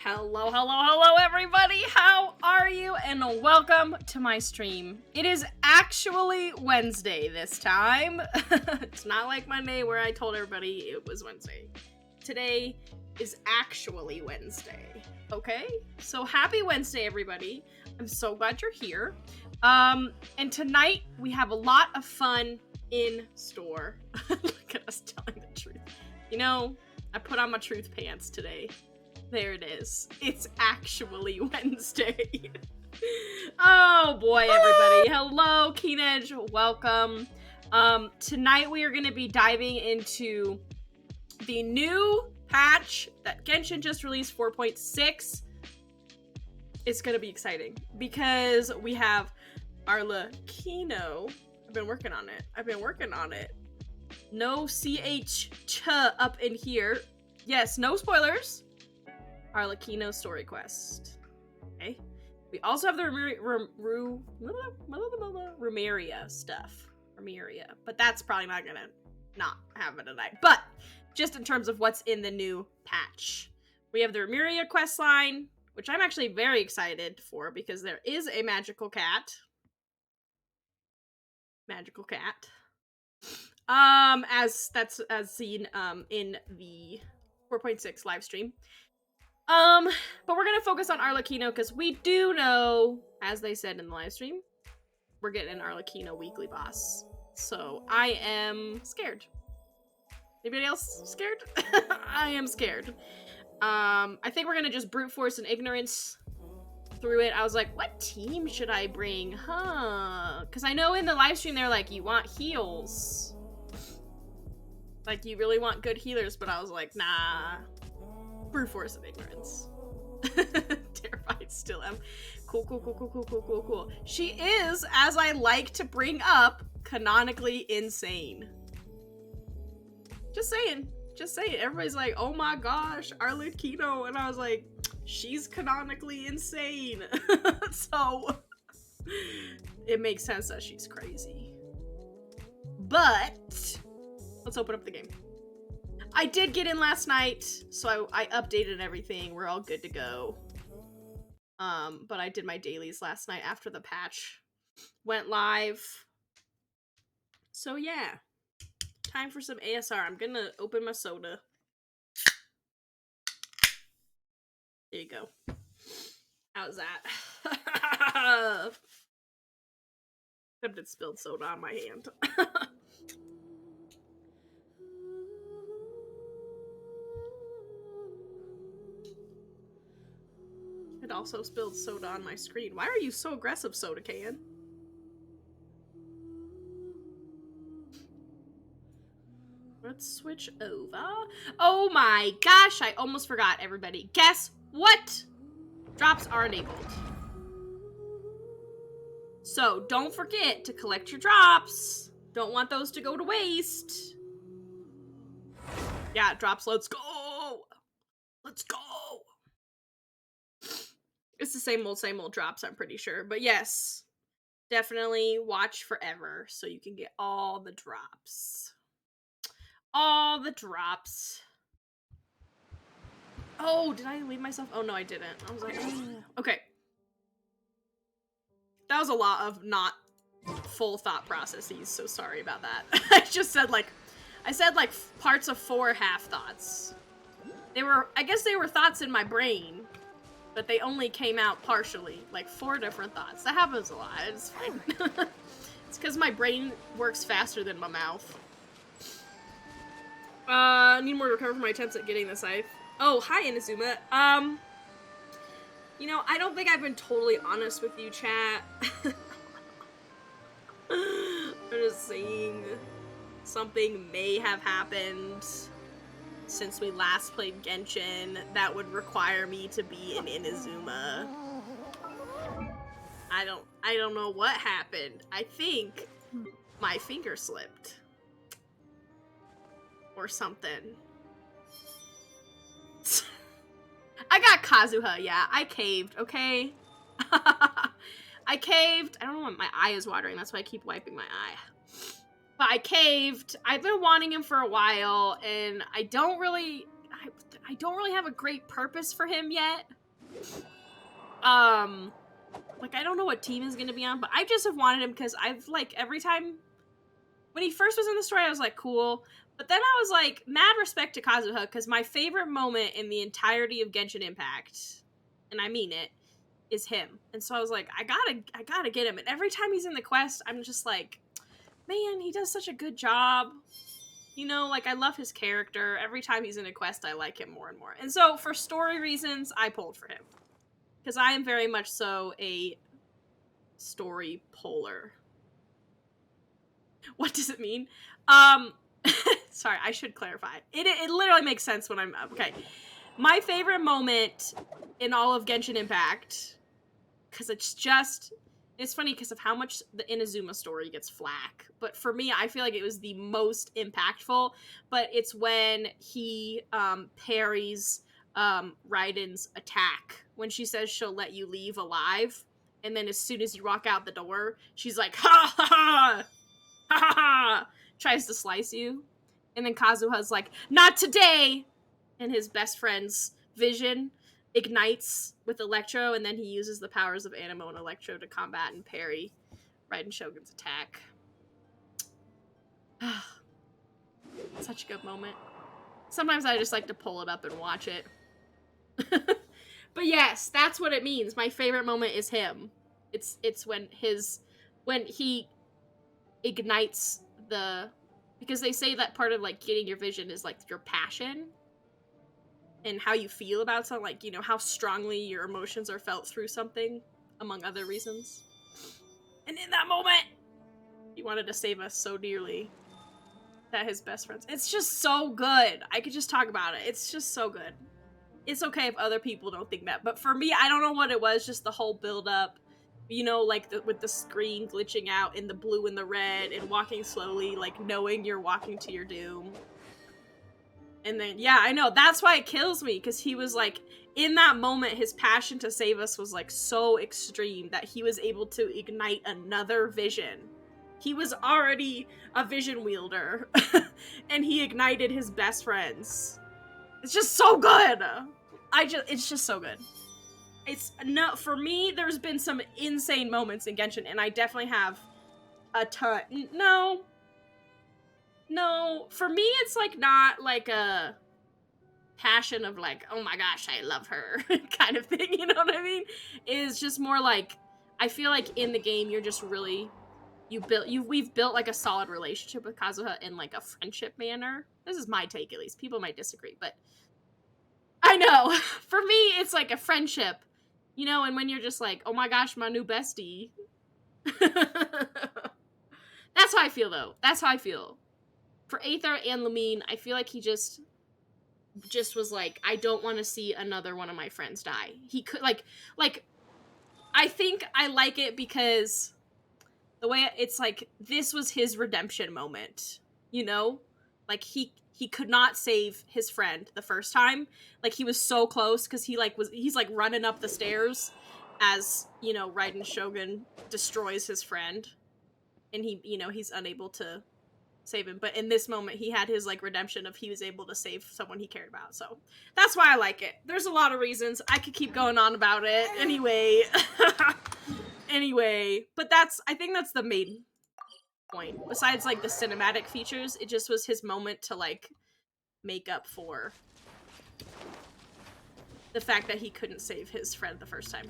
Hello, hello, hello, everybody! How are you? And welcome to my stream. It is actually Wednesday this time. It's not like Monday where I told everybody it was Wednesday. Today is actually Wednesday, okay? So happy Wednesday, everybody. I'm so glad you're here. And tonight we have a lot of fun in store. Look at us telling the truth. You know, I put on my truth pants today. There it is. It's actually Wednesday. Oh boy, everybody. Hello, Keenedge. Welcome. Tonight we are going to be diving into the new patch that Genshin just released, 4.6. It's going to be exciting because we have Arlecchino. I've been working on it. No CH up in here. Yes, no spoilers. Arlecchino story quest. Okay. We also have the Rumeria stuff. Rumeria. But that's probably not gonna not happen tonight. But just in terms of what's in the new patch. We have the Rumeria quest line, which I'm actually very excited for because there is a magical cat. As seen in the 4.6 live stream. But we're gonna focus on Arlecchino because we do know, as they said in the live stream, we're getting an Arlecchino weekly boss. So I am scared. Anybody else scared? I am scared. I think we're gonna just brute force and ignorance through it. I was like, what team should I bring? Because I know in the live stream they're like, you want heals. Like, you really want good healers, but I was like, nah. Brute force of ignorance. Terrified still am. Cool. She is, as I like to bring up, canonically insane. Just saying. Everybody's like, oh my gosh, Arlecchino. And I was like, she's canonically insane. So, it makes sense that she's crazy. But, let's open up the game. I did get in last night, so I updated everything. We're all good to go. But I did my dailies last night after the patch went live. So yeah, time for some ASR. I'm gonna open my soda. There you go. How's that? Except it spilled soda on my hand. It also spilled soda on my screen. Why are you so aggressive, Soda Can? Let's switch over. Oh my gosh, I almost forgot, everybody. Guess what? Drops are enabled. So don't forget to collect your drops. Don't want those to go to waste. Yeah, drops, let's go. Let's go. It's the same old drops, I'm pretty sure. But yes, definitely watch forever so you can get all the drops. All the drops. Oh, did I leave myself? Oh, no, I didn't. I was like, okay. That was a lot of not full thought processes, so sorry about that. I said like parts of 4 half thoughts. I guess they were thoughts in my brain. But they only came out partially, like 4 different thoughts. That happens a lot, it's fine. It's because my brain works faster than my mouth. Need more to recover from my attempts at getting the scythe. Oh, hi, Inazuma. You know, I don't think I've been totally honest with you, chat. I'm just saying something may have happened since we last played Genshin that would require me to be in Inazuma. I don't know what happened. I think my finger slipped. Or something. I got Kazuha, yeah. I caved, okay? I caved. I don't know why my eye is watering. That's why I keep wiping my eye. But I caved. I've been wanting him for a while, and I don't really have a great purpose for him yet. Like, I don't know what team is gonna be on, but I just have wanted him because I've, like, every time, when he first was in the story, I was like, cool, but then I was like, mad respect to Kazuha, because my favorite moment in the entirety of Genshin Impact, and I mean it, is him. And so I was like, I gotta get him, and every time he's in the quest, I'm just like, man, he does such a good job. You know, like, I love his character. Every time he's in a quest, I like him more and more. And so, for story reasons, I pulled for him. Because I am very much so a story puller. What does it mean? Sorry, I should clarify. It literally makes sense when I'm... Okay. My favorite moment in all of Genshin Impact, because it's just... It's funny because of how much the Inazuma story gets flack. But for me, I feel like it was the most impactful. But it's when he parries Raiden's attack. When she says she'll let you leave alive. And then as soon as you walk out the door, she's like, ha ha ha! Ha ha ha! Tries to slice you. And then Kazuha's like, not today! And his best friend's vision ignites with Electro, and then he uses the powers of Anemo and Electro to combat and parry Raiden Shogun's attack. Such a good moment. Sometimes I just like to pull it up and watch it. But yes, that's what it means. My favorite moment is him. It's when he ignites the... Because they say that part of, like, getting your vision is, like, your passion. And how you feel about something, like, you know, how strongly your emotions are felt through something, among other reasons. And in that moment, he wanted to save us so dearly that his best friends... It's just so good. I could just talk about it. It's just so good. It's okay if other people don't think that. But for me, I don't know what it was, just the whole build-up. You know, like, with the screen glitching out in the blue and the red and walking slowly, like, knowing you're walking to your doom. And then, yeah, I know, that's why it kills me, because he was, like, in that moment, his passion to save us was, like, so extreme that he was able to ignite another vision. He was already a vision wielder, and he ignited his best friends. It's just so good! It's just so good. For me, there's been some insane moments in Genshin, and I definitely have a ton. No, for me, it's, like, not, like, a passion of, like, oh my gosh, I love her kind of thing, you know what I mean? It's just more, like, I feel like in the game, you're just really, we've built, like, a solid relationship with Kazuha in, like, a friendship manner. This is my take, at least. People might disagree, but I know. For me, it's, like, a friendship, you know, and when you're just like, oh my gosh, my new bestie. That's how I feel, though. That's how I feel. For Aether and Lamine, I feel like he just was like, I don't want to see another one of my friends die. He could, like, I think I like it because the way it's like, this was his redemption moment, you know? Like, he could not save his friend the first time. Like, he was so close, because he's, like, running up the stairs as, you know, Raiden Shogun destroys his friend. And he, you know, he's unable to save him. But in this moment, he had his, like, redemption of he was able to save someone he cared about. So, that's why I like it. There's a lot of reasons. I could keep going on about it. Anyway. But I think that's the main point. Besides, like, the cinematic features, it just was his moment to, like, make up for the fact that he couldn't save his friend the first time.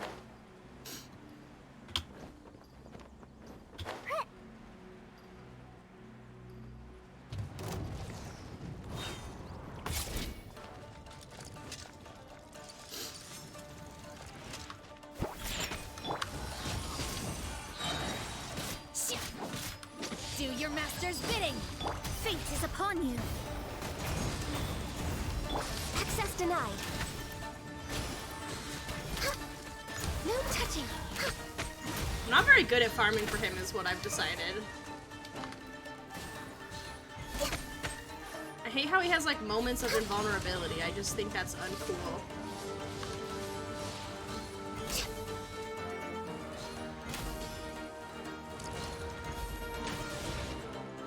Do your master's bidding! Fate is upon you! Access denied. No touching. I'm not very good at farming for him, is what I've decided. I hate how he has, like, moments of invulnerability. I just think that's uncool.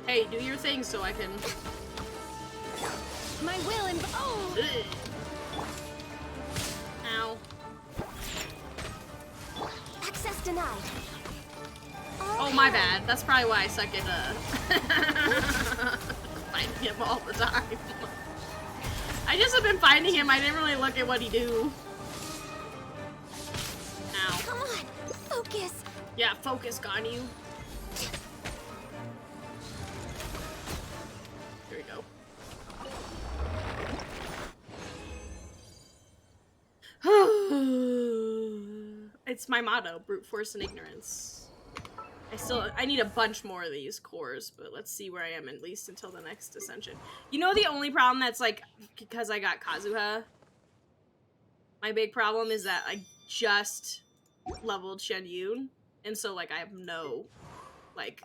Hey, do your thing so I can... My will and... Oh! Ugh. Ow. my bad. That's probably why I suck at finding him all the time. I just have been finding him. I didn't really look at what he do. Ow. Come on, focus. Yeah, focus, got you. Here we go. It's my motto, brute force and ignorance. I need a bunch more of these cores, but let's see where I am at least until the next ascension. You know the only problem that's like, because I got Kazuha, my big problem is that I just leveled Shen Yun, and so like I have no, like,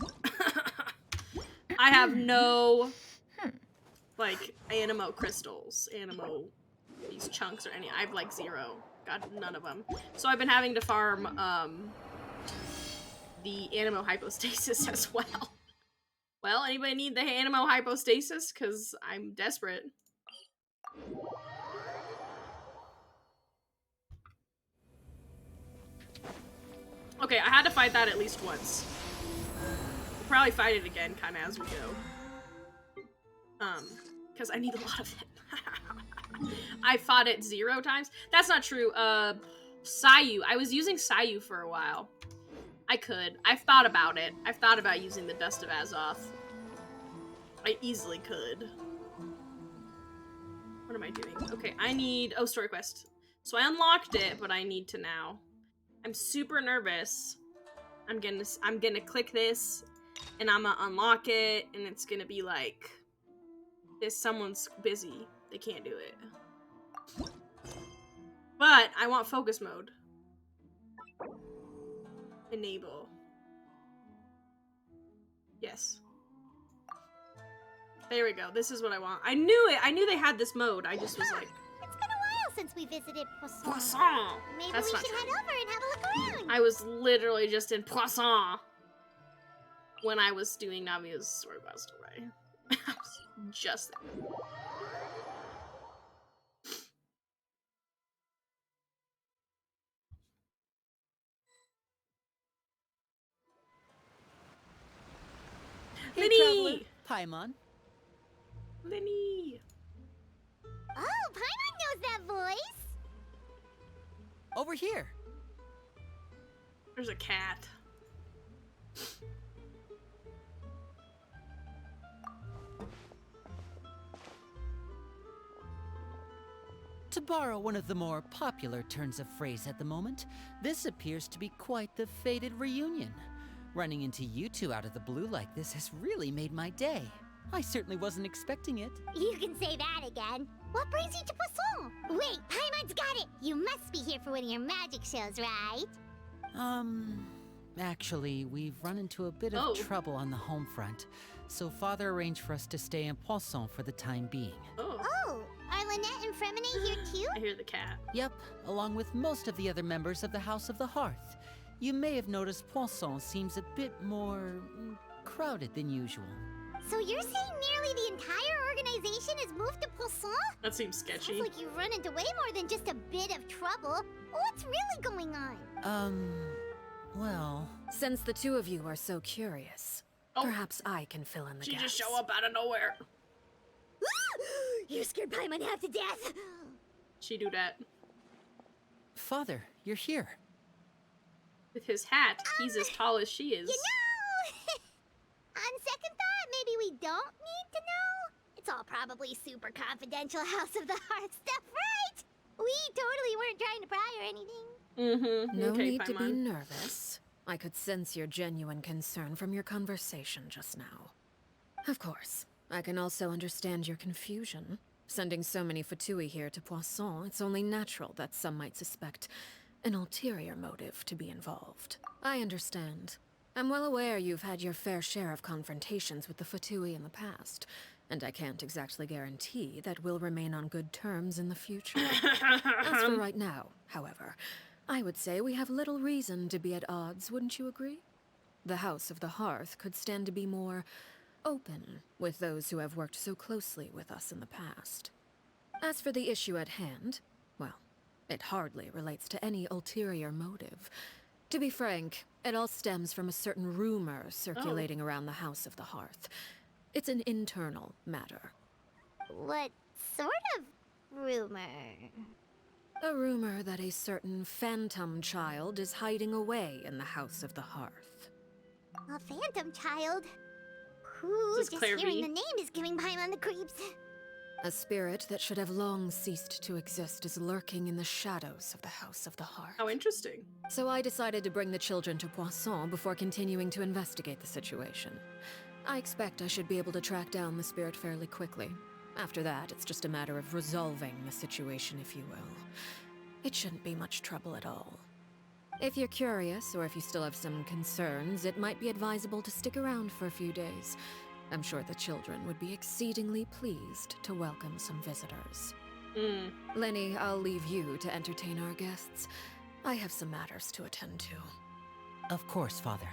I have no, like, animo crystals, these chunks or any, I have like 0. Got none of them. So I've been having to farm, the animo hypostasis as well. Well, anybody need the animo hypostasis? Because I'm desperate. Okay, I had to fight that at least once. We'll probably fight it again, kind of as we go. Because I need a lot of it. I fought it 0 times. That's not true. Sayu. I was using Sayu for a while. I've thought about it. I've thought about using the Dust of Azoth. I easily could. What am I doing? Okay, I need... Oh, story quest. So I unlocked it, but I need to now. I'm super nervous. I'm gonna click this, and I'm gonna unlock it, and it's gonna be like... someone's busy. They can't do it. But I want focus mode. Enable. Yes. There we go. This is what I want. I knew it. I knew they had this mode. I just was like... It's been a while since we visited Poisson. Poisson! Maybe That's we not should true. head over and have a look around. I was literally just in Poisson when I was doing Namia's story quest away. I was just there. Hey, Lenny! Paimon. Lenny! Oh, Paimon knows that voice. Over here. There's a cat. To borrow one of the more popular turns of phrase at the moment, this appears to be quite the fated reunion. Running into you two out of the blue like this has really made my day. I certainly wasn't expecting it. You can say that again. What brings you to Poisson? Wait, Paimon's got it. You must be here for one of your magic shows, right? Actually, we've run into a bit of trouble on the home front, so Father arranged for us to stay in Poisson for the time being. Oh, are Lynette and Fremine here too? I hear the cat. Yep, along with most of the other members of the House of the Hearth. You may have noticed Poisson seems a bit more crowded than usual. So you're saying nearly the entire organization has moved to Poisson? That seems sketchy. Sounds like you've run into way more than just a bit of trouble. What's really going on? Well... Since the two of you are so curious, perhaps I can fill in the gaps. She just show up out of nowhere. You scared Paimon half to death. She do that. Father, you're here. With his hat, he's as tall as she is. You know, on second thought, maybe we don't need to know. It's all probably super confidential House of the Hearth stuff, right? We totally weren't trying to pry or anything. Mm-hmm. No Okay, need to be Paimon. nervous. I could sense your genuine concern from your conversation just now. Of course, I can also understand your confusion. Sending so many Fatui here to Poisson, it's only natural that some might suspect an ulterior motive to be involved. I understand. I'm well aware you've had your fair share of confrontations with the Fatui in the past, and I can't exactly guarantee that we'll remain on good terms in the future. As for right now, however, I would say we have little reason to be at odds, wouldn't you agree? The House of the Hearth could stand to be more open with those who have worked so closely with us in the past. As for the issue at hand, well, it hardly relates to any ulterior motive. To be frank, it all stems from a certain rumor circulating around the House of the Hearth. It's an internal matter. What sort of rumor? A rumor that a certain phantom child is hiding away in the House of the Hearth. A phantom child? Ooh, Is this just Claire hearing V? the name is giving Paimon the creeps. A spirit that should have long ceased to exist is lurking in the shadows of the House of the Hearth. How interesting. So I decided to bring the children to Poisson before continuing to investigate the situation. I expect I should be able to track down the spirit fairly quickly. After that, it's just a matter of resolving the situation, if you will. It shouldn't be much trouble at all. If you're curious, or if you still have some concerns, it might be advisable to stick around for a few days. I'm sure the children would be exceedingly pleased to welcome some visitors. Lenny, I'll leave you to entertain our guests. I have some matters to attend to. Of course, Father.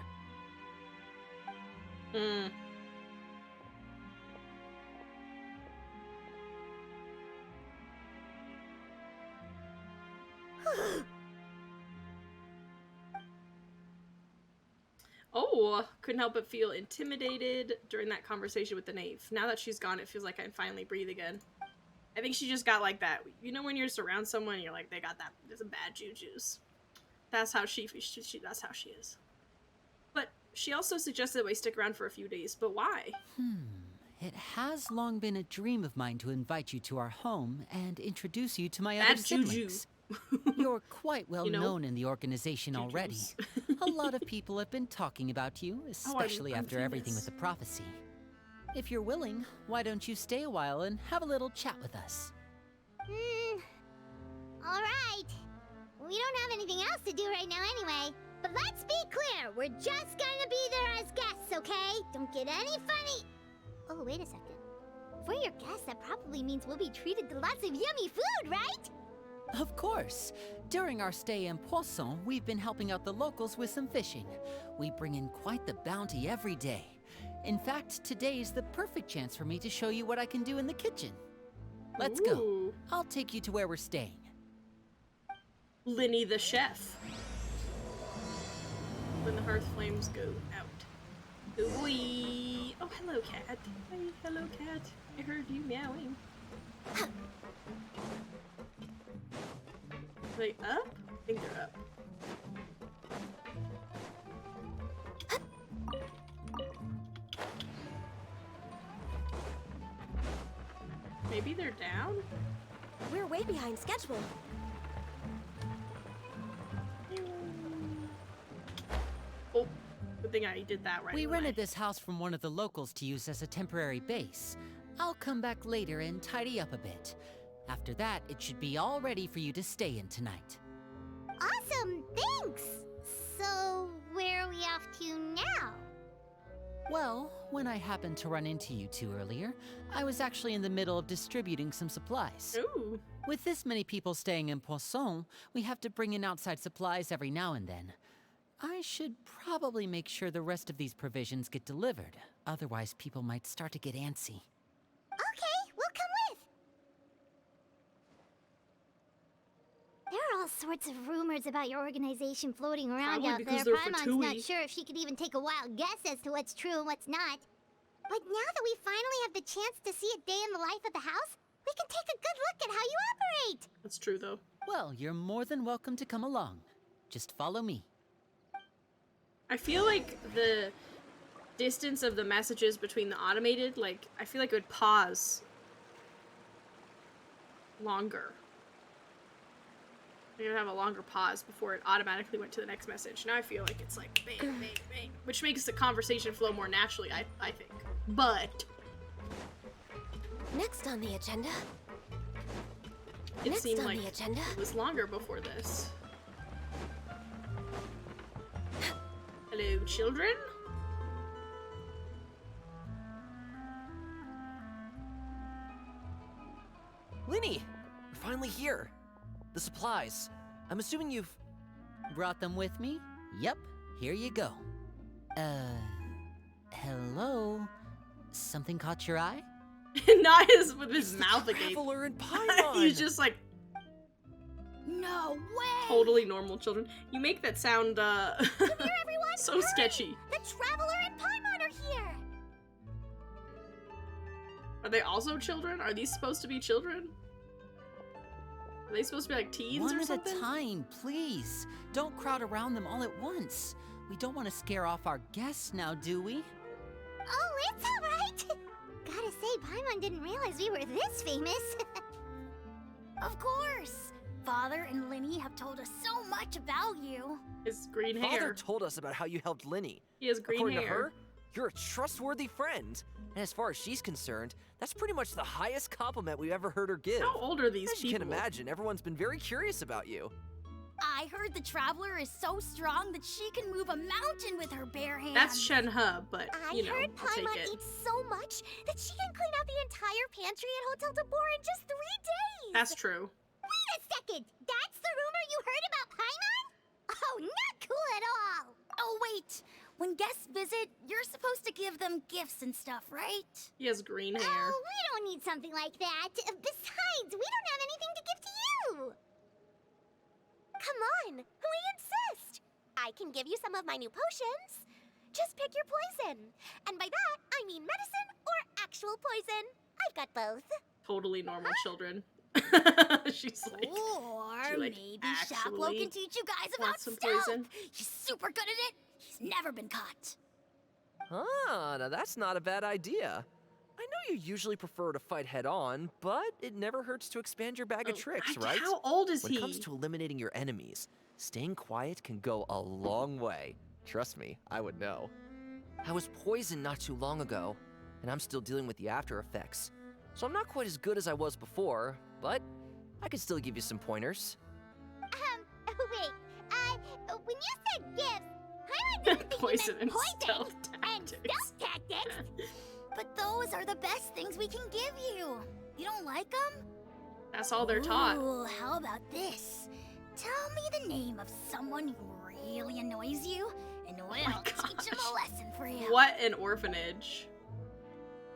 Oh, couldn't help but feel intimidated during that conversation with the knave. Now that she's gone, it feels like I can finally breathe again. I think she just got like that. You know when you're just around someone, you're like, they got that, there's a bad juju's. That's how that's how she is. But she also suggested that we stick around for a few days, but why? It has long been a dream of mine to invite you to our home and introduce you to my Bad other siblings. You're quite well known in the organization already. A lot of people have been talking about you, especially I'm after everything famous. with the prophecy. If you're willing, why don't you stay a while and have a little chat with us? Alright. We don't have anything else to do right now anyway. But let's be clear, we're just gonna be there as guests, okay? Don't get any funny. Oh, wait a second. If we're your guests, that probably means we'll be treated to lots of yummy food, right? Of course. During our stay in Poisson, we've been helping out the locals with some fishing. We bring in quite the bounty every day. In fact, today's the perfect chance for me to show you what I can do in the kitchen. Let's go. Ooh. I'll take you to where we're staying. Linny the chef. When the hearth flames go out. Ooh-wee. Oh, hello, cat. Hey, hello, cat. I heard you meowing. Are they up? I think they're up. Maybe they're down? We're way behind schedule. Oh, good thing I did that right We away. rented this house from one of the locals to use as a temporary base. I'll come back later and tidy up a bit. After that, it should be all ready for you to stay in tonight. Awesome, thanks! So, where are we off to now? Well, when I happened to run into you two earlier, I was actually in the middle of distributing some supplies. Ooh. With this many people staying in Poisson, we have to bring in outside supplies every now and then. I should probably make sure the rest of these provisions get delivered. Otherwise, people might start to get antsy. Okay, we'll come with. There are all sorts of rumors about your organization floating around Probably out because there. they're Paimon's not Fatui. sure if she could even take a wild guess as to what's true and what's not. But now that we finally have the chance to see a day in the life of the house, we can take a good look at how you operate. That's true, though. Well, you're more than welcome to come along. Just follow me. I feel like the distance of the messages between the automated, like, I feel like it would pause longer. It would have a longer pause before it automatically went to the next message. Now I feel like it's like bang, bang, bang, which makes the conversation flow more naturally, I think. But Next on the agenda. it Next seemed on like the agenda. it was longer before this. Hello, children? Linny! We're finally here. The supplies. I'm assuming you've... Brought them with me? Yep, here you go. Hello? Something caught your eye? Not with his It's the mouth agape. Traveler in Paimon! He's just like, No way! Totally normal children. You make that sound, Come here, everyone! so Hurry! sketchy. The Traveler and Paimon are here! Are they also children? Are these supposed to be children? Are they supposed to be like teens One or at something? a time, please. Don't crowd around them all at once. We don't want to scare off our guests now, do we? Oh, it's alright! Gotta say, Paimon didn't realize we were this famous. Of course! Father and Linny have told us so much about you. His green Father hair. told us about how you helped Linny. He has green According hair. to her, you're a trustworthy friend. And as far as she's concerned, that's pretty much the highest compliment we've ever heard her give. How old are these As you people? can imagine, everyone's been very curious about you. I heard the Traveler is so strong that she can move a mountain with her bare hands. That's Shenhe, but you know, I heard I'll take Paimon it. eats so much that she can clean out the entire pantry at Hotel de Boer in just 3 days. That's true. Wait a second! That's the rumor you heard about Paimon? Oh, not cool at all! Oh, wait. When guests visit, you're supposed to give them gifts and stuff, right? He has green hair. Oh, we don't need something like that. Besides, we don't have anything to give to you. Come on, we insist. I can give you some of my new potions. Just pick your poison. And by that, I mean medicine or actual poison. I've got both. Totally normal children. She's like, Or she, like, maybe actually Shaplo can teach you guys about wants some stealth. poison. He's super good at it. He's never been caught. Ah, now that's not a bad idea. I know you usually prefer to fight head on, but it never hurts to expand your bag of tricks, right? How old is When he? it comes to eliminating your enemies, staying quiet can go a long way. Trust me, I would know. I was poisoned not too long ago, and I'm still dealing with the after effects. So I'm not quite as good as I was before, but I can still give you some pointers. Wait, when you said gifts, Paimon didn't think Poison you and meant stealth and tactics. stealth tactics. But those are the best things we can give you. You don't like them? That's all they're taught. Ooh, how about this? Tell me the name of someone who really annoys you, and we'll teach him a lesson for you. What an orphanage.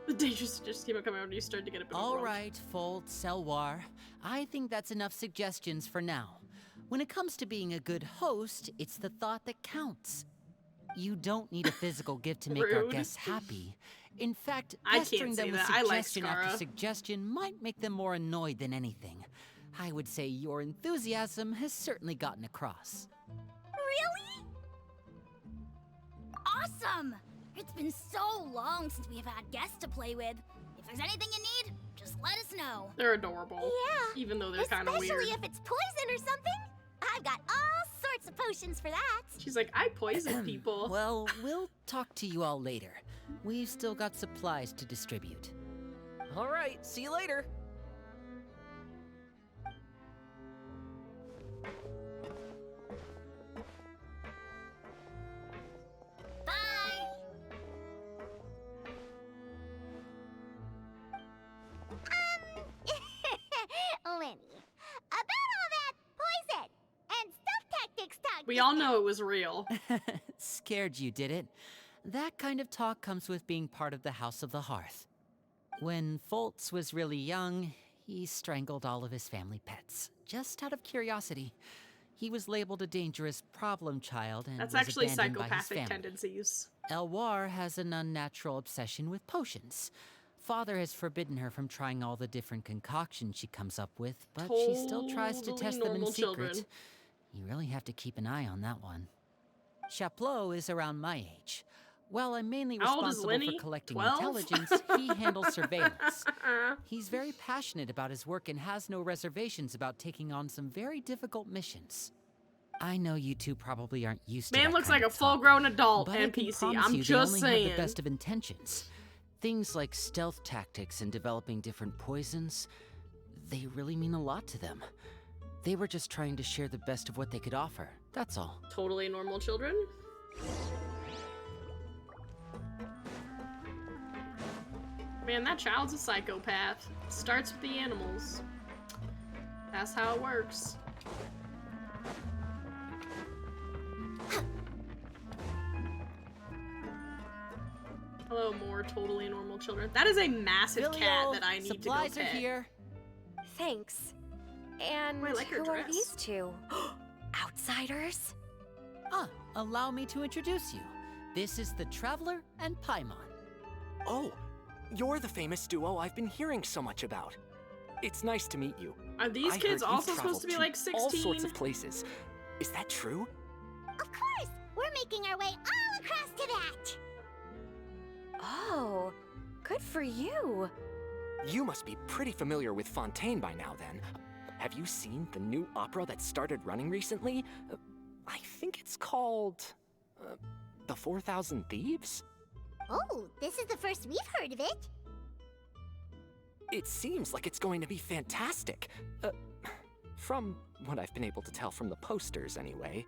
The dangers just keep on coming out when you start to get a bit of All world. right, Fold, Selwar. I think that's enough suggestions for now. When it comes to being a good host, it's the thought that counts. You don't need a physical gift to make our Rude. guests happy. In fact, I can't pestering say them with that. I like suggestion after Scarra. suggestion might make them more annoyed than anything. I would say your enthusiasm has certainly gotten across. Really? Awesome! It's been so long since we've had guests to play with. If there's anything you need, just let us know. They're adorable. Yeah. Even though they're kind of weird. Especially if it's poison or something. I've got all sorts of potions for that. She's like, I poison people. Well, we'll talk to you all later. We've still got supplies to distribute. All right, see you later. Bye! Lenny, about all that poison and stealth tactics talk. We all know it was real. Scared you, did it? That kind of talk comes with being part of the House of the Hearth. When Foltz was really young, he strangled all of his family pets, just out of curiosity. He was labeled a dangerous problem child and That's was actually abandoned by his psychopathic family. tendencies. Elwar has an unnatural obsession with potions. Father has forbidden her from trying all the different concoctions she comes up with, but she still tries to Totally test them in normal secret. children. You really have to keep an eye on that one. Chaplot is around my age. While I'm mainly How old is responsible Lenny? for collecting 12? intelligence, he handles surveillance. He's very passionate about his work and has no reservations about taking on some very difficult missions. I know you two probably aren't used to Man that looks kind like a of talk, full-grown adult but I can NPC. promise I'm you just they only saying. have the best of intentions. Things like stealth tactics and developing different poisons, they really mean a lot to them. They were just trying to share the best of what they could offer, that's all. Totally normal children. Man, that child's a psychopath. Starts with the animals. That's how it works. Hello, more totally normal children. That is a massive cat Filio, that I need supplies to go are pet. here. Thanks. And Oh, I like her who are dress. these two? Outsiders? Ah, allow me to introduce you. This is the Traveler and Paimon. Oh, you're the famous duo I've been hearing so much about. It's nice to meet you. Are these I kids heard you've also supposed to be traveled like 16? all sorts of places. Is that true? Of course! We're making our way all across to that! Oh, good for you. You must be pretty familiar with Fontaine by now, then. Have you seen the new opera that started running recently? I think it's called... The 4,000 Thieves? Oh, this is the first we've heard of it. It seems like it's going to be fantastic. From what I've been able to tell from the posters, anyway.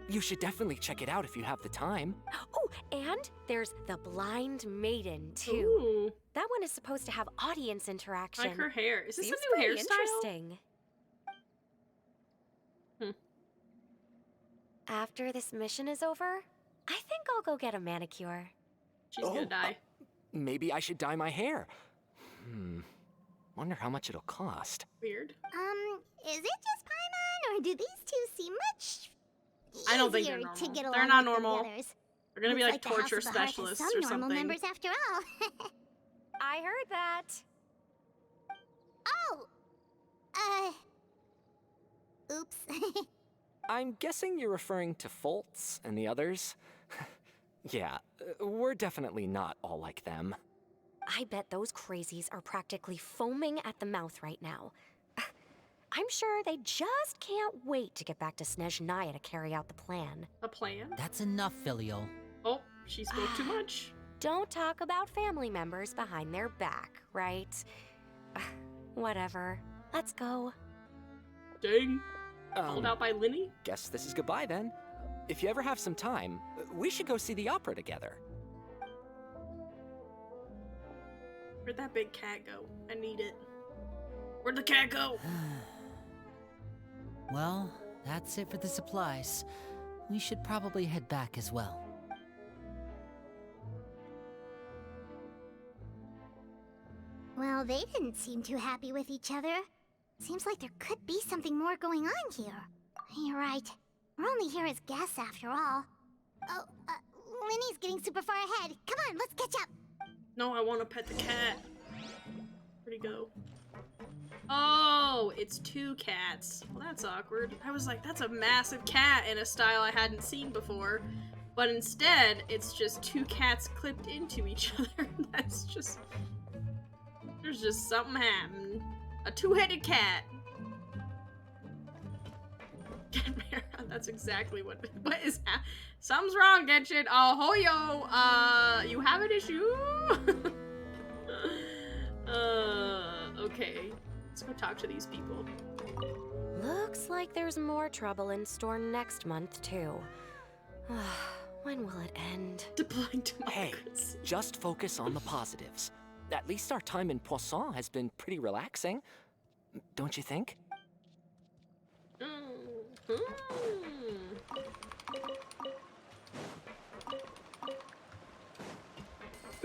You should definitely check it out if you have the time. Oh, and there's the Blind Maiden, too. Ooh, That one is supposed to have audience I interaction. like her hair. Is this Seems a new pretty hairstyle? interesting. Hmm. After this mission is over, I think I'll go get a manicure. She's gonna die. Maybe I should dye my hair. Wonder how much it'll cost. Weird. Is it just Paimon, or do these two seem much I don't think they're easier to normal. get They're along not with than normal. The others? They're gonna be Looks like the House torture of the Heart has specialists some or normal something. members after all. I heard that. Oh! Oops. I'm guessing you're referring to Foltz and the others? Yeah, we're definitely not all like them. I bet those crazies are practically foaming at the mouth right now. I'm sure they just can't wait to get back to Snezhnaya to carry out the plan. A plan? That's enough, Filial. Oh, she spoke too much. Don't talk about family members behind their back, right? Whatever. Let's go. Dang. Called Um, out by Linny? guess this is goodbye then. If you ever have some time, we should go see the opera together. Where'd that big cat go? I need it. Where'd the cat go? Well, that's it for the supplies. We should probably head back as well. Well, they didn't seem too happy with each other. Seems like there could be something more going on here. You're right. We're only here as guests after all. Oh, Linny's getting super far ahead. Come on, let's catch up. No, I want to pet the cat. Where'd he go? Oh, it's two cats. Well, that's awkward. I was like, that's a massive cat in a style I hadn't seen before. But instead, it's just two cats clipped into each other. That's just... There's just something happening. A two-headed cat. That's exactly what is something's wrong, Genshin. Oh, hoyo. You have an issue. Okay. Let's go talk to these people. Looks like there's more trouble in store next month, too. When will it end? Deploying Hey, democracy. just focus on the positives. At least our time in Poisson has been pretty relaxing. Don't you think?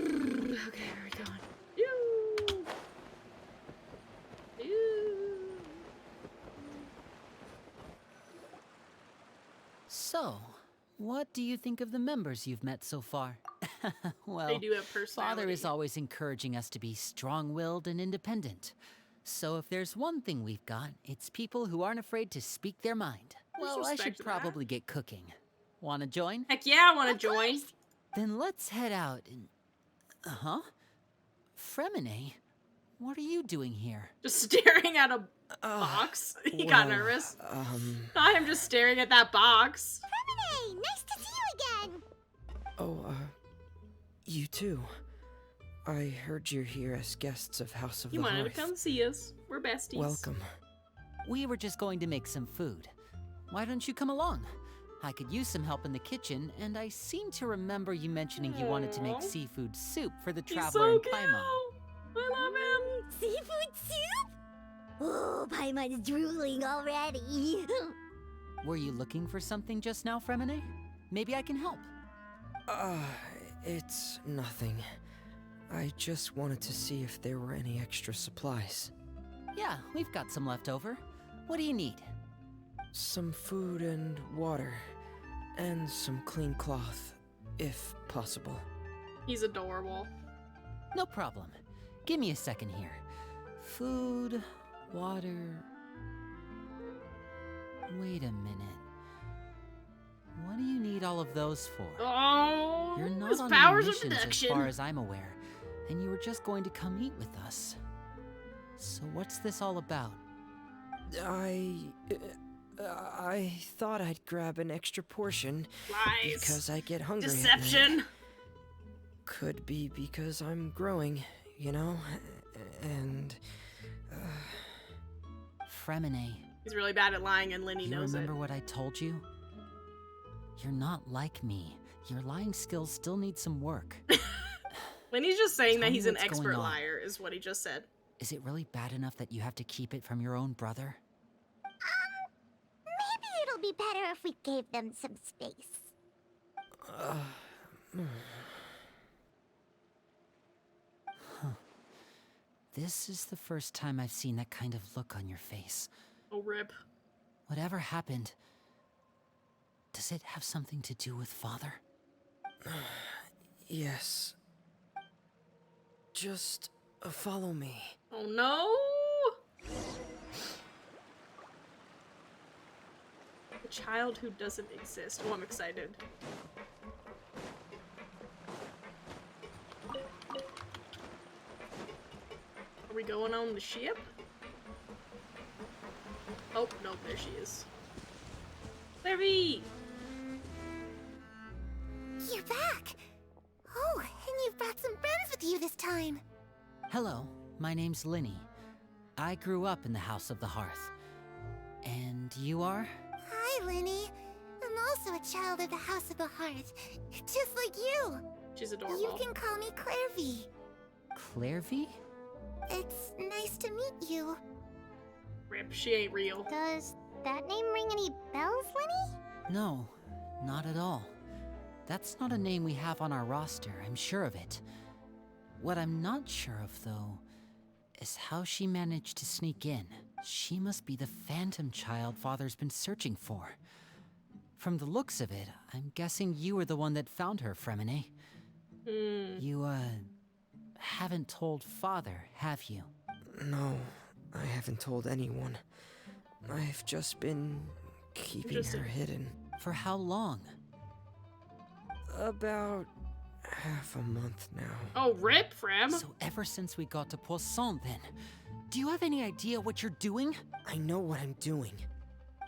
Okay, where are we going? You. So, what do you think of the members you've met so far? Well, They do have personality. Father is always encouraging us to be strong-willed and independent. So if there's one thing we've got, it's people who aren't afraid to speak their mind. Well, I should respect that. probably get cooking. Wanna join? Heck yeah, I want to join. Then let's head out and... Uh-huh. Fremine, what are you doing here? Just staring at a box. He got nervous. I'm just staring at that box. Hey, nice to see you again. Oh, you too. I heard you're here as guests of House of You the wanted Hearth. to come see us. We're besties. Welcome. We were just going to make some food. Why don't you come along? I could use some help in the kitchen, and I seem to remember you mentioning you wanted to make Aw. seafood soup for the He's Traveler so and cute. Paimon. I love him. Seafood soup? Oh, Paimon's drooling already. Were you looking for something just now, Fremine? Maybe I can help. It's nothing. I just wanted to see if there were any extra supplies. Yeah, we've got some left over. What do you need? Some food and water. And some clean cloth, if possible. He's adorable. No problem. Give me a second here. Food, water... Wait a minute. What do you need all of those for? Oh, You're not his on powers any of missions deduction. as far as I'm aware, and you were just going to come eat with us. So what's this all about? I thought I'd grab an extra portion Lies. because I get hungry. at night. Deception. Could be because I'm growing, you know? And Fremine, He's really bad at lying, and Linny you knows remember it. what I told you? You're not like me. Your lying skills still need some work. Linny's just saying Tell that me he's an what's going expert on. liar, is what he just said. Is it really bad enough that you have to keep it from your own brother? Maybe it'll be better if we gave them some space. This is the first time I've seen that kind of look on your face. Oh, rip. Whatever happened, does it have something to do with Father? yes. Just follow me. Oh, no. A child who doesn't exist. Oh, I'm excited. Are we going on the ship? Oh, no, there she is. Larry! You're back! Oh, and you've brought some friends with you this time. Hello, my name's Linny. I grew up in the House of the Hearth. And you are? Hi, Linny. I'm also a child of the House of the Hearth, just like you. She's adorable. You can call me Clairvy. Clairvy? It's nice to meet you. Rip, she ain't real. Does that name ring any bells, Linny? No, not at all. That's not a name we have on our roster, I'm sure of it. What I'm not sure of, though, is how she managed to sneak in. She must be the phantom child Father's been searching for. From the looks of it, I'm guessing you were the one that found her, Fremine. You, haven't told Father, have you? No, I haven't told anyone. I've just been keeping Interesting. her hidden. For how long? About half a month now. Oh, rip, Frem. So ever since we got to Poisson, then. Do you have any idea what you're doing? I know what I'm doing.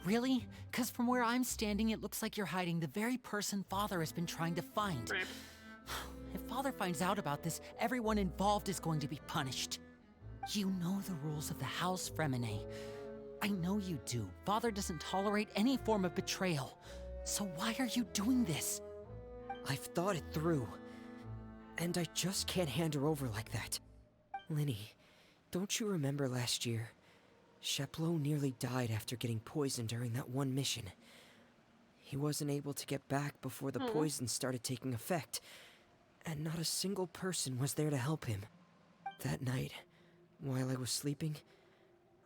Really? Because from where I'm standing, it looks like you're hiding the very person Father has been trying to find. Rip. If Father finds out about this, everyone involved is going to be punished. You know the rules of the house, Fremine. I know you do. Father doesn't tolerate any form of betrayal. So why are you doing this? I've thought it through. And I just can't hand her over like that. Linny, don't you remember last year? Sheplo nearly died after getting poisoned during that one mission. He wasn't able to get back before the poison started taking effect, and not a single person was there to help him. That night, while I was sleeping,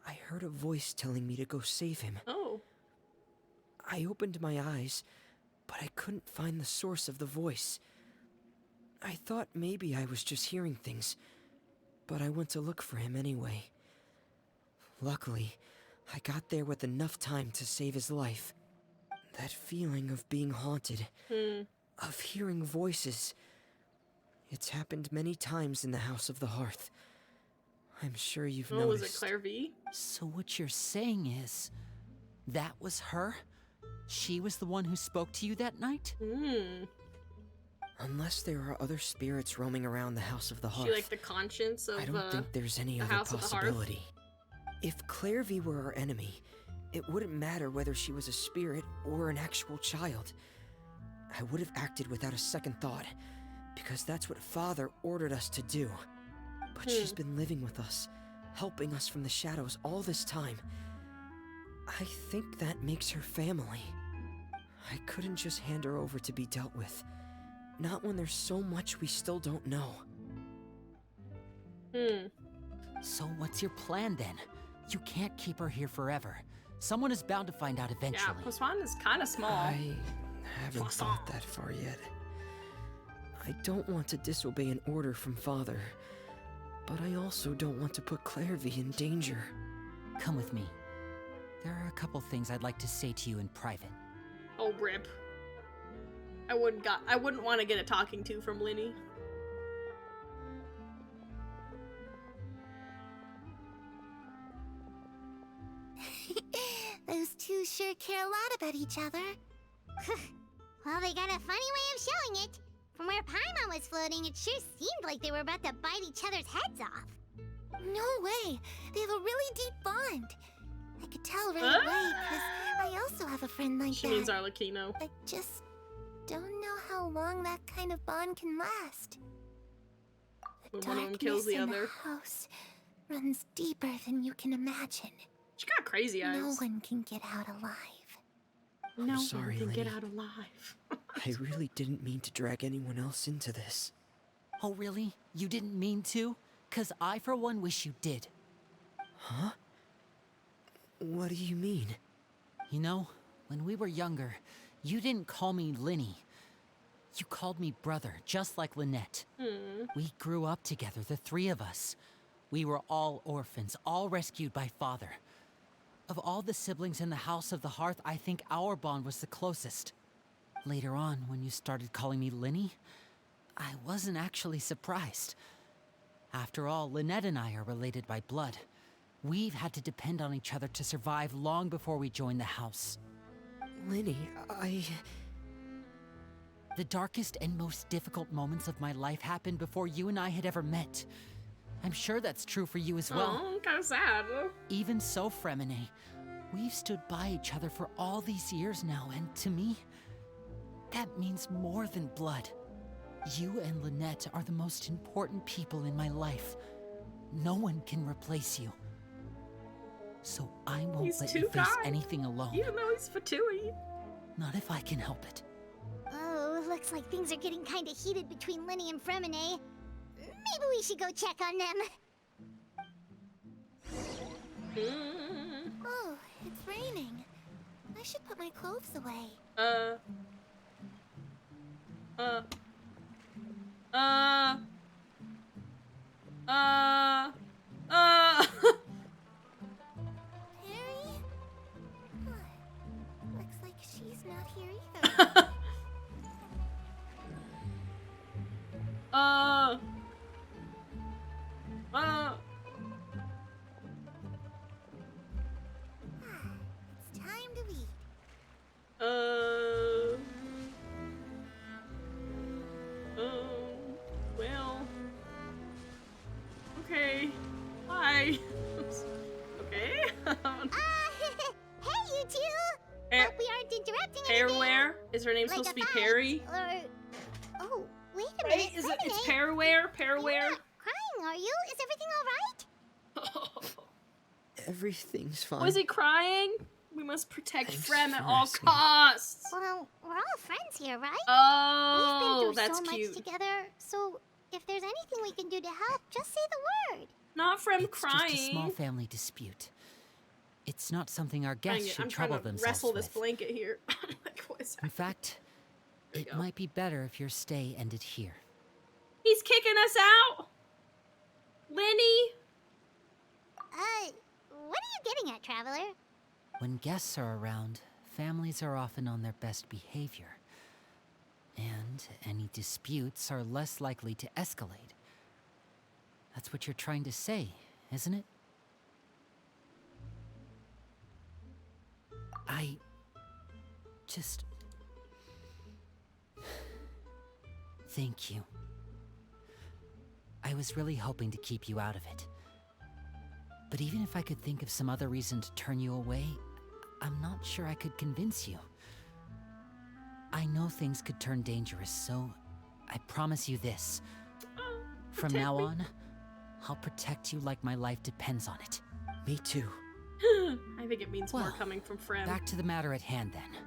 I heard a voice telling me to go save him. Oh. I opened my eyes, but I couldn't find the source of the voice. I thought maybe I was just hearing things, but I went to look for him anyway. Luckily, I got there with enough time to save his life. That feeling of being haunted, of hearing voices, it's happened many times in the House of the Hearth. I'm sure you've Oh, was noticed. it Claire V? So what you're saying is, that was her? She was the one who spoke to you that night? Unless there are other spirits roaming around the House of the Hearth, She like the conscience of I don't think there's any the other House of the Hearth? possibility. If Clairvy were our enemy, it wouldn't matter whether she was a spirit or an actual child. I would have acted without a second thought, because that's what Father ordered us to do. But she's been living with us, helping us from the shadows all this time. I think that makes her family. I couldn't just hand her over to be dealt with. Not when there's so much we still don't know. So what's your plan then? You can't keep her here forever. Someone is bound to find out eventually. Yeah, Poisson is kind of small. I haven't thought that far yet. I don't want to disobey an order from Father, but I also don't want to put Clairvy in danger. Come with me. There are a couple things I'd like to say to you in private. Oh, rip. I wouldn't want to get a talking to from Linny. Those two sure care a lot about each other. Well, they got a funny way of showing it. From where Paimon was floating, it sure seemed like they were about to bite each other's heads off. No way! They have a really deep bond. I could tell right away, because I also have a friend like She that. means Arlecchino. I just don't know how long that kind of bond can last. The When one of them kills darkness the in other. the house runs deeper than you can imagine. She got crazy eyes. No one can get out alive. No sorry, one can get Linny. out alive. I really didn't mean to drag anyone else into this. Oh, really? You didn't mean to? 'Cause I, for one, wish you did. Huh? What do you mean? You know, when we were younger, you didn't call me Linny. You called me brother, just like Lynette. We grew up together, the three of us. We were all orphans, all rescued by Father. Of all the siblings in the House of the Hearth, I think our bond was the closest. Later on, when you started calling me Linny, I wasn't actually surprised. After all, Lynette and I are related by blood. We've had to depend on each other to survive long before we joined the house. Linny, The darkest and most difficult moments of my life happened before you and I had ever met. I'm sure that's true for you as well. Oh, kind of sad. Even so, Fremine, we've stood by each other for all these years now, and to me, that means more than blood. You and Lynette are the most important people in my life. No one can replace you. So I won't He's let too you face kind. anything alone. Even though he's Fatui. Not if I can help it. Oh, looks like things are getting kind of heated between Linny and Fremine. Maybe we should go check on them. Oh, it's raining. I should put my clothes away. Harry? Looks like she's not here either. It's time to eat. Well. Okay. Hi. Okay. Hey, you two! Hair- Hope we aren't interrupting anything. Hairwear? Is her name Like supposed to a be fight, Perry? Or... Oh, wait a minute, Right? It's Fremine. Pearwear? You're Pearwear? not crying, are you? Is everything all right? everything's fine. Was he crying? We must protect Thanks Frem at for all asking. costs. Well, we're all friends here, right? Oh, We've been that's through so cute. much together, so if there's anything we can do to help, just say the word. Not Frem It's crying. just a small family dispute. It's not something our guests should I'm trouble trying to themselves wrestle this with. blanket here. Like, what is In that? fact, There you it go. might be better if your stay ended here. He's kicking us out. Lenny. What are you getting at, Traveler? When guests are around, families are often on their best behavior. And any disputes are less likely to escalate. That's what you're trying to say, isn't it? I just... Thank you. I was really hoping to keep you out of it. But even if I could think of some other reason to turn you away, I'm not sure I could convince you. I know things could turn dangerous, so I promise you this. Oh, From protect now me. on, I'll protect you like my life depends on it. Me too. I think it means more Well, coming from Frem. Back to the matter at hand, then.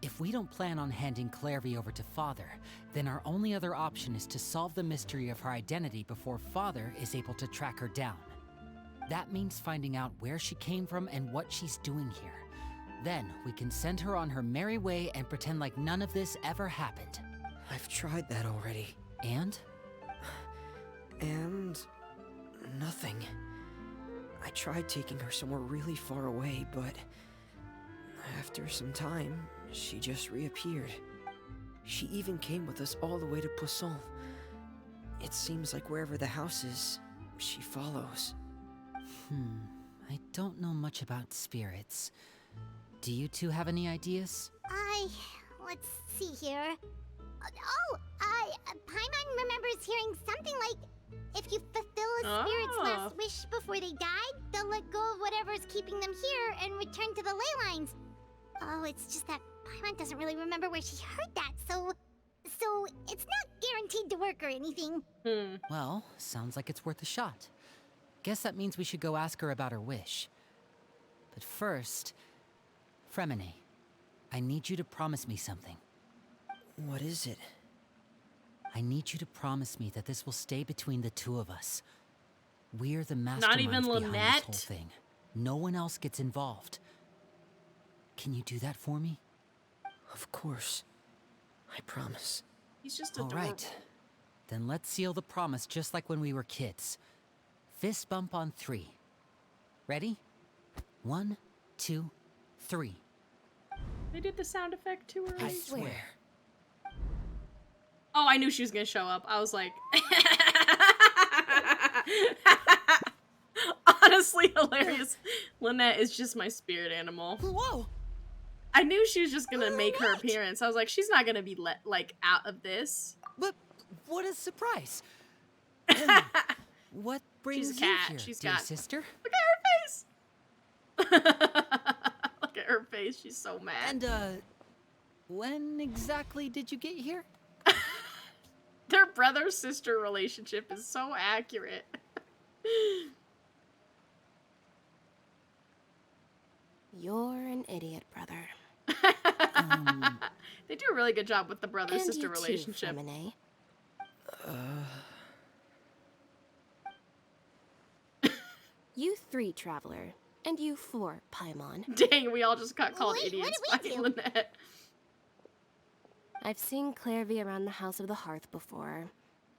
If we don't plan on handing Clairvy over to Father, then our only other option is to solve the mystery of her identity before Father is able to track her down. That means finding out where she came from and what she's doing here. Then we can send her on her merry way and pretend like none of this ever happened. I've tried that already. And? And nothing. I tried taking her somewhere really far away, but after some time, she just reappeared. She even came with us all the way to Poisson. It seems like wherever the house is, she follows. I don't know much about spirits. Do you two have any ideas? Let's see here. Paimon remembers hearing something like, if you fulfill a spirit's last wish before they died, they'll let go of whatever's keeping them here and return to the ley lines. Oh, it's just that Paimon doesn't really remember where she heard that, so it's not guaranteed to work or anything. Well, sounds like it's worth a shot. Guess that means we should go ask her about her wish. But first, Fremine, I need you to promise me something. What is it? I need you to promise me that this will stay between the two of us. We're the masterminds even behind Lynette? this whole thing. No one else gets involved. Can you do that for me? Of course. I promise. He's just All adorable. right. Then let's seal the promise just like when we were kids. Fist bump on 3. Ready? 1, 2, 3. They did the sound effect too early. I swear. Oh, I knew she was gonna show up. I was like... Honestly hilarious. Lynette is just my spirit animal. Whoa! I knew she was just gonna make her appearance. I was like, she's not gonna be out of this. But what a surprise! What brings She's a cat. you here, She's dear got- sister? Look at her face. Look at her face. She's so mad. And when exactly did you get here? Their brother-sister relationship is so accurate. You're an idiot, brother. They do a really good job with the And brother-sister you too, relationship. Fremine. You 3, Traveler. And you 4, Paimon. Dang, we all just got called Wait, what idiots did by we do? Lynette. I've seen Clairvy around the House of the Hearth before.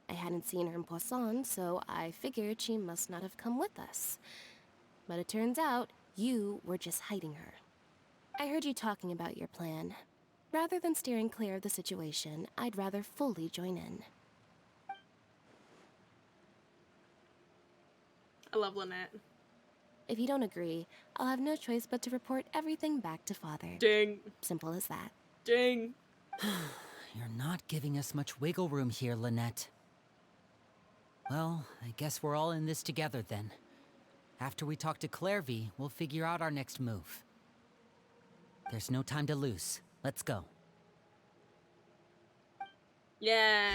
I hadn't seen her in Poisson, so I figured she must not have come with us. But it turns out, you were just hiding her. I heard you talking about your plan. Rather than steering clear of the situation, I'd rather fully join in. I love Lynette. If you don't agree, I'll have no choice but to report everything back to Father. Dang. Simple as that. Dang. You're not giving us much wiggle room here, Lynette. Well, I guess we're all in this together then. After we talk to Clairvy, we'll figure out our next move. There's no time to lose. Let's go. Yeah.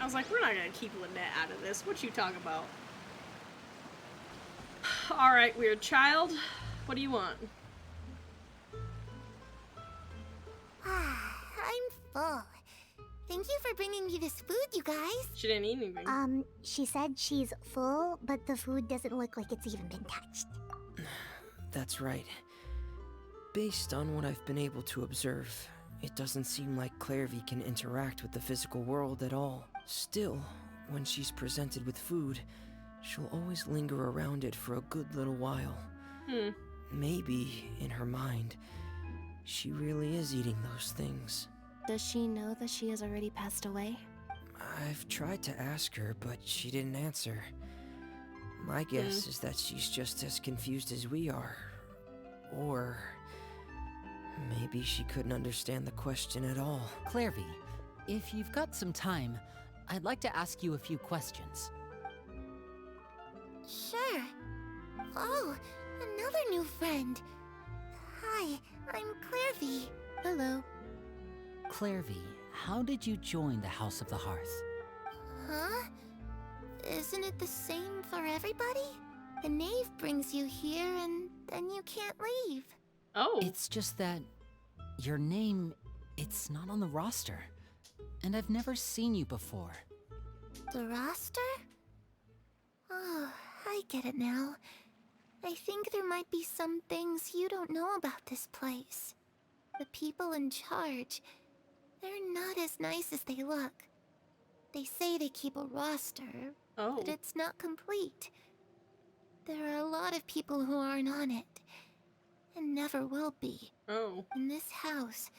I was like, we're not gonna keep Lynette out of this. What you talking about? Alright, weird child. What do you want? I'm full. Thank you for bringing me this food, you guys. She didn't eat anything. She said she's full, but the food doesn't look like it's even been touched. That's right. Based on what I've been able to observe, it doesn't seem like Clairvy can interact with the physical world at all. Still, when she's presented with food, she'll always linger around it for a good little while. Maybe, in her mind, she really is eating those things. Does she know that she has already passed away? I've tried to ask her, but she didn't answer. My guess is that she's just as confused as we are. Or maybe she couldn't understand the question at all. Clairvy, if you've got some time, I'd like to ask you a few questions. Sure. Oh, another new friend. Hi, I'm Clairvy. Hello. Clairvy, how did you join the House of the Hearth? Huh? Isn't it the same for everybody? The knave brings you here and then you can't leave. Oh. It's just that your name, it's not on the roster. And I've never seen you before. The roster? Oh, I get it now. I think there might be some things you don't know about this place. The people in charge, they're not as nice as they look. They say they keep a roster, but it's not complete. There are a lot of people who aren't on it, and never will be. In this house,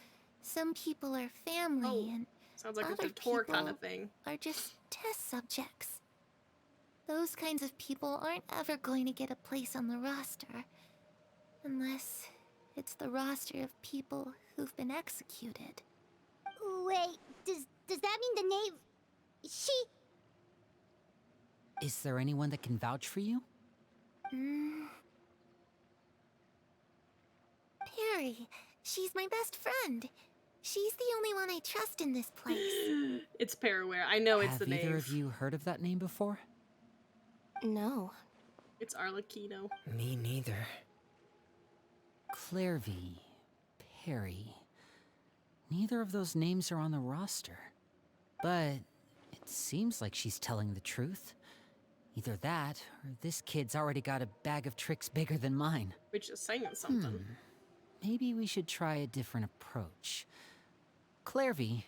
some people are family, and sounds like a other tour people kind of thing. are just test subjects. Those kinds of people aren't ever going to get a place on the roster, unless it's the roster of people who've been executed. Wait, does that mean the knave... She... Is there anyone that can vouch for you? Perry. She's my best friend. She's the only one I trust in this place. It's Paraware. I know it's the Have either name. of you heard of that name before? No. It's Arlecchino. Me neither. Clairvy, Perry. Neither of those names are on the roster. But it seems like she's telling the truth. Either that, or this kid's already got a bag of tricks bigger than mine. Which is saying something. Maybe we should try a different approach. Clairvy,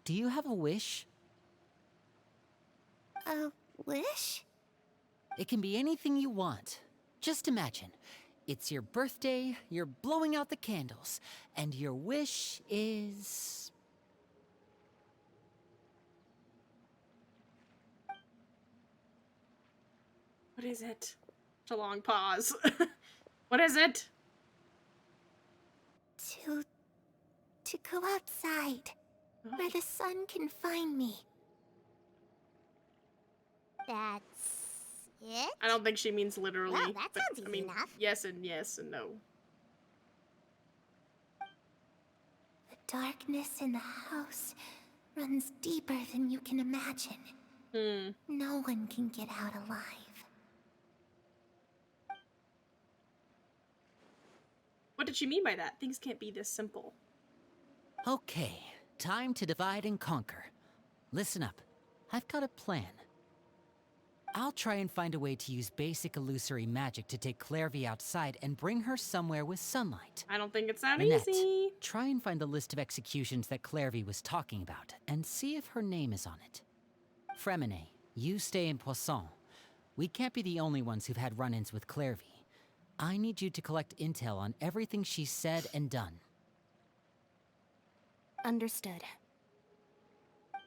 do you have a wish? A wish? It can be anything you want. Just imagine. It's your birthday, you're blowing out the candles, and your wish is... What is it? It's a long pause. What is it? To go outside, where the sun can find me. That's it? I don't think she means literally. Well, that but, sounds I mean, easy enough. yes and no. The darkness in the house runs deeper than you can imagine. No one can get out alive. What did she mean by that? Things can't be this simple. Okay, time to divide and conquer. Listen up. I've got a plan. I'll try and find a way to use basic illusory magic to take Clairvy outside and bring her somewhere with sunlight. I don't think it's that Lynette, easy. try and find the list of executions that Clairvy was talking about, and see if her name is on it. Fremine, you stay in Poisson. We can't be the only ones who've had run-ins with Clairvy. I need you to collect intel on everything she's said and done. Understood.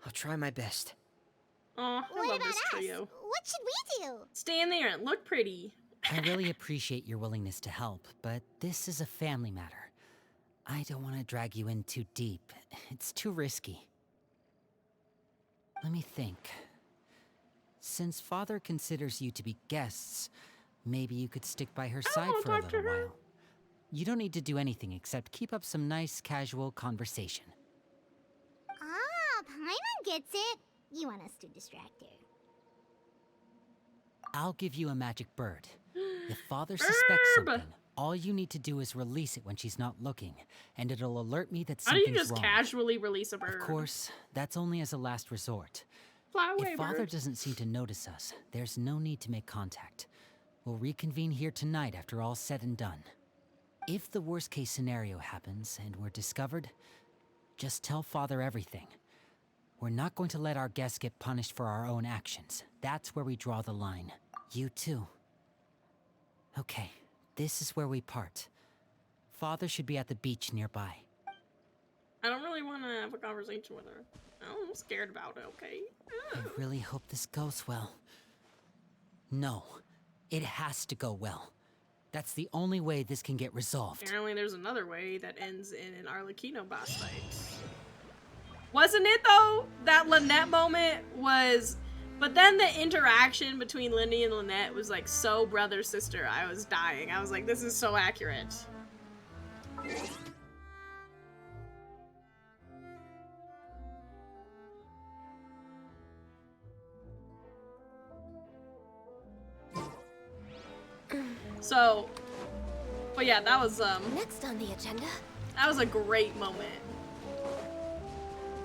I'll try my best. Aw, I What love about this us? trio. What should we do? Stay in there and look pretty. I really appreciate your willingness to help, but this is a family matter. I don't want to drag you in too deep. It's too risky. Let me think. Since Father considers you to be guests, maybe you could stick by her side for a talk to little her. while. You don't need to do anything except keep up some nice, casual conversation. Ah, Paimon gets it. You want us to distract her. I'll give you a magic bird. If Father suspects something, all you need to do is release it when she's not looking, and it'll alert me that How do something's you just wrong. casually release a bird? Of course, that's only as a last resort. Fly away, If Father bird. doesn't seem to notice us, there's no need to make contact. We'll reconvene here tonight after all's said and done. If the worst-case scenario happens and we're discovered, just tell Father everything. We're not going to let our guests get punished for our own actions. That's where we draw the line. You too. Okay, this is where we part. Father should be at the beach nearby. I don't really want to have a conversation with her. I'm scared about it, okay? I really hope this goes well. No, it has to go well. That's the only way this can get resolved. Apparently there's another way that ends in an Arlecchino boss fight. Wasn't it though? That Lynette moment was... But then the interaction between Lindy and Lynette was like so brother-sister. I was dying. I was like, this is so accurate. So, but yeah, that was Next on the agenda. that was a great moment.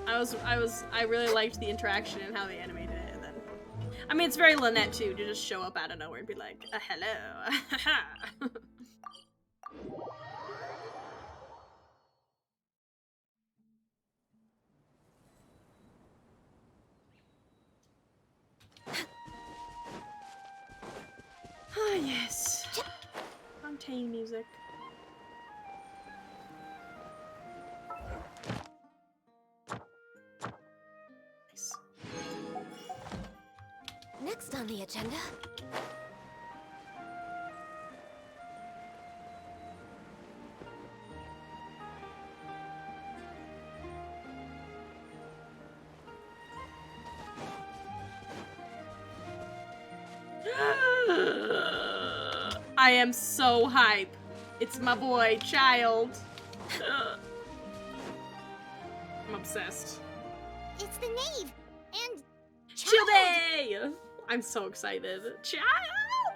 I really liked the interaction and how they animated it, and then I mean, it's very Lynette too to just show up out of nowhere and be like, hello. Ah, yes. Fontaine music. Nice. Next on the agenda. I am so hype. It's my boy, Child. I'm obsessed. It's the knave and Childe! I'm so excited. Child!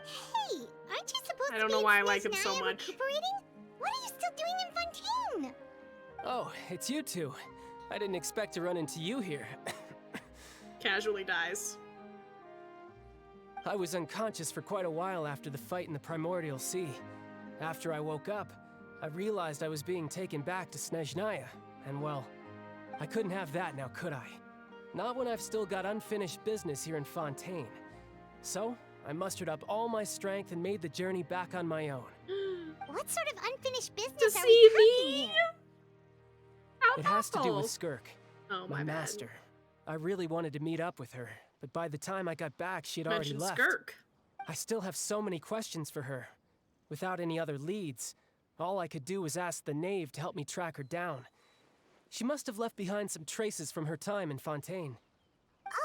Hey, aren't you supposed to I don't be know in why I like him Snezhnaya so much. recuperating? What are you still doing in Fontaine? Oh, it's you two. I didn't expect to run into you here. Casually dies. I was unconscious for quite a while after the fight in the Primordial Sea. After I woke up, I realized I was being taken back to Snezhnaya, and well, I couldn't have that now, could I? Not when I've still got unfinished business here in Fontaine. So, I mustered up all my strength and made the journey back on my own. What sort of unfinished business To are see we talking me? here? How It has to do thoughtful. with Skirk, Oh, my my bad. master. I really wanted to meet up with her, but by the time I got back, she'd already Mentioned left. Skirk. I still have so many questions for her. Without any other leads, all I could do was ask the knave to help me track her down. She must have left behind some traces from her time in Fontaine.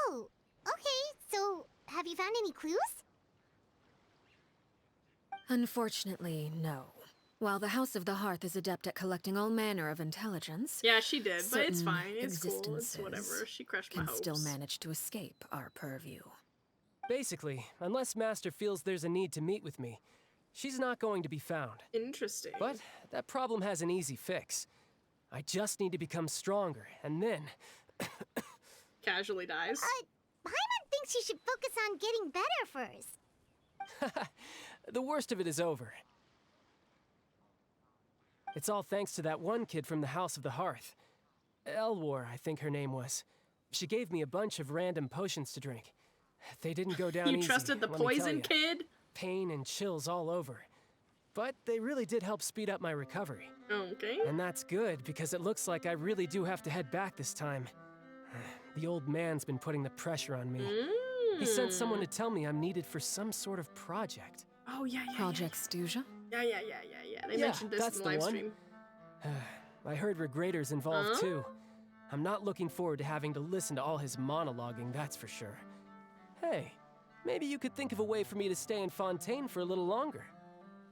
Oh, okay, so have you found any clues? Unfortunately, no. While the House of the Hearth is adept at collecting all manner of intelligence, Yeah, she did, but it's certain fine. It's cool. It's existences whatever. She crushed my can hopes. still manage to escape our purview. Basically, unless Master feels there's a need to meet with me, she's not going to be found. Interesting. But that problem has an easy fix. I just need to become stronger, and then... Casually dies. Paimon thinks you should focus on getting better first. The worst of it is over. It's all thanks to that one kid from the House of the Hearth. Elwar, I think her name was. She gave me a bunch of random potions to drink. They didn't go down You easy, trusted the let me tell poison ya. kid? Pain and chills all over. But they really did help speed up my recovery. Okay. And that's good, because it looks like I really do have to head back this time. The old man's been putting the pressure on me. He sent someone to tell me I'm needed for some sort of project. Oh, yeah, yeah, Project Stuja? yeah. Yeah. They Yeah, mentioned this in that's the the live one. stream. I heard Regrador's involved Huh? too. I'm not looking forward to having to listen to all his monologuing, that's for sure. Hey, maybe you could think of a way for me to stay in Fontaine for a little longer.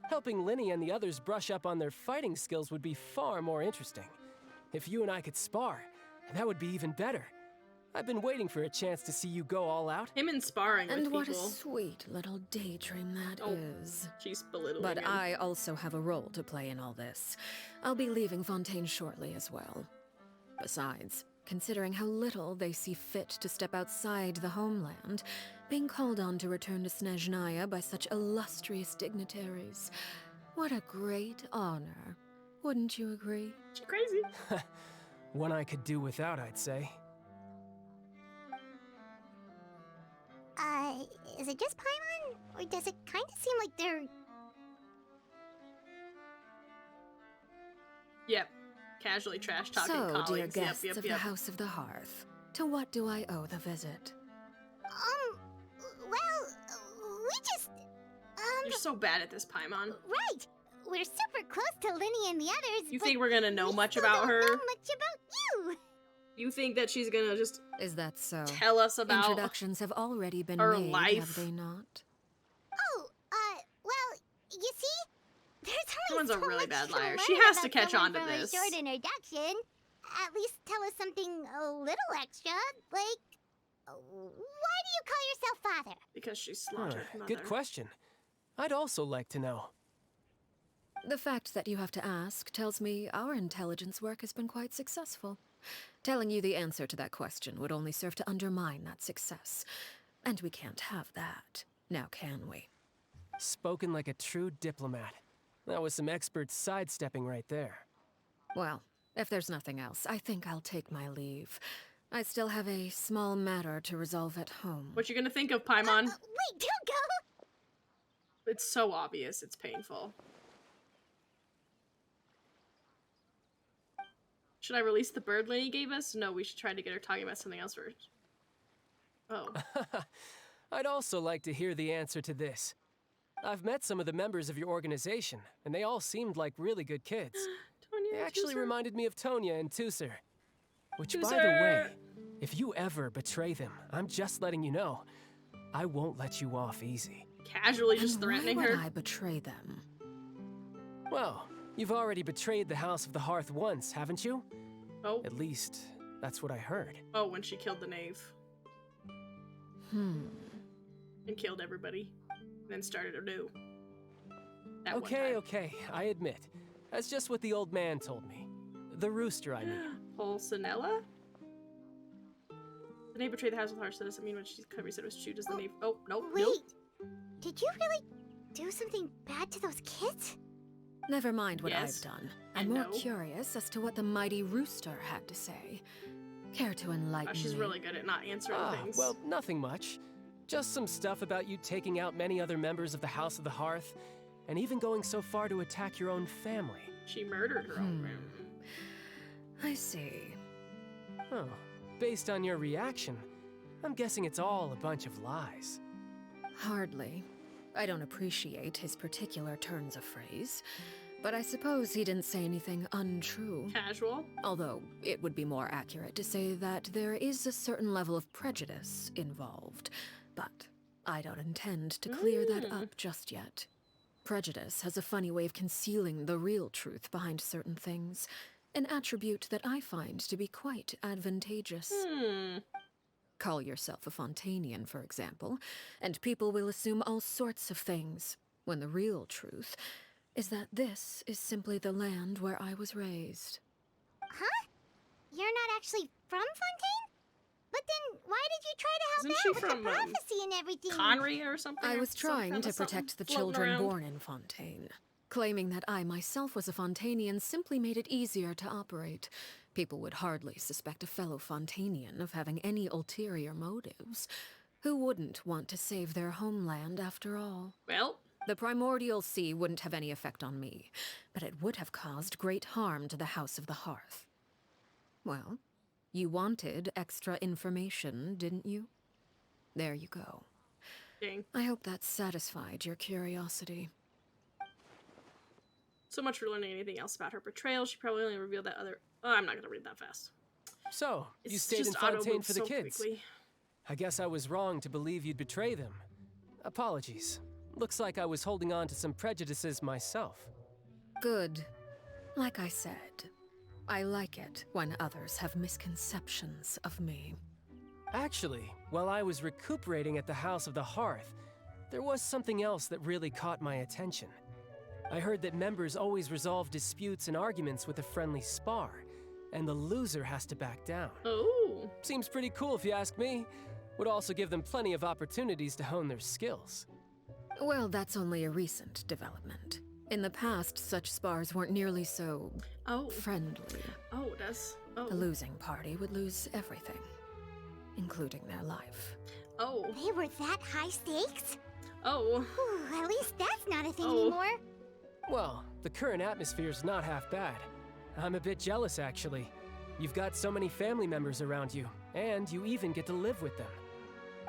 Helping Linny and the others brush up on their fighting skills would be far more interesting. If you and I could spar, that would be even better. I've been waiting for a chance to see you go all out. Him and sparring And with what a people. sweet little daydream that is. She's belittling But him. I also have a role to play in all this. I'll be leaving Fontaine shortly as well. Besides, considering how little they see fit to step outside the homeland, being called on to return to Snezhnaya by such illustrious dignitaries, what a great honor. Wouldn't you agree? She crazy. One I could do without, I'd say. Is it just Paimon? Or does it kind of seem like they're... Yep. Casually trash talking So, colleagues. dear guests Yep. of the House of the Hearth, to what do I owe the visit? Well, we just... You're so bad at this, Paimon. Right! We're super close to Linny and the others, You but think we're gonna know we much still about don't her? know much about you! You think that she's gonna just Is that so? tell us about Introductions have already been her made, life? have they not? Oh, well, you see? There's Someone's only a so really much bad to liar. learn She has to about catch someone on to from this. A short introduction. At least tell us something a little extra, like... Why do you call yourself father? because she slaughtered mother. Good question. I'd also like to know. The fact that you have to ask tells me our intelligence work has been quite successful. Telling you the answer to that question would only serve to undermine that success. And we can't have that, now can we? Spoken like a true diplomat. That was some expert sidestepping right there. Well, if there's nothing else, I think I'll take my leave. I still have a small matter to resolve at home. What you gonna think of, Paimon? Wait, don't go! It's so obvious, it's painful. Should I release the bird lady gave us? No, we should try to get her talking about something else first. Oh. I'd also like to hear the answer to this. I've met some of the members of your organization, and they all seemed like really good kids. Tonya They and actually Tusser. reminded me of Tonya and Tusser. Which, by the Tusser! way, if you ever betray them, I'm just letting you know, I won't let you off easy. Casually just And threatening why would her. I betray them? Well, you've already betrayed the House of the Hearth once, haven't you? Oh. At least, that's what I heard. Oh, when she killed the knave. And killed everybody. And then started anew. That one Okay, time. okay, I admit. That's just what the old man told me. The rooster, I mean. Pulcinella? The knave betrayed the House of the Hearth, so does it mean what she said was true? Does the knave... Oh, nope, Wait, nope. did you really do something bad to those kids? Never mind what Yes, I've done. I I'm more know. curious as to what the mighty rooster had to say. Care to enlighten She's me? really good at not answering things. Well, nothing much. Just some stuff about you taking out many other members of the House of the Hearth, and even going so far to attack your own family. She murdered her own family. I see. Oh, based on your reaction, I'm guessing it's all a bunch of lies. Hardly. I don't appreciate his particular turns of phrase, but I suppose he didn't say anything untrue. Casual. Although, it would be more accurate to say that there is a certain level of prejudice involved, but I don't intend to clear that up just yet. Prejudice has a funny way of concealing the real truth behind certain things, an attribute that I find to be quite advantageous. Call yourself a Fontainian, for example, and people will assume all sorts of things, when the real truth is that this is simply the land where I was raised. Huh? You're not actually from Fontaine? But then why did you try to Isn't help she out with from, the prophecy and everything? Conry or something? I or was trying something, to protect the children born in Fontaine. Claiming that I myself was a Fontainian simply made it easier to operate. People would hardly suspect a fellow Fontainian of having any ulterior motives. Who wouldn't want to save their homeland after all? Well, the primordial sea wouldn't have any effect on me, but it would have caused great harm to the House of the Hearth. Well, you wanted extra information, didn't you? There you go. dang. I hope that satisfied your curiosity. So much for learning anything else about her betrayal. She probably only revealed that other... Oh, I'm not gonna read that fast. So, you It's stayed in just Fontaine auto-moved for the so kids. quickly. I guess I was wrong to believe you'd betray them. Apologies. Looks like I was holding on to some prejudices myself. Good. Like I said, I like it when others have misconceptions of me. Actually, while I was recuperating at the House of the Hearth, there was something else that really caught my attention. I heard that members always resolve disputes and arguments with a friendly spar, and the loser has to back down. Oh. Seems pretty cool if you ask me. Would also give them plenty of opportunities to hone their skills. Well, that's only a recent development. In the past, such spars weren't nearly so... friendly. Oh, that's... Oh. The losing party would lose everything, including their life. Oh. They were that high stakes? Oh. Whew, at least that's not a thing Oh. anymore. Well, the current atmosphere's not half bad. I'm a bit jealous, actually. You've got so many family members around you, and you even get to live with them.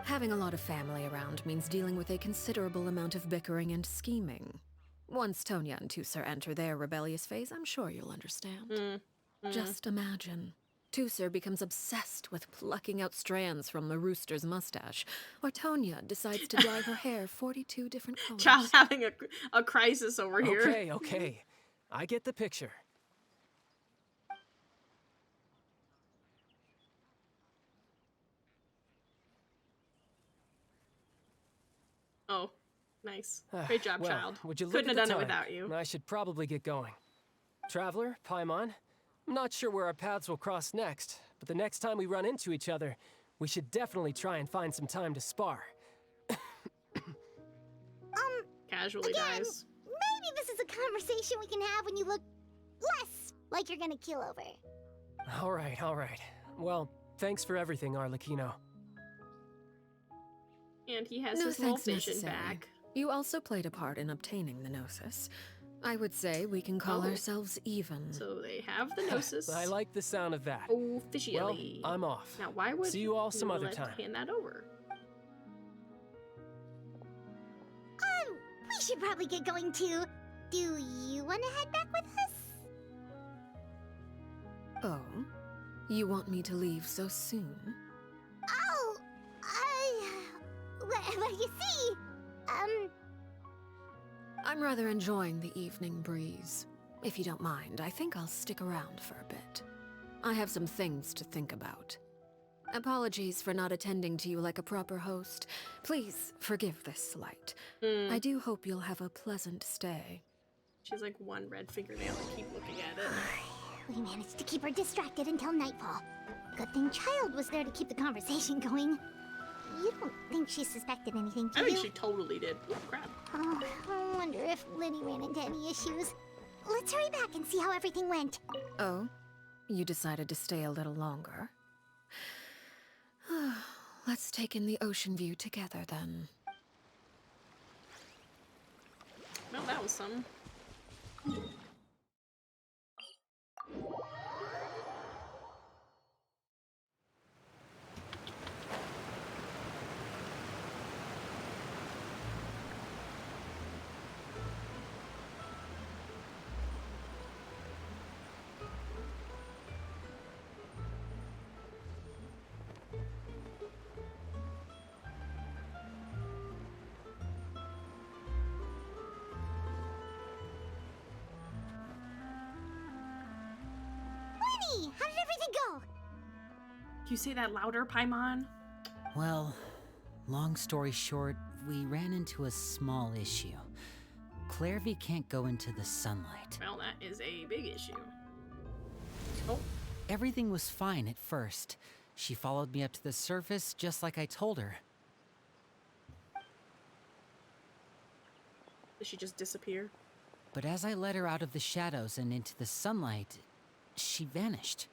Having a lot of family around means dealing with a considerable amount of bickering and scheming. Once Tonya and Tusser enter their rebellious phase, I'm sure you'll understand. Just imagine. Tusser becomes obsessed with plucking out strands from the rooster's mustache, or Tonya decides to dye her hair 42 different colors. Child having a crisis over here. Okay, okay. I get the picture. Oh, nice. Great job, Well, child. Would you look Couldn't at have the done it time? without you. I should probably get going. Traveler, Paimon, I'm not sure where our paths will cross next, but the next time we run into each other, We should definitely try and find some time to spar. Casually again, dies. maybe this is a conversation we can have when you look less like you're gonna keel over. All right. Well, thanks for everything, Arlecchino. And he has No his little thanks vision necessary. back. You also played a part in obtaining the Gnosis. I would say we can call Oh. ourselves even. So they have the Gnosis. I like the sound of that. Officially. Well, I'm off. Now, why would See you all some other let time. hand that over? We should probably get going too. Do you want to head back with us? Oh? You want me to leave so soon? Oh, well, you see, I'm rather enjoying the evening breeze. If you don't mind, I think I'll stick around for a bit. I have some things to think about. Apologies for not attending to you like a proper host. Please forgive this slight. I do hope you'll have a pleasant stay. She's like one red fingernail and keep looking at it. we managed to keep her distracted until nightfall. Good thing Child was there to keep the conversation going. You don't think she suspected anything, do I you? think she totally did. Oh, crap. Oh, I wonder if Liddy ran into any issues. Let's hurry back and see how everything went. Oh? You decided to stay a little longer? Let's take in the ocean view together, then. Well, that was some. Winnie, how did everything go? Can you say that louder, Paimon? Well, long story short, we ran into a small issue. Clairvy can't go into the sunlight. Well, that is a big issue. Oh, Everything was fine at first. She followed me up to the surface just like I told her. did she just disappear? But as I led her out of the shadows and into the sunlight, she vanished.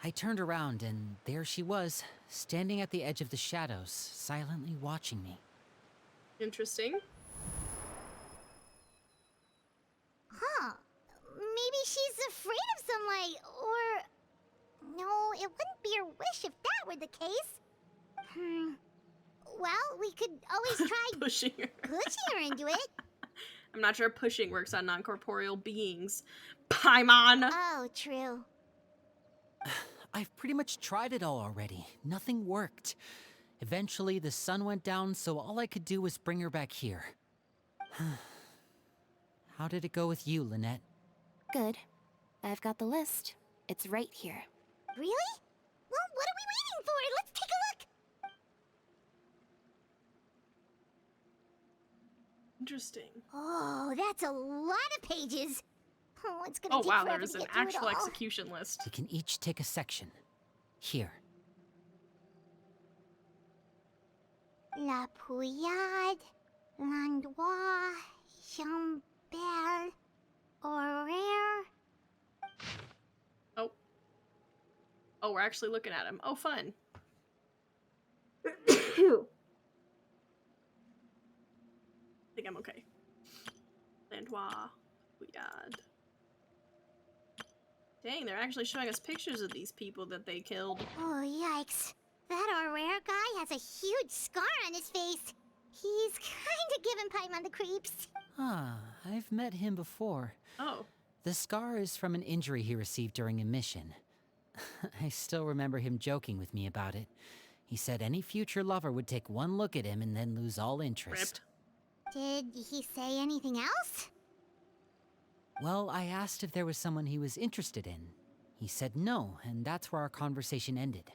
I turned around and there she was, standing at the edge of the shadows, silently watching me. Interesting. Huh. Maybe she's afraid of sunlight, or... No, it wouldn't be her wish if that were the case. Well, we could always try Pushing her. pushing her into it. I'm not sure pushing works on non-corporeal beings. Paimon! Oh, true. I've pretty much tried it all already. Nothing worked. Eventually, the sun went down, so all I could do was bring her back here. How did it go with you, Lynette? Good. I've got the list. It's right here. Really? Well, what are we waiting for? Let's take a look. Interesting. Oh, that's a lot of pages. Oh, it's gonna Oh take wow, forever there's to an get through it actual all. execution list. We can each take a section. Here. La Pouillade, L'Endroit, Chambel, Horaire. Oh. Oh, we're actually looking at him. Oh, fun. I think I'm okay. Landois. Pouillade. Dang, they're actually showing us pictures of these people that they killed. Oh, yikes. That Horaire guy has a huge scar on his face. He's kinda giving Paimon the creeps. Ah, I've met him before. Oh. The scar is from an injury he received during a mission. I still remember him joking with me about it. He said any future lover would take one look at him and then lose all interest. Did he say anything else? Well, I asked if there was someone he was interested in. He said no, and that's where our conversation ended.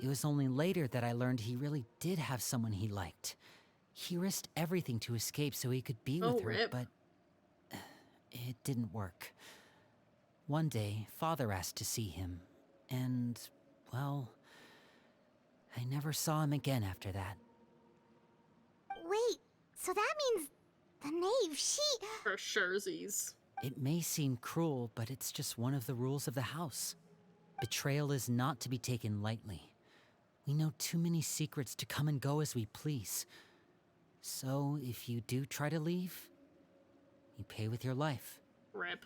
It was only later that I learned he really did have someone he liked. He risked everything to escape so he could be with her, rip. but it didn't work. One day, Father asked to see him, and, well, I never saw him again after that. Wait, so that means the knave, she... For surezies. It may seem cruel, but it's just one of the rules of the house. Betrayal is not to be taken lightly. We know too many secrets to come and go as we please. So, if you do try to leave, you pay with your life. Rip.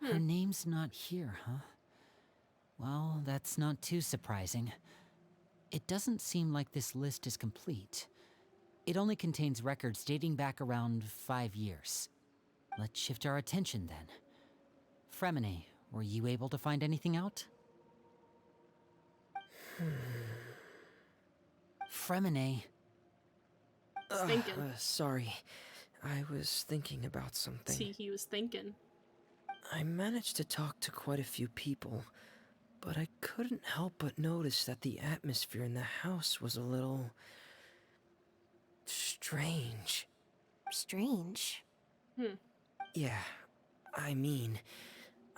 Her name's not here, huh? Well, that's not too surprising. It doesn't seem like this list is complete. It only contains records dating back around 5 years. Let's shift our attention then. Fremine, were you able to find anything out? Fremine. Thinking. Sorry. I was thinking about something. See, he was thinking. I managed to talk to quite a few people, but I couldn't help but notice that the atmosphere in the house was a little... strange. Strange? Yeah, I mean,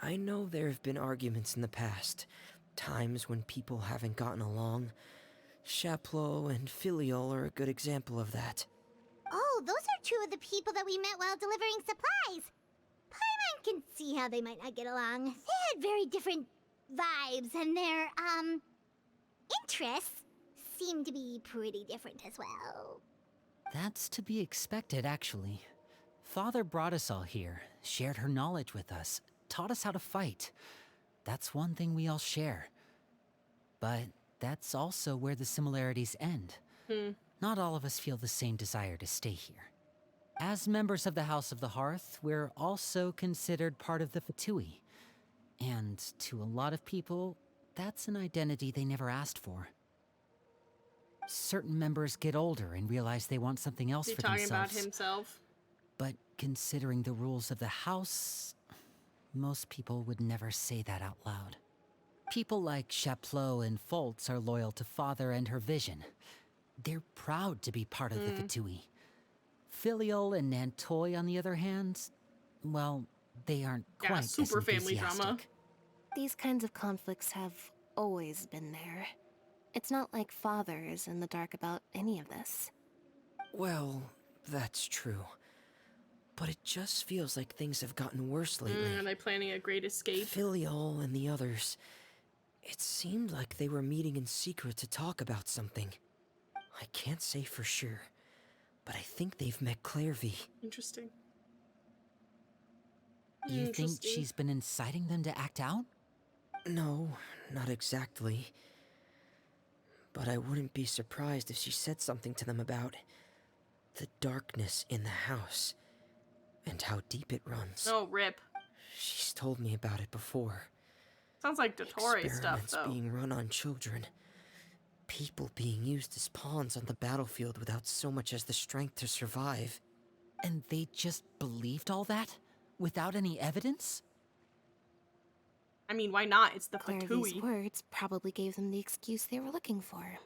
I know there have been arguments in the past, times when people haven't gotten along. Chaplot and Filiol are a good example of that. Oh, those are two of the people that we met while delivering supplies. Paimon can see how they might not get along. They had very different vibes, and their, interests seem to be pretty different as well. That's to be expected, actually. Father brought us all here, shared her knowledge with us, taught us how to fight. That's one thing we all share. But that's also where the similarities end. Not all of us feel the same desire to stay here. As members of the House of the Hearth, we're also considered part of the Fatui. And to a lot of people, that's an identity they never asked for. Certain members get older and realize they want something else for themselves. He's talking about himself. But considering the rules of the house, most people would never say that out loud. People like Chaplot and Foltz are loyal to Father and her vision. They're proud to be part of the Fatui. Filiol and Nantoy, on the other hand, well, they aren't quite super as family drama. enthusiastic. These kinds of conflicts have always been there. It's not like Father is in the dark about any of this. Well, that's true. But it just feels like things have gotten worse lately. Are they planning a great escape? Filiol and the others, it seemed like they were meeting in secret to talk about something. I can't say for sure, but I think they've met Clairvy. Interesting. You think she's been inciting them to act out? No, not exactly. But I wouldn't be surprised if she said something to them about the darkness in the house and how deep it runs. Oh, rip. She's told me about it before. Sounds like Dottore stuff, Experiments though. being run on children. People being used as pawns on the battlefield without so much as the strength to survive. And they just believed all that? Without any evidence? I mean, why not? It's the Clairvy's Fatui. words probably gave them the excuse they were looking for.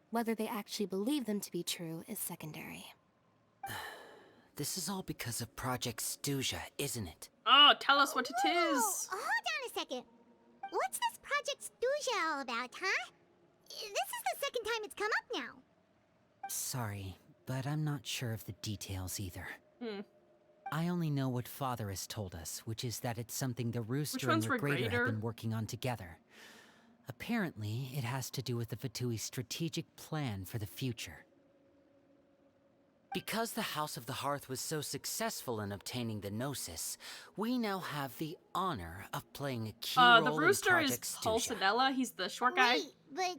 Whether they actually believe them to be true is secondary. This is all because of Project Stuja, isn't it? Oh, tell us what it Whoa, is. hold on a second. What's this Project Stuja all about, huh? This is the second time it's come up now. Sorry, but I'm not sure of the details either. I only know what Father has told us, which is that it's something the Rooster and one's Regrader have Regrader? been working on together. Apparently, it has to do with the Fatui's strategic plan for the future. Because the House of the Hearth was so successful in obtaining the Gnosis, we now have the honor of playing a key role The Rooster in Project is Stuja. Pulsadella. He's the short guy. Wait, but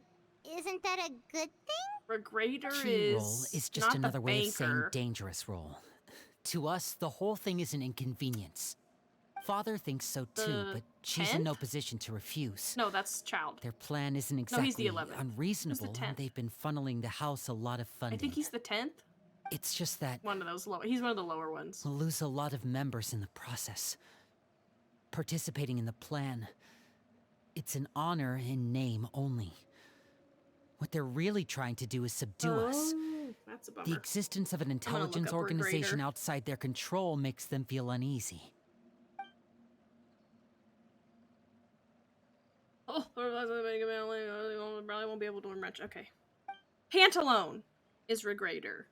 isn't that a good thing? Regrader Key is role is just not another the way of saying banker. dangerous role. To us, the whole thing is an inconvenience. Father thinks so too, The but she's in no 10th? position to refuse. No, that's Child. Their plan isn't No, exactly he's the 11th. unreasonable, Who's the 10th? and they've been funneling the house a lot of funding. I think he's the 10th. It's just that One of those lower. He's one of the lower ones. we'll lose a lot of members in the process. Participating in the plan, it's an honor in name only. What they're really trying to do is subdue us. That's a The bummer. existence of an look intelligence up organization Regrader. outside their control makes them feel uneasy. Oh, probably won't be able to learn much. Okay. Pantalone is Regrader.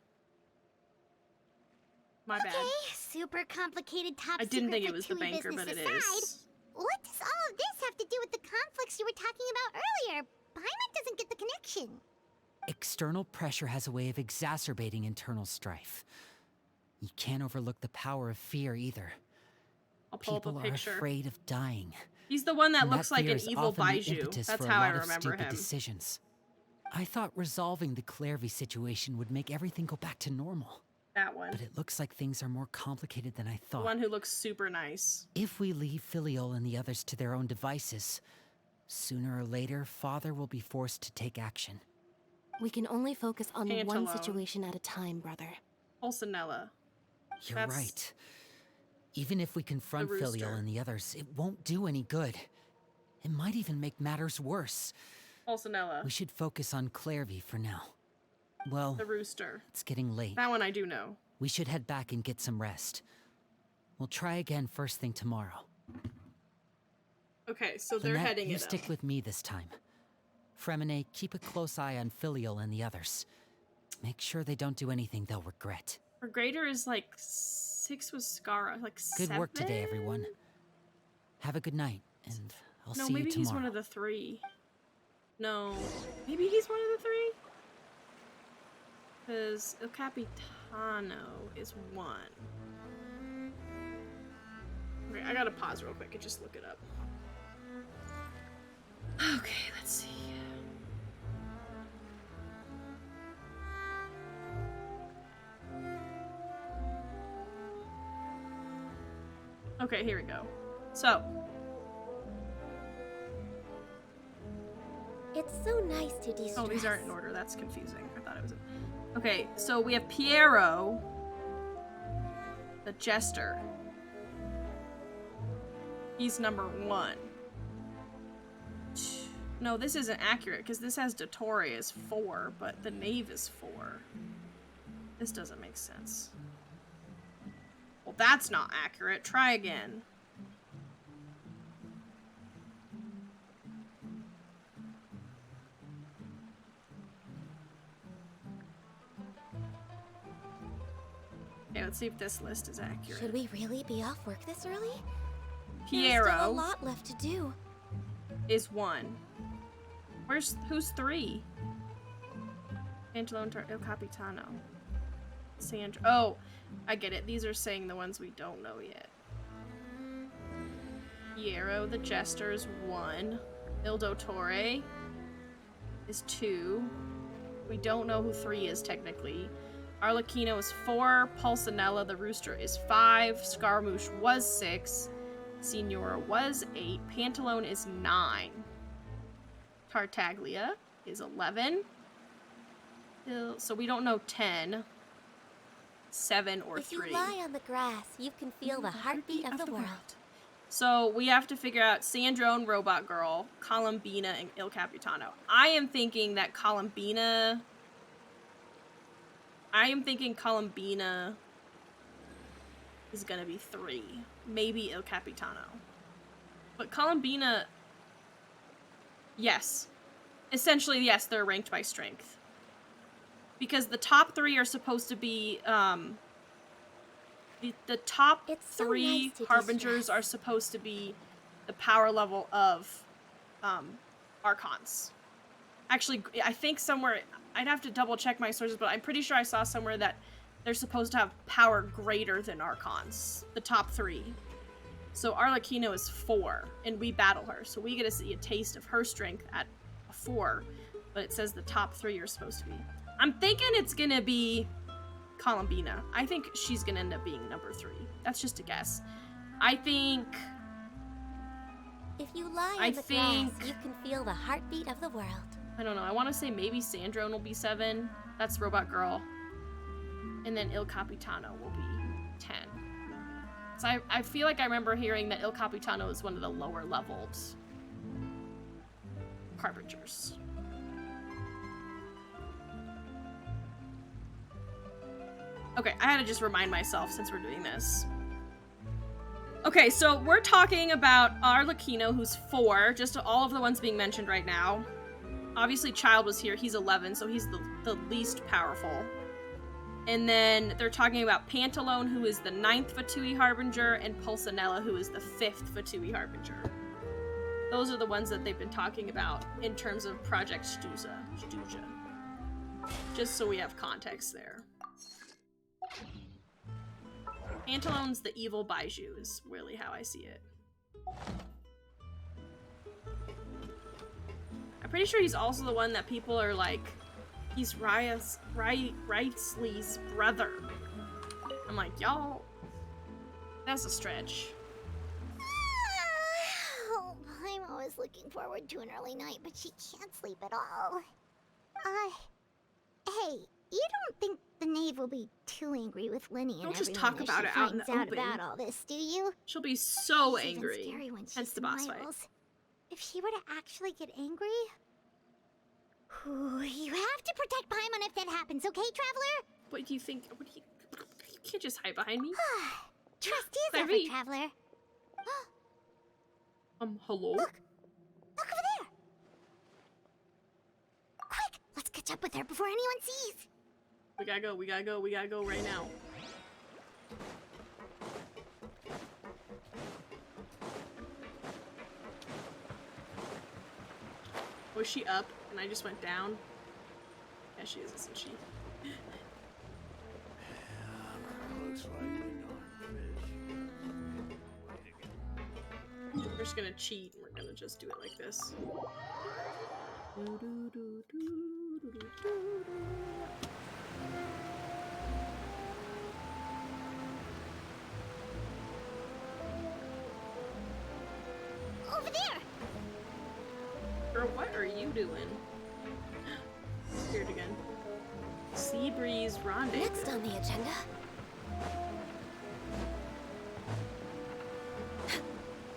My bad. Okay, super complicated top I didn't think it secret was the Fatui banker, but business it aside, is. what does all of this have to do with the conflicts you were talking about earlier? Paimon doesn't get the connection. External pressure has a way of exacerbating internal strife. You can't overlook the power of fear either. I'll pull up a People are picture. afraid of dying. He's the one that And looks that like fear an is evil often the Baiju. impetus That's for how a I lot of remember stupid him. decisions. I thought resolving the Clairvy situation would make everything go back to normal. That one. But it looks like things are more complicated than I The thought. one who looks super nice. If we leave Filiol and the others to their own devices, sooner or later, Father will be forced to take action. We can only focus on one Pantalone. situation at a time, brother. Pulcinella. You're That's right. Even if we confront the rooster. Filiol and the others, it won't do any good. It might even make matters worse. Pulcinella. We should focus on Clairvy for now. Well, The rooster. it's getting late. That one I do know. We should head back and get some rest. We'll try again first thing tomorrow. Okay, so they're Lynette, heading you it stick up. with me this time. Fremine, keep a close eye on Filial and the others. Make sure they don't do anything they'll regret. Regrader is like 6 with Scara. Like Good 7? work today, everyone. Have a good night, and I'll No, see you maybe tomorrow. he's one of the 3. No. Maybe he's one of the 3? Because El Capitano is 1. Okay, I gotta pause real quick and just look it up. Okay, let's see. Okay, here we go. So, It's so nice to de-stress. oh, these aren't in order. That's confusing. I thought it was. Okay, so we have Piero, the Jester. He's number 1. No, this isn't accurate because this has Dottore as 4, but the Knave is 4. This doesn't make sense. Well, that's not accurate. Try again. Okay, let's see if this list is accurate. Should we really be off work this early? There's still a Piero lot left to do. is 1. Who's 3? Angelo and El Capitano. Sandra. Oh, I get it. These are saying the ones we don't know yet. Piero the Jester is 1. Il Dottore is 2. We don't know who 3 is technically. Arlecchino is 4. Pulcinella the Rooster is 5. Scaramouche was 6. Signora was 8. Pantalone is 9. Tartaglia is 11. So we don't know 10, 7, or 3. If you lie on the grass, you can feel the heartbeat of the world. So we have to figure out Sandrone, Robot Girl, Columbina, and Il Capitano. I am thinking Columbina is gonna be 3. Maybe Il Capitano. But Columbina, yes. Essentially, yes, they're ranked by strength. Because the top 3 are supposed to be, the top It's so 3 nice to Harbingers de-stress. are supposed to be the power level of, Archons. Actually, I think somewhere, I'd have to double check my sources, but I'm pretty sure I saw somewhere that they're supposed to have power greater than Archons. The top 3. So Arlecchino is 4, and we battle her. So we get to see a taste of her strength at a 4, but it says the top 3 are supposed to be. I'm thinking it's gonna be Columbina. I think she's gonna end up being number 3. That's just a guess. I think... If you lie on the grass, you can feel the heartbeat of the world. I don't know. I want to say maybe Sandrone will be 7. That's Robot Girl. And then Il Capitano will be 10. So I feel like I remember hearing that Il Capitano is one of the lower leveled Harbingers. Okay, I had to just remind myself since we're doing this. Okay, so we're talking about Arlecchino, who's 4, just all of the ones being mentioned right now. Obviously, Child was here. He's 11, so he's the least powerful. And then they're talking about Pantalone, who is the 9th Fatui Harbinger, and Pulcinella, who is the 5th Fatui Harbinger. Those are the ones that they've been talking about in terms of Project Stuza. Just so we have context there. Pantalone's the evil Baiju, is really how I see it. I'm pretty sure he's also the one that people are like, he's Wriothesley's brother. I'm like, y'all, that's a stretch. Oh, Paimon was looking forward to an early night, but she can't sleep at all. Hey, you don't think the knave will be too angry with Lenny and Don't just everyone talk if about she it out in finds the out open. about all this, do you? She'll be so She's even angry. scary when she Hence the boss fight. smiles. If she were to actually get angry... Ooh, you have to protect Paimon if that happens, okay, Traveler? What do you think? You can't just hide behind me. Trustee's effort, Clary. Traveler. Hello? Look over there! Quick, let's catch up with her before anyone sees! We gotta go right now. Was she up and I just went down? Yeah, she is, isn't she? Looks like we We're just gonna cheat and we're gonna just do it like this. Over there! Girl, what are you doing? Scared again. Sea breeze rendezvous. Next on the agenda.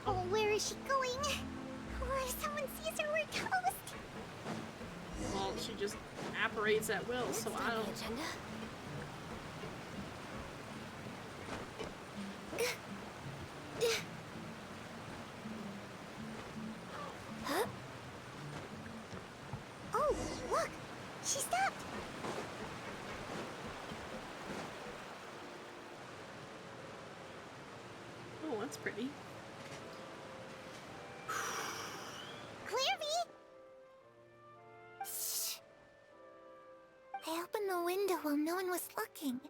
Oh, where is she going? Oh, if someone sees her, we're toast! Well, she just apparates at will, so Next I on don't. the agenda. Huh? Oh, look! She stopped! Oh, that's pretty. Clairvy! Shh! I opened the window while no one was looking.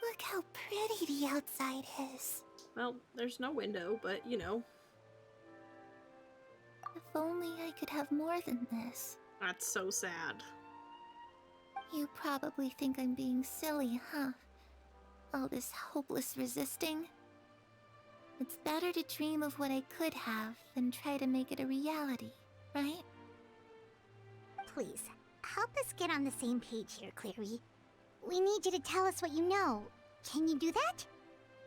Look how pretty the outside is. Well, there's no window, but you know. If only I could have more than this. That's so sad. You probably think I'm being silly, huh? All this hopeless resisting? It's better to dream of what I could have than try to make it a reality, right? Please, help us get on the same page here, Clary. We need you to tell us what you know. Can you do that?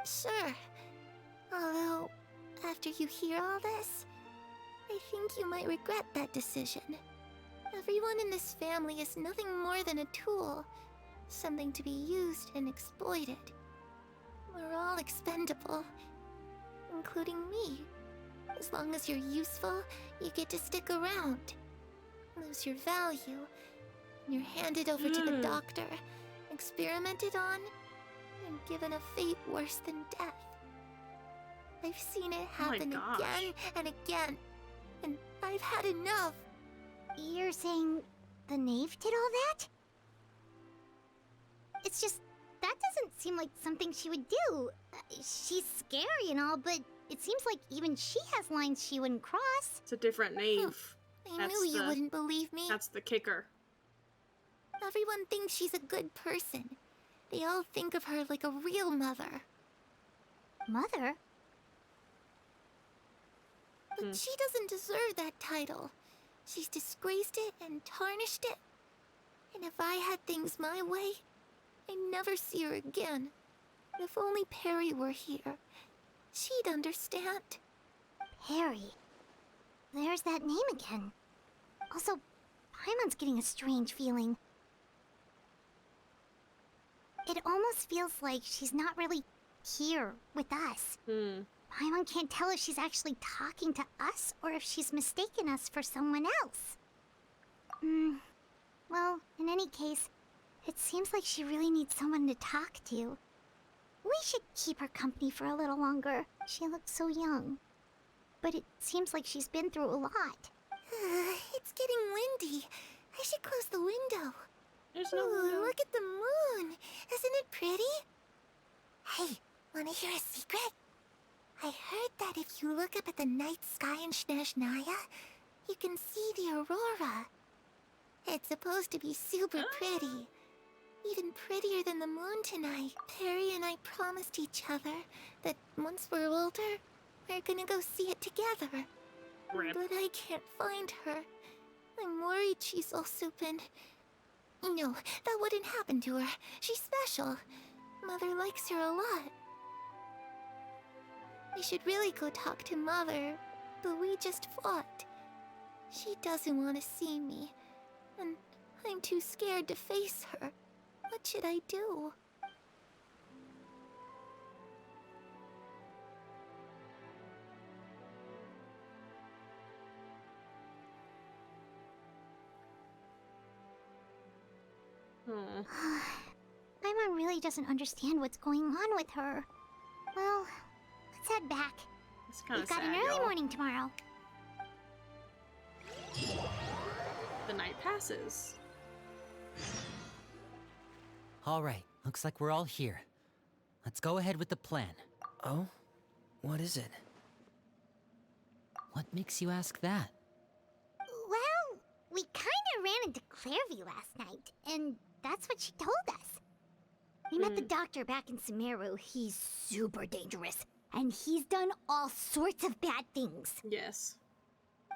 Sure. Although, after you hear all this, I think you might regret that decision. Everyone in this family is nothing more than a tool. Something to be used and exploited. We're all expendable. Including me. As long as you're useful, you get to stick around. Lose your value, and you're handed over to the doctor, experimented on, and given a fate worse than death. I've seen it happen again and again, and I've had enough. You're saying the knave did all that? It's just, that doesn't seem like something she would do. She's scary and all, but it seems like even she has lines she wouldn't cross. It's a different knave. I knew you wouldn't believe me. That's the kicker. Everyone thinks she's a good person. They all think of her like a real mother. Mother? But she doesn't deserve that title. She's disgraced it and tarnished it. And if I had things my way, I'd never see her again. If only Perry were here, she'd understand. Perry? There's that name again. Also, Paimon's getting a strange feeling. It almost feels like she's not really here with us. Paimon can't tell if she's actually talking to us or if she's mistaken us for someone else. Well, in any case, it seems like she really needs someone to talk to. We should keep her company for a little longer. She looks so young. But it seems like she's been through a lot. It's getting windy. I should close the window. There's no window. Look at the moon. Isn't it pretty? Hey, wanna hear a secret? I heard that if you look up at the night sky in Snezhnaya, you can see the aurora. It's supposed to be super pretty. Even prettier than the moon tonight. Perry and I promised each other that once we're older, we're gonna go see it together. Rip. But I can't find her. I'm worried she's also been... No, that wouldn't happen to her. She's special. Mother likes her a lot. We should really go talk to Mother, but we just fought. She doesn't want to see me, and I'm too scared to face her. What should I do? Paimon really doesn't understand what's going on with her. Well, let's head back. It's kind We've of got sad, an early y'all. morning tomorrow. The night passes. All right, looks like we're all here. Let's go ahead with the plan. Oh? What is it? What makes you ask that? Well, we kinda ran into Clairvy last night, and that's what she told us. We met the doctor back in Sumeru. He's super dangerous, and he's done all sorts of bad things. Yes.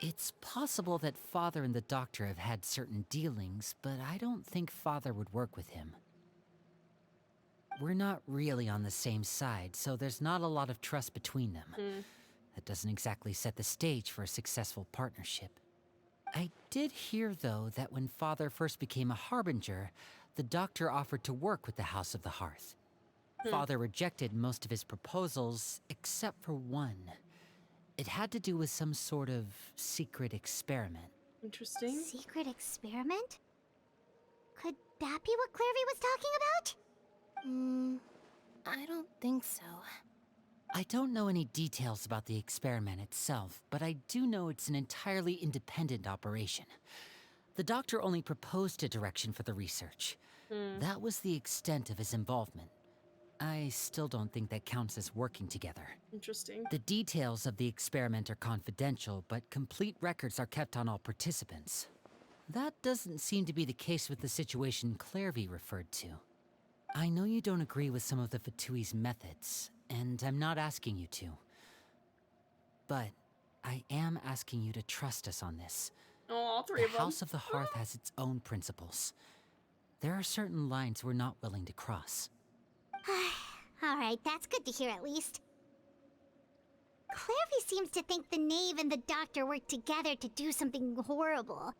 It's possible that Father and the Doctor have had certain dealings, but I don't think Father would work with him. We're not really on the same side, so there's not a lot of trust between them. That doesn't exactly set the stage for a successful partnership. I did hear, though, that when Father first became a Harbinger, the Doctor offered to work with the House of the Hearth. Father rejected most of his proposals, except for one. It had to do with some sort of secret experiment. Interesting. Secret experiment? Could that be what Clairvy was talking about? I don't think so. I don't know any details about the experiment itself, but I do know it's an entirely independent operation. The Doctor only proposed a direction for the research. That was the extent of his involvement. I still don't think that counts as working together. Interesting. The details of the experiment are confidential, but complete records are kept on all participants. That doesn't seem to be the case with the situation Clairvy referred to. I know you don't agree with some of the Fatui's methods, and I'm not asking you to. But I am asking you to trust us on this. Oh, all three of The them. House of the Hearth has its own principles. There are certain lines we're not willing to cross. Alright, that's good to hear at least. Clairvy seems to think the Knave and the Doctor worked together to do something horrible.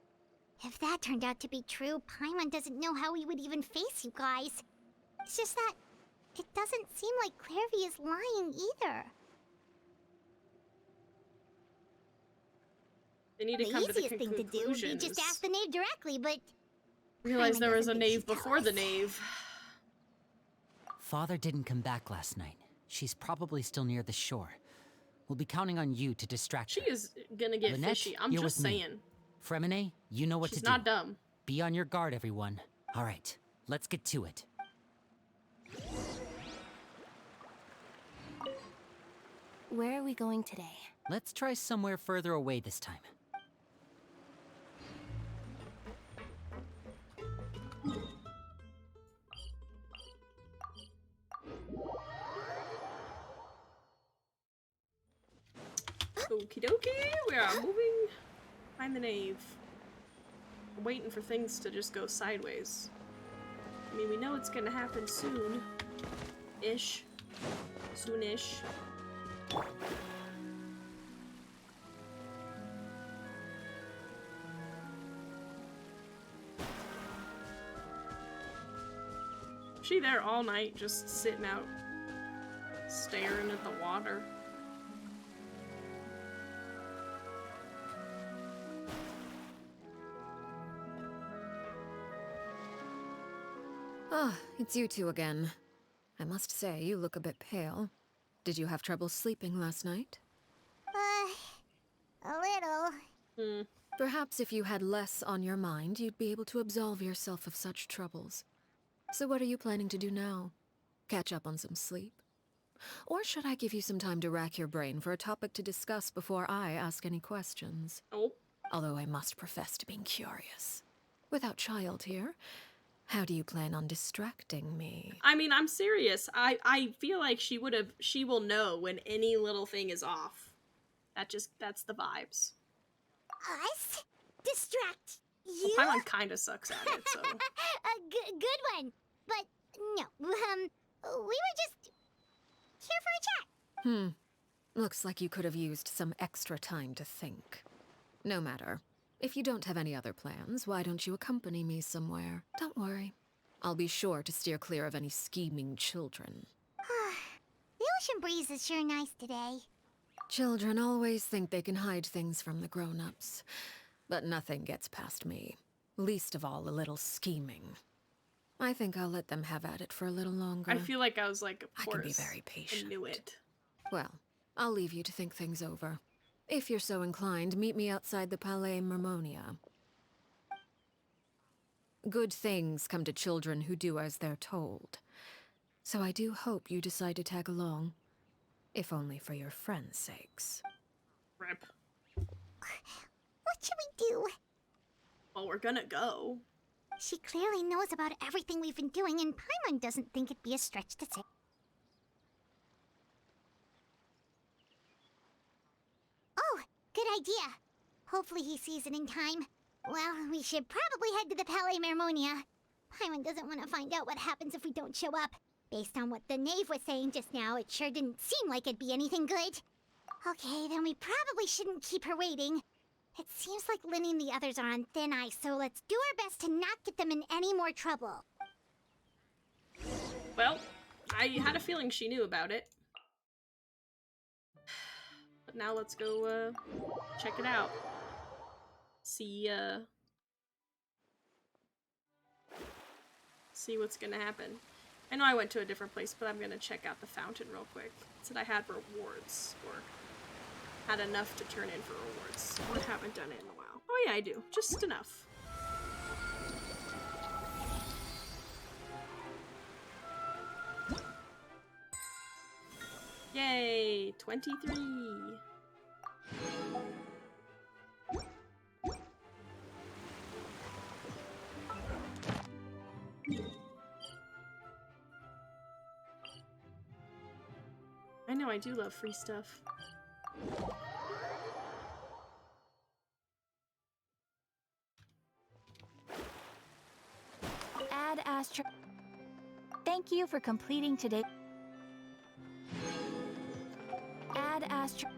If that turned out to be true, Paimon doesn't know how he would even face you guys. It's just that it doesn't seem like Clairvy is lying either. They need to The come to the easiest thing to do would be conclusions. just ask the Knave directly, but Realize Paimon there was a doesn't think knave she'd tell before the us. knave. Father didn't come back last night. She's probably still near the shore. We'll be counting on you to distract She her. is gonna get Lynette, fishy. I'm you're just with me. saying. Fremine, you know what She's to do. not dumb. Be on your guard, everyone. All right, let's get to it. Where are we going today? Let's try somewhere further away this time. Okie dokie, we are moving. Find the knave. I'm waiting for things to just go sideways. I mean, we know it's gonna happen soon. Ish. Soonish. She there all night just sitting out staring at the water. Ah, it's you two again. I must say, you look a bit pale. Did you have trouble sleeping last night? A little. Perhaps if you had less on your mind, you'd be able to absolve yourself of such troubles. So what are you planning to do now? Catch up on some sleep? Or should I give you some time to rack your brain for a topic to discuss before I ask any questions? Oh. Although I must profess to being curious. Without child here, how do you plan on distracting me? I mean, I'm serious. I feel like she will know when any little thing is off. That's the vibes. Us? Distract you? Well, Paimon kinda sucks at it, so. A good one. But no, we were just here for a chat. Looks like you could have used some extra time to think. No matter. If you don't have any other plans, why don't you accompany me somewhere? Don't worry. I'll be sure to steer clear of any scheming children. The ocean breeze is sure nice today. Children always think they can hide things from the grown-ups. But nothing gets past me. Least of all a little scheming. I think I'll let them have at it for a little longer. I feel like I was like, of I course. can be very patient. I knew it. Well, I'll leave you to think things over. If you're so inclined, meet me outside the Palais Mermonia. Good things come to children who do as they're told. So I do hope you decide to tag along. If only for your friends' sakes. Rip. What should we do? Well, we're gonna go. She clearly knows about everything we've been doing, and Paimon doesn't think it'd be a stretch to say. Oh, good idea. Hopefully he sees it in time. Well, we should probably head to the Palais Mermonia. Paimon doesn't want to find out what happens if we don't show up. Based on what the knave was saying just now, it sure didn't seem like it'd be anything good. Okay, then we probably shouldn't keep her waiting. It seems like Linny and the others are on thin ice, so let's do our best to not get them in any more trouble. Well, I had a feeling she knew about it. But now let's go, check it out. See what's gonna happen. I know I went to a different place, but I'm gonna check out the fountain real quick. It said I had rewards, or had enough to turn in for rewards. I haven't done it in a while. Oh yeah, I do. Just enough. Yay! 23! I know, I do love free stuff. Add Astro. Thank you for completing today. Add Astro.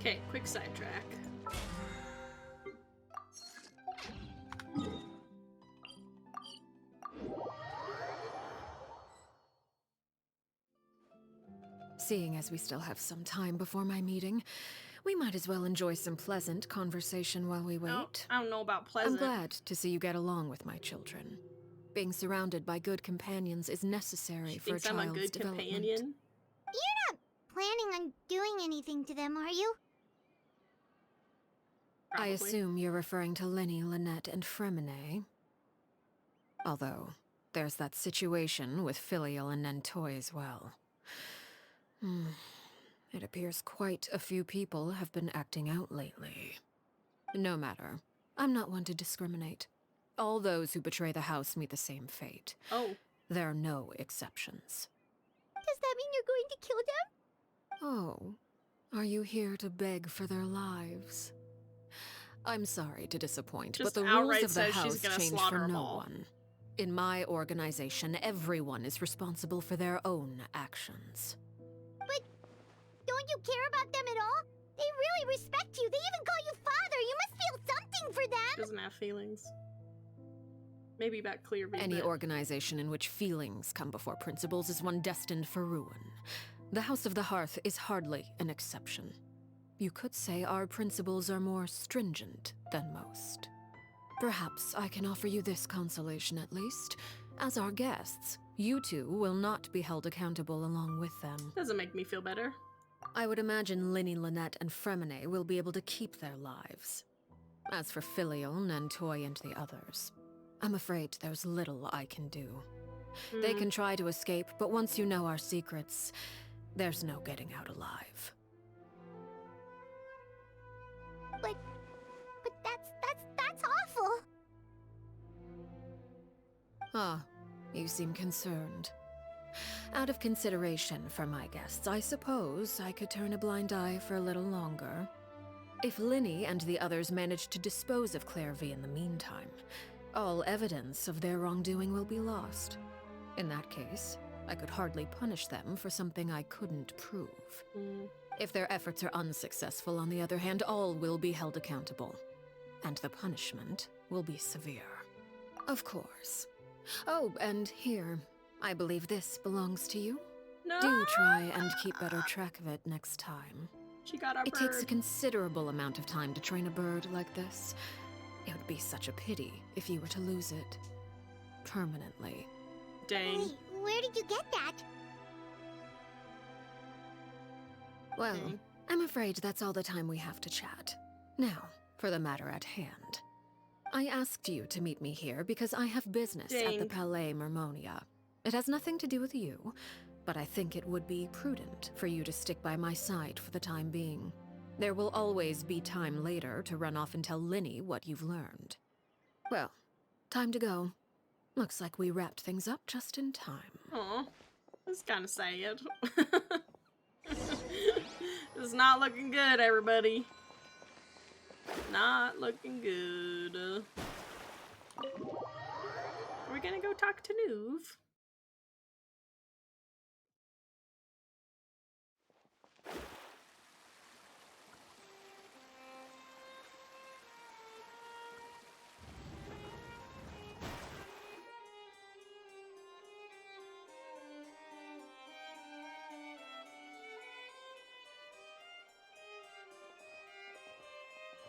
Okay, quick sidetrack. Seeing as we still have some time before my meeting, we might as well enjoy some pleasant conversation while we wait. Oh, I don't know about pleasant. I'm glad to see you get along with my children. Being surrounded by good companions is necessary for a Thinks I'm a child's good development. companion. You're not planning on doing anything to them, are you? Probably. I assume you're referring to Lenny, Lynette, and Fremine. Although, there's that situation with Filial and Nentoy as well. It appears quite a few people have been acting out lately. No matter. I'm not one to discriminate. All those who betray the house meet the same fate. Oh. There are no exceptions. Does that mean you're going to kill them? Oh, are you here to beg for their lives? I'm sorry to disappoint, Just but the outright rules of the says she's house gonna change slaughter for 'em no all. one. In my organization, everyone is responsible for their own actions. But don't you care about them at all? They really respect you. They even call you father. You must feel something for them. Doesn't have feelings. Maybe about clear view. Any but- organization in which feelings come before principles is one destined for ruin. The House of the Hearth is hardly an exception. you could say our principles are more stringent than most. Perhaps I can offer you this consolation at least. As our guests, you two will not be held accountable along with them. Doesn't make me feel better. I would imagine Linny, Lynette, and Fremine will be able to keep their lives. As for Filial, Nantoy, and the others, I'm afraid there's little I can do. They can try to escape, but once you know our secrets, there's no getting out alive. But that's awful. Ah, you seem concerned. Out of consideration for my guests, I suppose I could turn a blind eye for a little longer. If Linny and the others manage to dispose of Claire V in the meantime, all evidence of their wrongdoing will be lost. In that case, I could hardly punish them for something I couldn't prove. If their efforts are unsuccessful, on the other hand, all will be held accountable. And the punishment will be severe. Of course. Oh, and here, I believe this belongs to you. No. Do try and keep better track of it next time. She got our It bird. takes a considerable amount of time to train a bird like this. It would be such a pity if you were to lose it. Permanently. Dang. Wait, where did you get that? Well, Okay. I'm afraid that's all the time we have to chat. Now, for the matter at hand. I asked you to meet me here because I have business at the Dang. Palais Mermonia. It has nothing to do with you, but I think it would be prudent for you to stick by my side for the time being. There will always be time later to run off and tell Linny what you've learned. Well, time to go. Looks like we wrapped things up just in time. Aw, that's kind of sad. It's not looking good, everybody. Not looking good. We're gonna go talk to Nuve.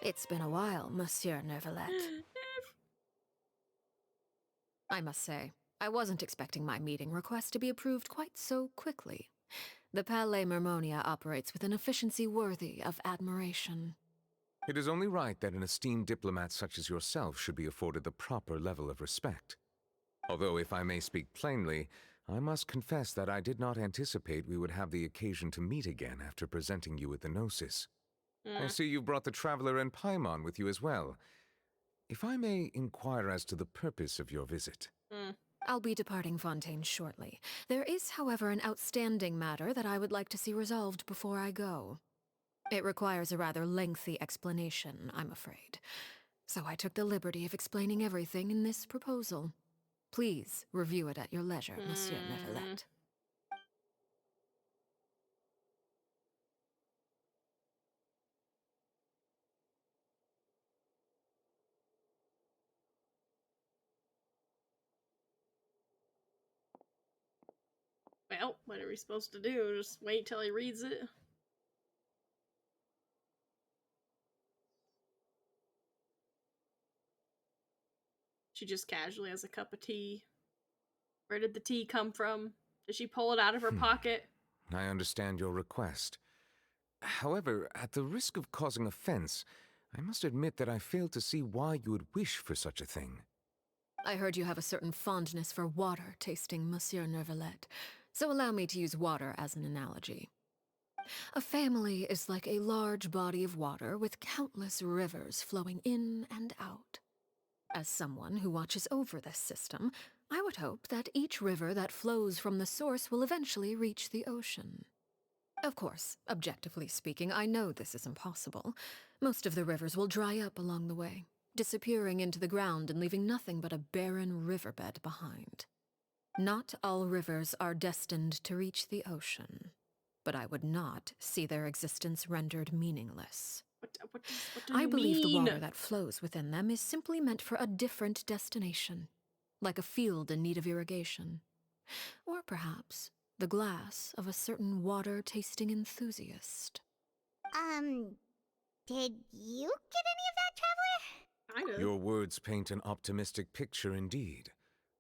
It's been a while, Monsieur Neuvillette. I must say, I wasn't expecting my meeting request to be approved quite so quickly. The Palais Mermonia operates with an efficiency worthy of admiration. It is only right that an esteemed diplomat such as yourself should be afforded the proper level of respect. Although, if I may speak plainly, I must confess that I did not anticipate we would have the occasion to meet again after presenting you with the Gnosis. I see you've brought the Traveler and Paimon with you as well. If I may inquire as to the purpose of your visit. I'll be departing Fontaine shortly. There is, however, an outstanding matter that I would like to see resolved before I go. It requires a rather lengthy explanation, I'm afraid. So I took the liberty of explaining everything in this proposal. Please review it at your leisure, Monsieur Neuvillette. Well, what are we supposed to do? Just wait till he reads it? She just casually has a cup of tea. Where did the tea come from? Did she pull it out of her pocket? I understand your request. However, at the risk of causing offense, I must admit that I fail to see why you would wish for such a thing. I heard you have a certain fondness for water tasting, Monsieur Neuvillette, so allow me to use water as an analogy. A family is like a large body of water with countless rivers flowing in and out. As someone who watches over this system, I would hope that each river that flows from the source will eventually reach the ocean. Of course, objectively speaking, I know this is impossible. Most of the rivers will dry up along the way, disappearing into the ground and leaving nothing but a barren riverbed behind. Not all rivers are destined to reach the ocean, but I would not see their existence rendered meaningless. What do you I believe the mean? water that flows within them is simply meant for a different destination, like a field in need of irrigation. Or perhaps the glass of a certain water-tasting enthusiast. Did you get any of that, Traveler? Kind of. Your words paint an optimistic picture indeed.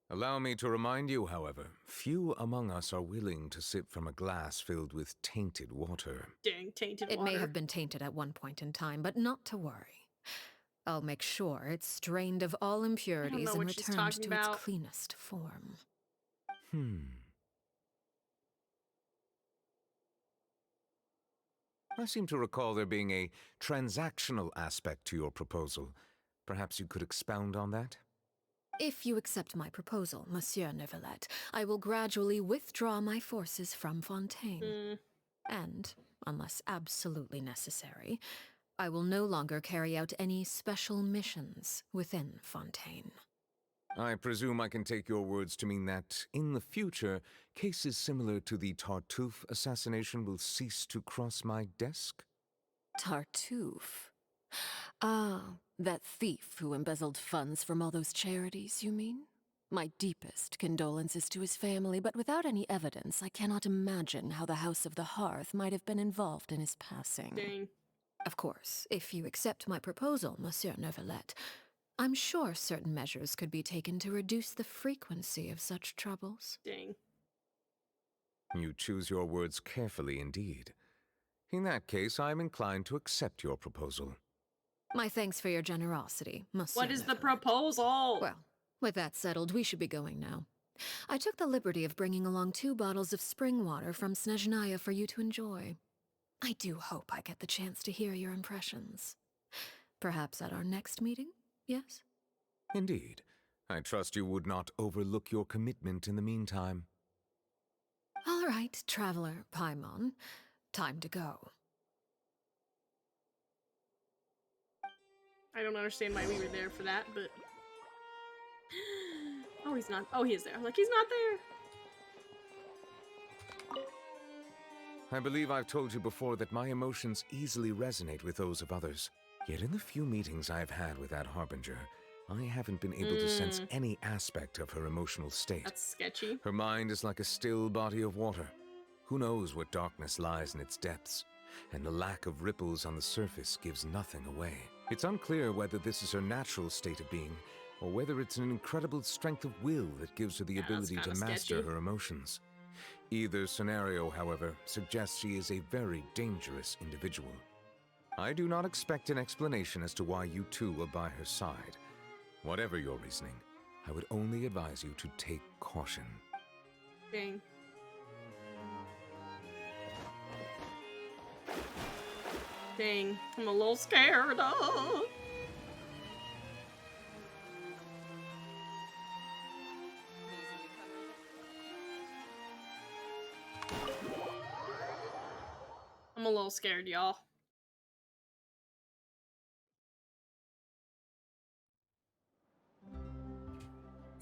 Allow me to remind you, however, few among us are willing to sip from a glass filled with tainted water. Dang, tainted It water. may have been tainted at one point in time, but not to worry. I'll make sure it's strained of all impurities and returned to its cleanest form. I seem to recall there being a transactional aspect to your proposal. Perhaps you could expound on that? If you accept my proposal, Monsieur Neuvillette, I will gradually withdraw my forces from Fontaine. And, unless absolutely necessary, I will no longer carry out any special missions within Fontaine. I presume I can take your words to mean that, in the future, cases similar to the Tartuffe assassination will cease to cross my desk? Tartuffe? Ah, that thief who embezzled funds from all those charities, you mean? My deepest condolences to his family, but without any evidence, I cannot imagine how the House of the Hearth might have been involved in his passing. Dang. Of course, if you accept my proposal, Monsieur Neuvillette, I'm sure certain measures could be taken to reduce the frequency of such troubles. Dang. You choose your words carefully indeed. In that case, I am inclined to accept your proposal. My thanks for your generosity, Monsieur What is the Neuvillette. proposal? Well, with that settled, we should be going now. I took the liberty of bringing along 2 bottles of spring water from Snezhnaya for you to enjoy. I do hope I get the chance to hear your impressions. Perhaps at our next meeting, yes? Indeed. I trust you would not overlook your commitment in the meantime. All right, Traveler Paimon. Time to go. I don't understand why we were there for that, but... Oh, he's not. Oh, he is there. Like, he's not there. I believe I've told you before that my emotions easily resonate with those of others. Yet in the few meetings I've had with that Harbinger, I haven't been able to sense any aspect of her emotional state. That's sketchy. Her mind is like a still body of water. Who knows what darkness lies in its depths? And the lack of ripples on the surface gives nothing away. It's unclear whether this is her natural state of being, or whether it's an incredible strength of will that gives her the ability to master her emotions. Either scenario, however, suggests she is a very dangerous individual. I do not expect an explanation as to why you two are by her side. Whatever your reasoning, I would only advise you to take caution. Dang. Dang, I'm a little scared. Oh. I'm a little scared, y'all.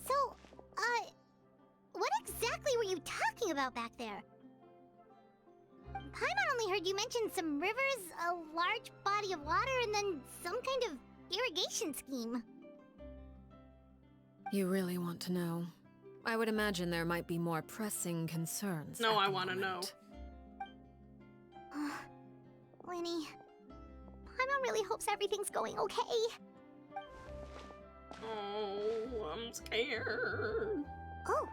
So, what exactly were you talking about back there? Paimon only heard you mention some rivers, a large body of water, and then some kind of irrigation scheme. You really want to know? I would imagine there might be more pressing concerns. No, I want to know. Winnie, Paimon really hopes everything's going okay. Oh, I'm scared. Oh,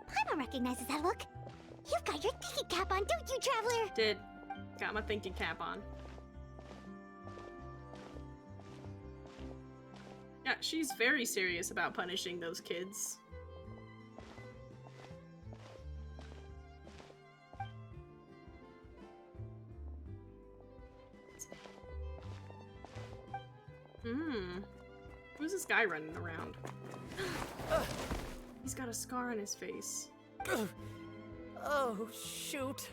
Paimon recognizes that look. You've got your thinking cap on, don't you, Traveler? Did. Got my thinking cap on. Yeah, she's very serious about punishing those kids. Who's this guy running around? He's got a scar on his face. Oh, shoot.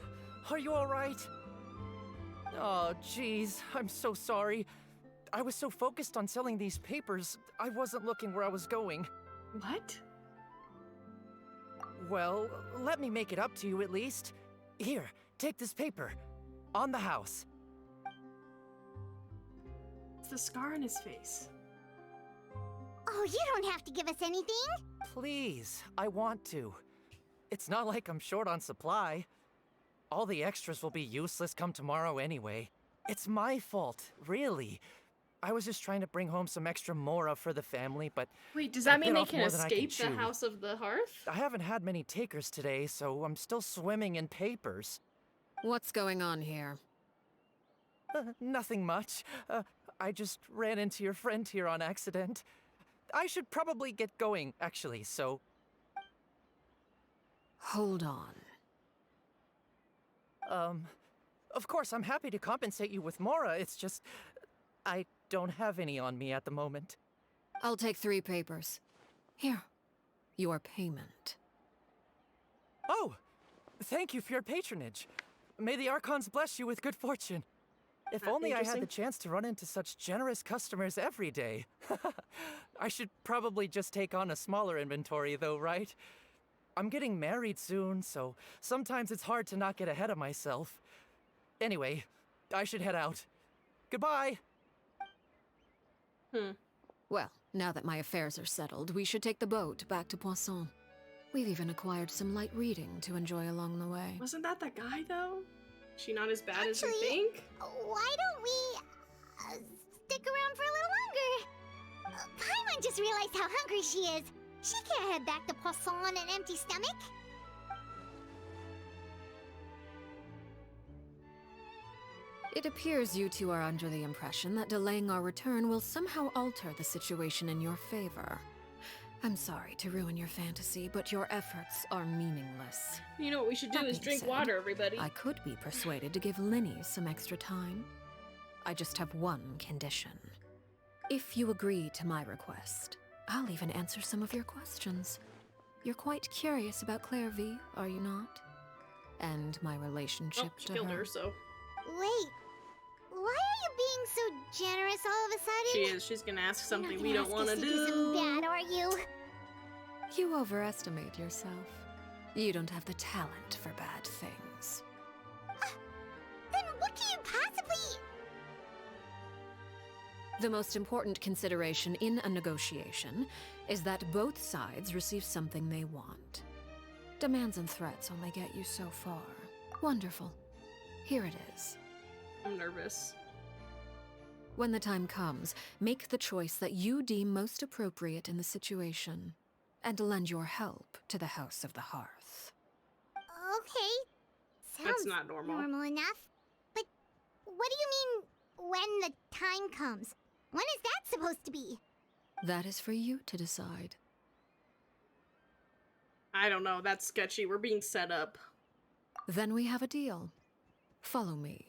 Are you alright? Oh, jeez. I'm so sorry. I was so focused on selling these papers, I wasn't looking where I was going. What? Well, let me make it up to you at least. Here, take this paper. On the house. It's the scar on his face. Oh, you don't have to give us anything. Please, I want to. It's not like I'm short on supply. All the extras will be useless come tomorrow anyway. It's my fault, really. I was just trying to bring home some extra mora for the family, but Wait, does that mean bit they off can more than I escape the chew. House of the Hearth? I haven't had many takers today, so I'm still swimming in papers. What's going on here? Nothing much. I just ran into your friend here on accident. I should probably get going, actually, so... Hold on. Of course, I'm happy to compensate you with mora, it's just... I don't have any on me at the moment. I'll take 3 papers. Here. Your payment. Oh! Thank you for your patronage. May the Archons bless you with good fortune. If only I had the chance to run into such generous customers every day. I should probably just take on a smaller inventory though, right? I'm getting married soon, so sometimes it's hard to not get ahead of myself. Anyway, I should head out. Goodbye! Well, now that my affairs are settled, we should take the boat back to Poisson. We've even acquired some light reading to enjoy along the way. Wasn't that the guy, though? Is she not as bad as you Actually, think? Why don't we stick around for a little longer? Paimon just realized how hungry she is. She can't head back to Poisson on an empty stomach. It appears you two are under the impression that delaying our return will somehow alter the situation in your favor. I'm sorry to ruin your fantasy, but your efforts are meaningless. You know what we should do That is being drink said, water, everybody. I could be persuaded to give Linny some extra time. I just have one condition. If you agree to my request, I'll even answer some of your questions. You're quite curious about Clairvy, are you not? And my relationship She to killed her. her, so... Wait, why are you being so generous all of a sudden? She is. She's gonna ask You're not something gonna we don't ask want us to to do do. something bad, are you? You overestimate yourself. You don't have the talent for bad things. Then what can you possibly... The most important consideration in a negotiation is that both sides receive something they want. Demands and threats only get you so far. Wonderful. Here it is. I'm nervous. When the time comes, make the choice that you deem most appropriate in the situation, and lend your help to the House of the Hearth. Okay. Sounds That's not normal. normal enough. But what do you mean, when the time comes? When is that supposed to be? That is for you to decide. I don't know. That's sketchy. We're being set up. Then we have a deal. Follow me.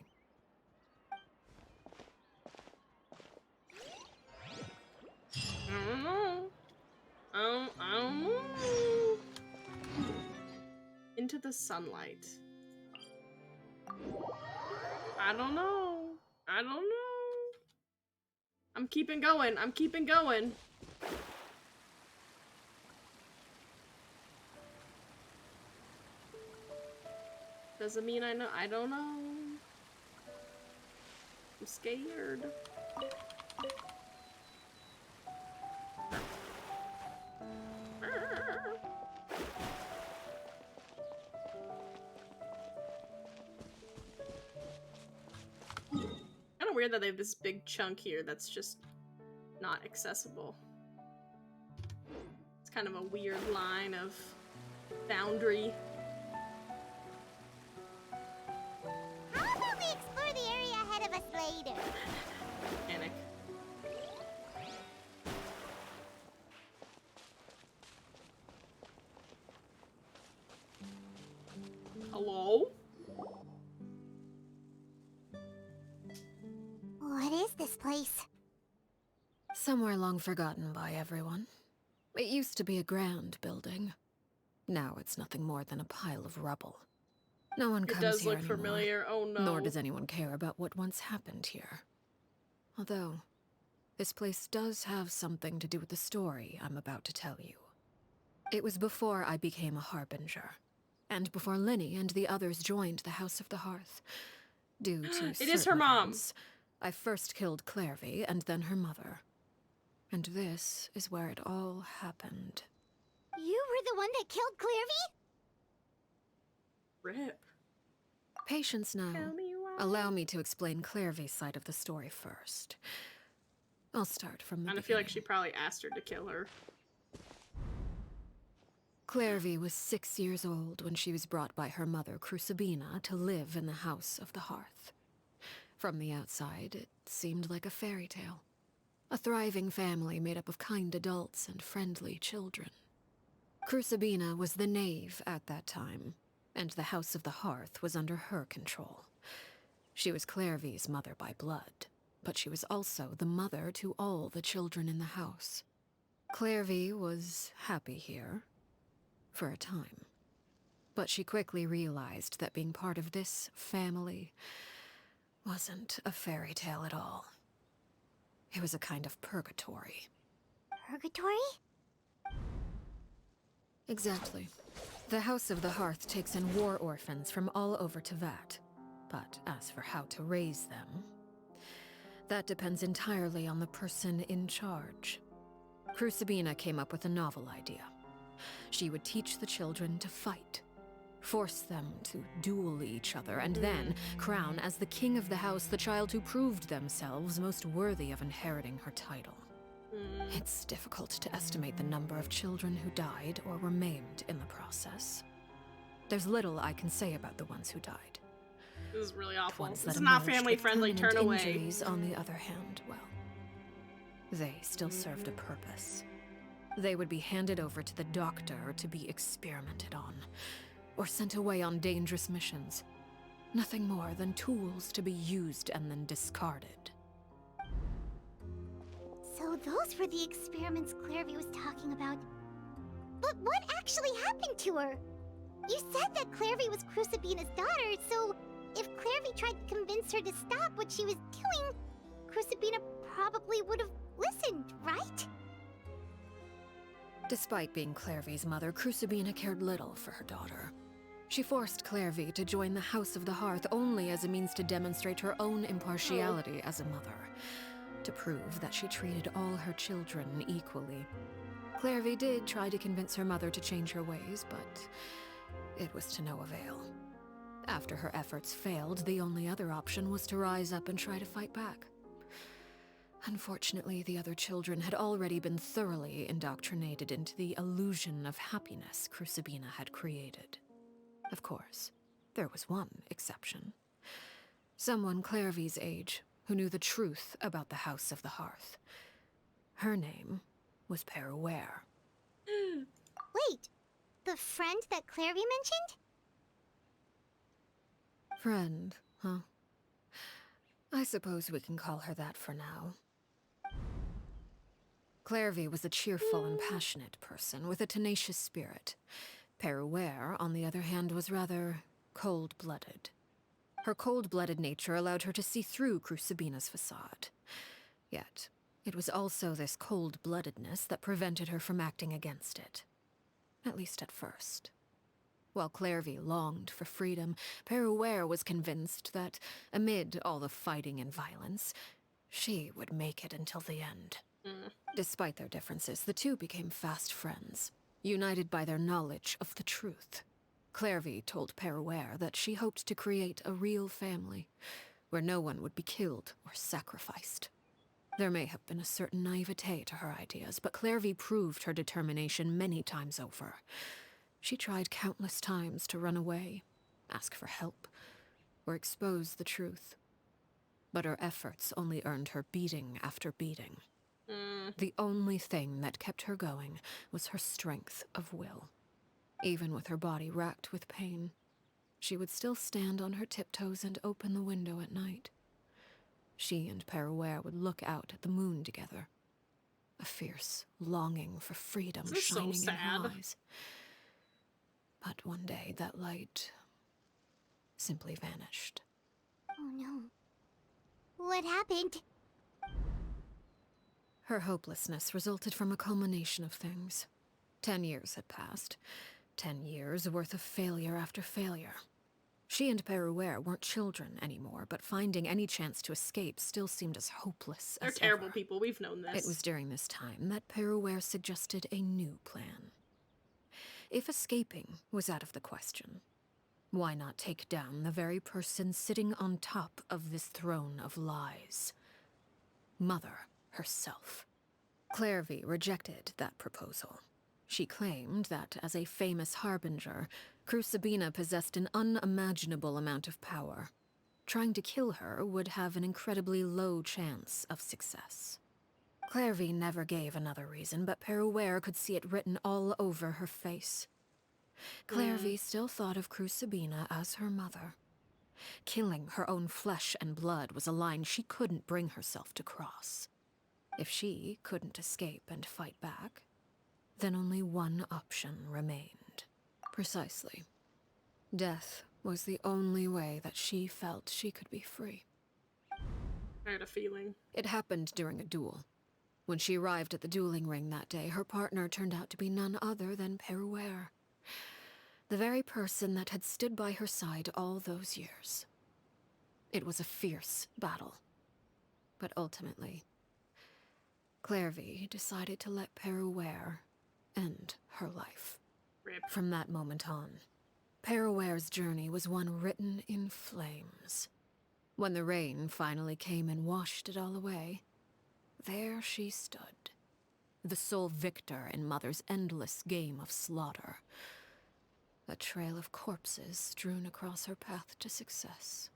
I don't know. I don't know. Into the sunlight. I don't know. I don't know. I'm keeping going. I'm keeping going. Doesn't mean I know. I don't know. I'm scared. Kind of weird that they have this big chunk here that's just not accessible. It's kind of a weird line of boundary. How about we explore the area ahead of us later? Panic. Hello? What is this place? Somewhere long forgotten by everyone. It used to be a grand building. Now it's nothing more than a pile of rubble. No one It comes does here look anymore, familiar. Oh no. nor does anyone care about what once happened here. Although, this place does have something to do with the story I'm about to tell you. It was before I became a harbinger, and before Linny and the others joined the House of the Hearth. Due to It is her certain mom. events, I first killed Clairvy and then her mother. And this is where it all happened. You were the one that killed Clairvy? Rip. Patience now. Tell me why. Allow me to explain Clairvy's side of the story first. I'll start from the And I beginning. feel like she probably asked her to kill her. Clairvy was 6 years old when she was brought by her mother, Crucibina, to live in the House of the Hearth. From the outside, it seemed like a fairy tale. A thriving family made up of kind adults and friendly children. Crucibina was the knave at that time, and the House of the Hearth was under her control. She was Clairvy's mother by blood, but she was also the mother to all the children in the house. Clairvy was happy here, for a time. But she quickly realized that being part of this family wasn't a fairy tale at all. It was a kind of purgatory. Purgatory? Exactly. The House of the Hearth takes in war orphans from all over Teyvat. But as for how to raise them, that depends entirely on the person in charge. Crucibina came up with a novel idea. She would teach the children to fight, force them to duel each other, and then crown as the king of the house the child who proved themselves most worthy of inheriting her title. It's difficult to estimate the number of children who died or were maimed in the process. There's little I can say about the ones who died. This is really awful. Ones This that is not emerged family with friendly. permanent Turn away. Injuries, on the other hand, well, they still served a purpose. They would be handed over to the doctor to be experimented on, or sent away on dangerous missions. Nothing more than tools to be used and then discarded. So those were the experiments Clairvy was talking about. But what actually happened to her? You said that Clairvy was Crucibina's daughter, so if Clairvy tried to convince her to stop what she was doing, Crucibina probably would have listened, right? Despite being Clairvy's mother, Crucibina cared little for her daughter. She forced Clairvy to join the House of the Hearth only as a means to demonstrate her own impartiality as a mother, to prove that she treated all her children equally. Clairvy did try to convince her mother to change her ways, but it was to no avail. After her efforts failed, the only other option was to rise up and try to fight back. Unfortunately, the other children had already been thoroughly indoctrinated into the illusion of happiness Crucibina had created. Of course, there was one exception. Someone Clairvy's age who knew the truth about the House of the Hearth. Her name was Peruere. Wait, the friend that Clairvy mentioned? Friend, huh? I suppose we can call her that for now. Clairvy was a cheerful and passionate person with a tenacious spirit. Peruere, on the other hand, was rather cold-blooded. Her cold-blooded nature allowed her to see through Crucibina's facade. Yet, it was also this cold-bloodedness that prevented her from acting against it. At least at first. While Clairvy longed for freedom, Peruere was convinced that, amid all the fighting and violence, she would make it until the end. Despite their differences, the two became fast friends, united by their knowledge of the truth. Clairvy told Peruere that she hoped to create a real family, where no one would be killed or sacrificed. There may have been a certain naivete to her ideas, but Clairvy proved her determination many times over. She tried countless times to run away, ask for help, or expose the truth. But her efforts only earned her beating after beating. The only thing that kept her going was her strength of will. Even with her body racked with pain, she would still stand on her tiptoes and open the window at night. She and Peruere would look out at the moon together, a fierce longing for freedom shining in her eyes. But one day that light simply vanished. Oh no. What happened? Her hopelessness resulted from a culmination of things. 10 years had passed. 10 years worth of failure after failure. She and Peruere weren't children anymore, but finding any chance to escape still seemed as hopeless as They're terrible ever. people, we've known this. It was during this time that Peruere suggested a new plan. If escaping was out of the question, Why not take down the very person sitting on top of this throne of lies? Mother herself. Clairvy rejected that proposal. She claimed that, as a famous harbinger, Crucibina possessed an unimaginable amount of power. Trying to kill her would have an incredibly low chance of success. Clairvy never gave another reason, but Peruere could see it written all over her face. Clairvy still thought of Crucibina as her mother. Killing her own flesh and blood was a line she couldn't bring herself to cross. If she couldn't escape and fight back, then only one option remained. Precisely. Death was the only way that she felt she could be free. I had a feeling. It happened during a duel. When she arrived at the dueling ring that day, her partner turned out to be none other than Peruere. The very person that had stood by her side all those years. It was a fierce battle. But ultimately, Clairvy decided to let Peruere end her life. Rip. From that moment on, Peruere's journey was one written in flames. When the rain finally came and washed it all away, there she stood, the sole victor in Mother's endless game of slaughter. A trail of corpses strewn across her path to success.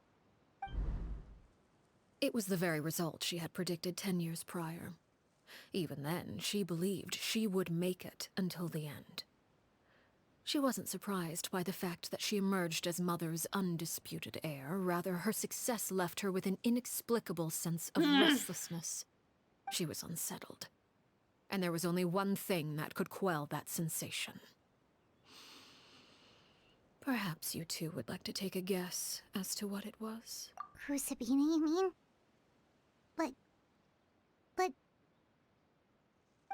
It was the very result she had predicted 10 years prior. Even then, she believed she would make it until the end. She wasn't surprised by the fact that she emerged as Mother's undisputed heir. Rather, her success left her with an inexplicable sense of restlessness. She was unsettled. And there was only one thing that could quell that sensation. Perhaps you two would like to take a guess as to what it was? Crucibina, you mean? But...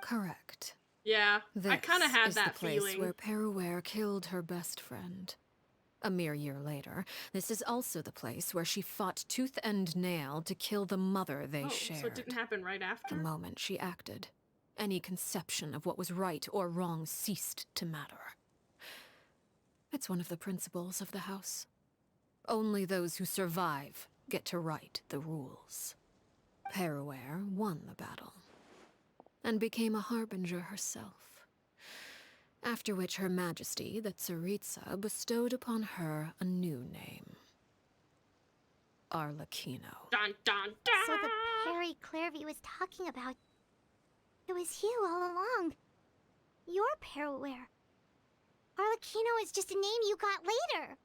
Correct. Yeah, I kind of had This that is the place feeling. where Peruere killed her best friend. A mere year later, this is also the place where she fought tooth and nail to kill the mother they shared. So it didn't happen right after? The moment she acted, any conception of what was right or wrong ceased to matter. It's one of the principles of the house. Only those who survive get to write the rules. Peruere won the battle, and became a harbinger herself. After which Her Majesty, the Tsaritsa, bestowed upon her a new name. Arlecchino. Dun dun dun! So the Perry Clairvy was talking about... It was you all along. You're Peruere. Arlecchino is just a name you got later.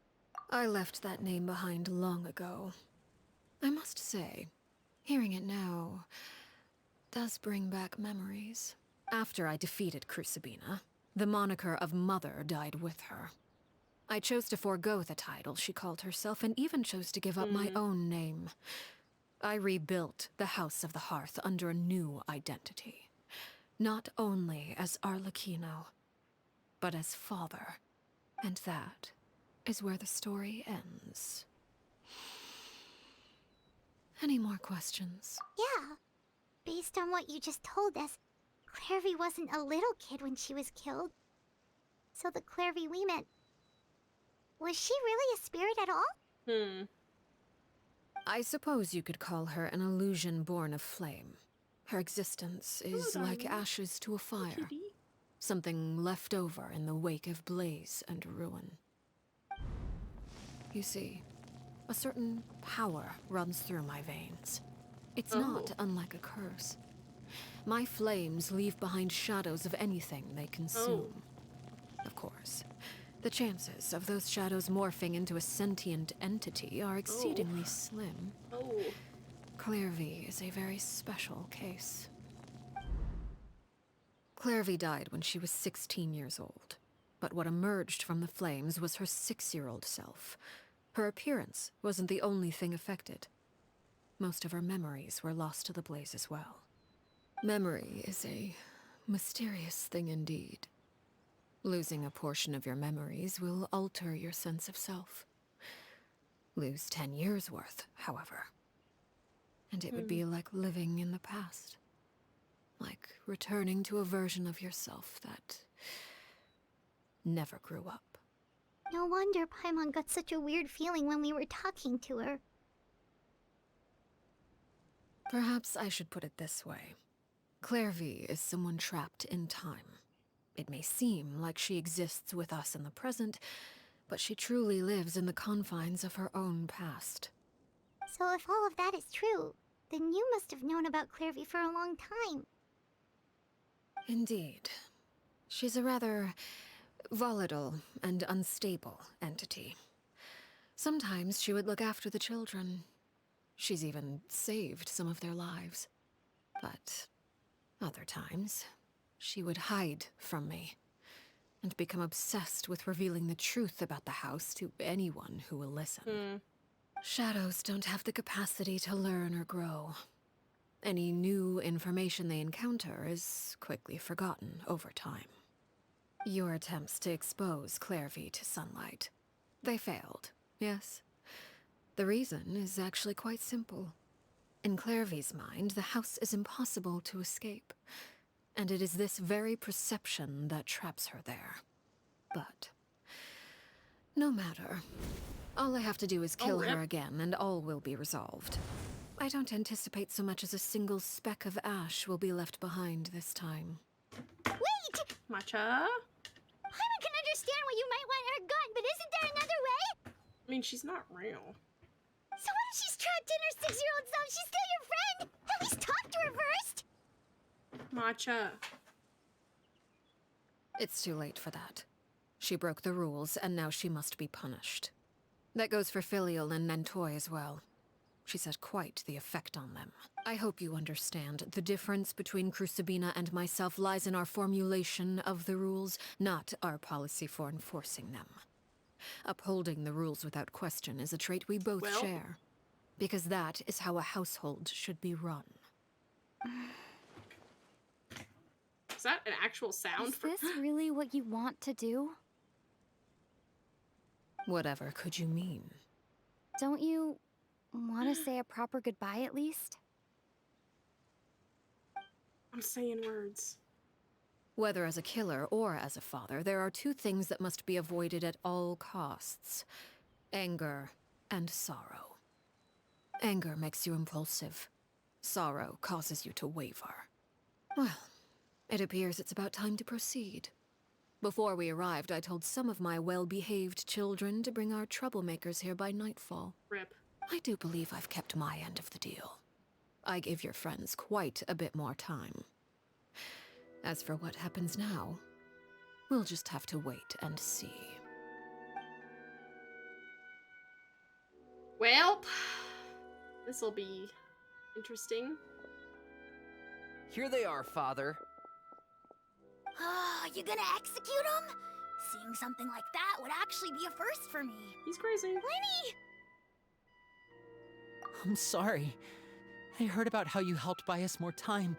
I left that name behind long ago. I must say, hearing it now does bring back memories. After I defeated Crucibina, the moniker of Mother died with her. I chose to forego the title she called herself, and even chose to give up my own name. I rebuilt the House of the Hearth under a new identity. Not only as Arlecchino, but as father. And that is where the story ends. Any more questions? Yeah. Based on what you just told us, Clairvy wasn't a little kid when she was killed. So the Clairvy we met... Was she really a spirit at all? I suppose you could call her an illusion born of flame. Her existence is like ashes to a fire. Something left over in the wake of blaze and ruin. You see, a certain power runs through my veins. It's not unlike a curse. My flames leave behind shadows of anything they consume. Of course, the chances of those shadows morphing into a sentient entity are exceedingly slim. Clairvy is a very special case. Clairvy died when she was 16 years old, but what emerged from the flames was her 6-year-old self. Her appearance wasn't the only thing affected. Most of her memories were lost to the blaze as well. Memory is a mysterious thing indeed. Losing a portion of your memories will alter your sense of self. Lose 10 years' worth, however, and it would be like living in the past. Like returning to a version of yourself that never grew up. No wonder Paimon got such a weird feeling when we were talking to her. Perhaps I should put it this way. Clairvy is someone trapped in time. It may seem like she exists with us in the present, but she truly lives in the confines of her own past. So if all of that is true, then you must have known about Clairvy for a long time. Indeed. She's a rather volatile and unstable entity. Sometimes she would look after the children. She's even saved some of their lives. But other times, she would hide from me and become obsessed with revealing the truth about the house to anyone who will listen. Shadows don't have the capacity to learn or grow. Any new information they encounter is quickly forgotten over time. Your attempts to expose Clairvy to sunlight, they failed, yes? The reason is actually quite simple. In Clairvy's mind, the house is impossible to escape, and it is this very perception that traps her there. But no matter. All I have to do is kill her again, and all will be resolved. I don't anticipate so much as a single speck of ash will be left behind this time. Wait! Matcha? Paimon can understand why you might want her gone, but isn't there another way? I mean, she's not real. So what if she's trapped in her 6-year-old self? She's still your friend! At least talk to her first! Matcha. It's too late for that. She broke the rules, and now she must be punished. That goes for Filial and Nantoy as well. She's had quite the effect on them. I hope you understand. The difference between Crucibina and myself lies in our formulation of the rules, not our policy for enforcing them. Upholding the rules without question is a trait we both share. Because that is how a household should be run. Is that an actual sound? Is this really what you want to do? Whatever could you mean? Don't you want to say a proper goodbye at least? I'm saying words. Whether as a killer or as a father, there are two things that must be avoided at all costs. Anger and sorrow. Anger makes you impulsive. Sorrow causes you to waver. Well, it appears it's about time to proceed. Before we arrived, I told some of my well-behaved children to bring our troublemakers here by nightfall. Rip. I do believe I've kept my end of the deal. I gave your friends quite a bit more time. As for what happens now, we'll just have to wait and see. Well, this'll be interesting. Here they are, Father. You gonna execute him? Seeing something like that would actually be a first for me. He's crazy. Winnie! I'm sorry. I heard about how you helped buy us more time.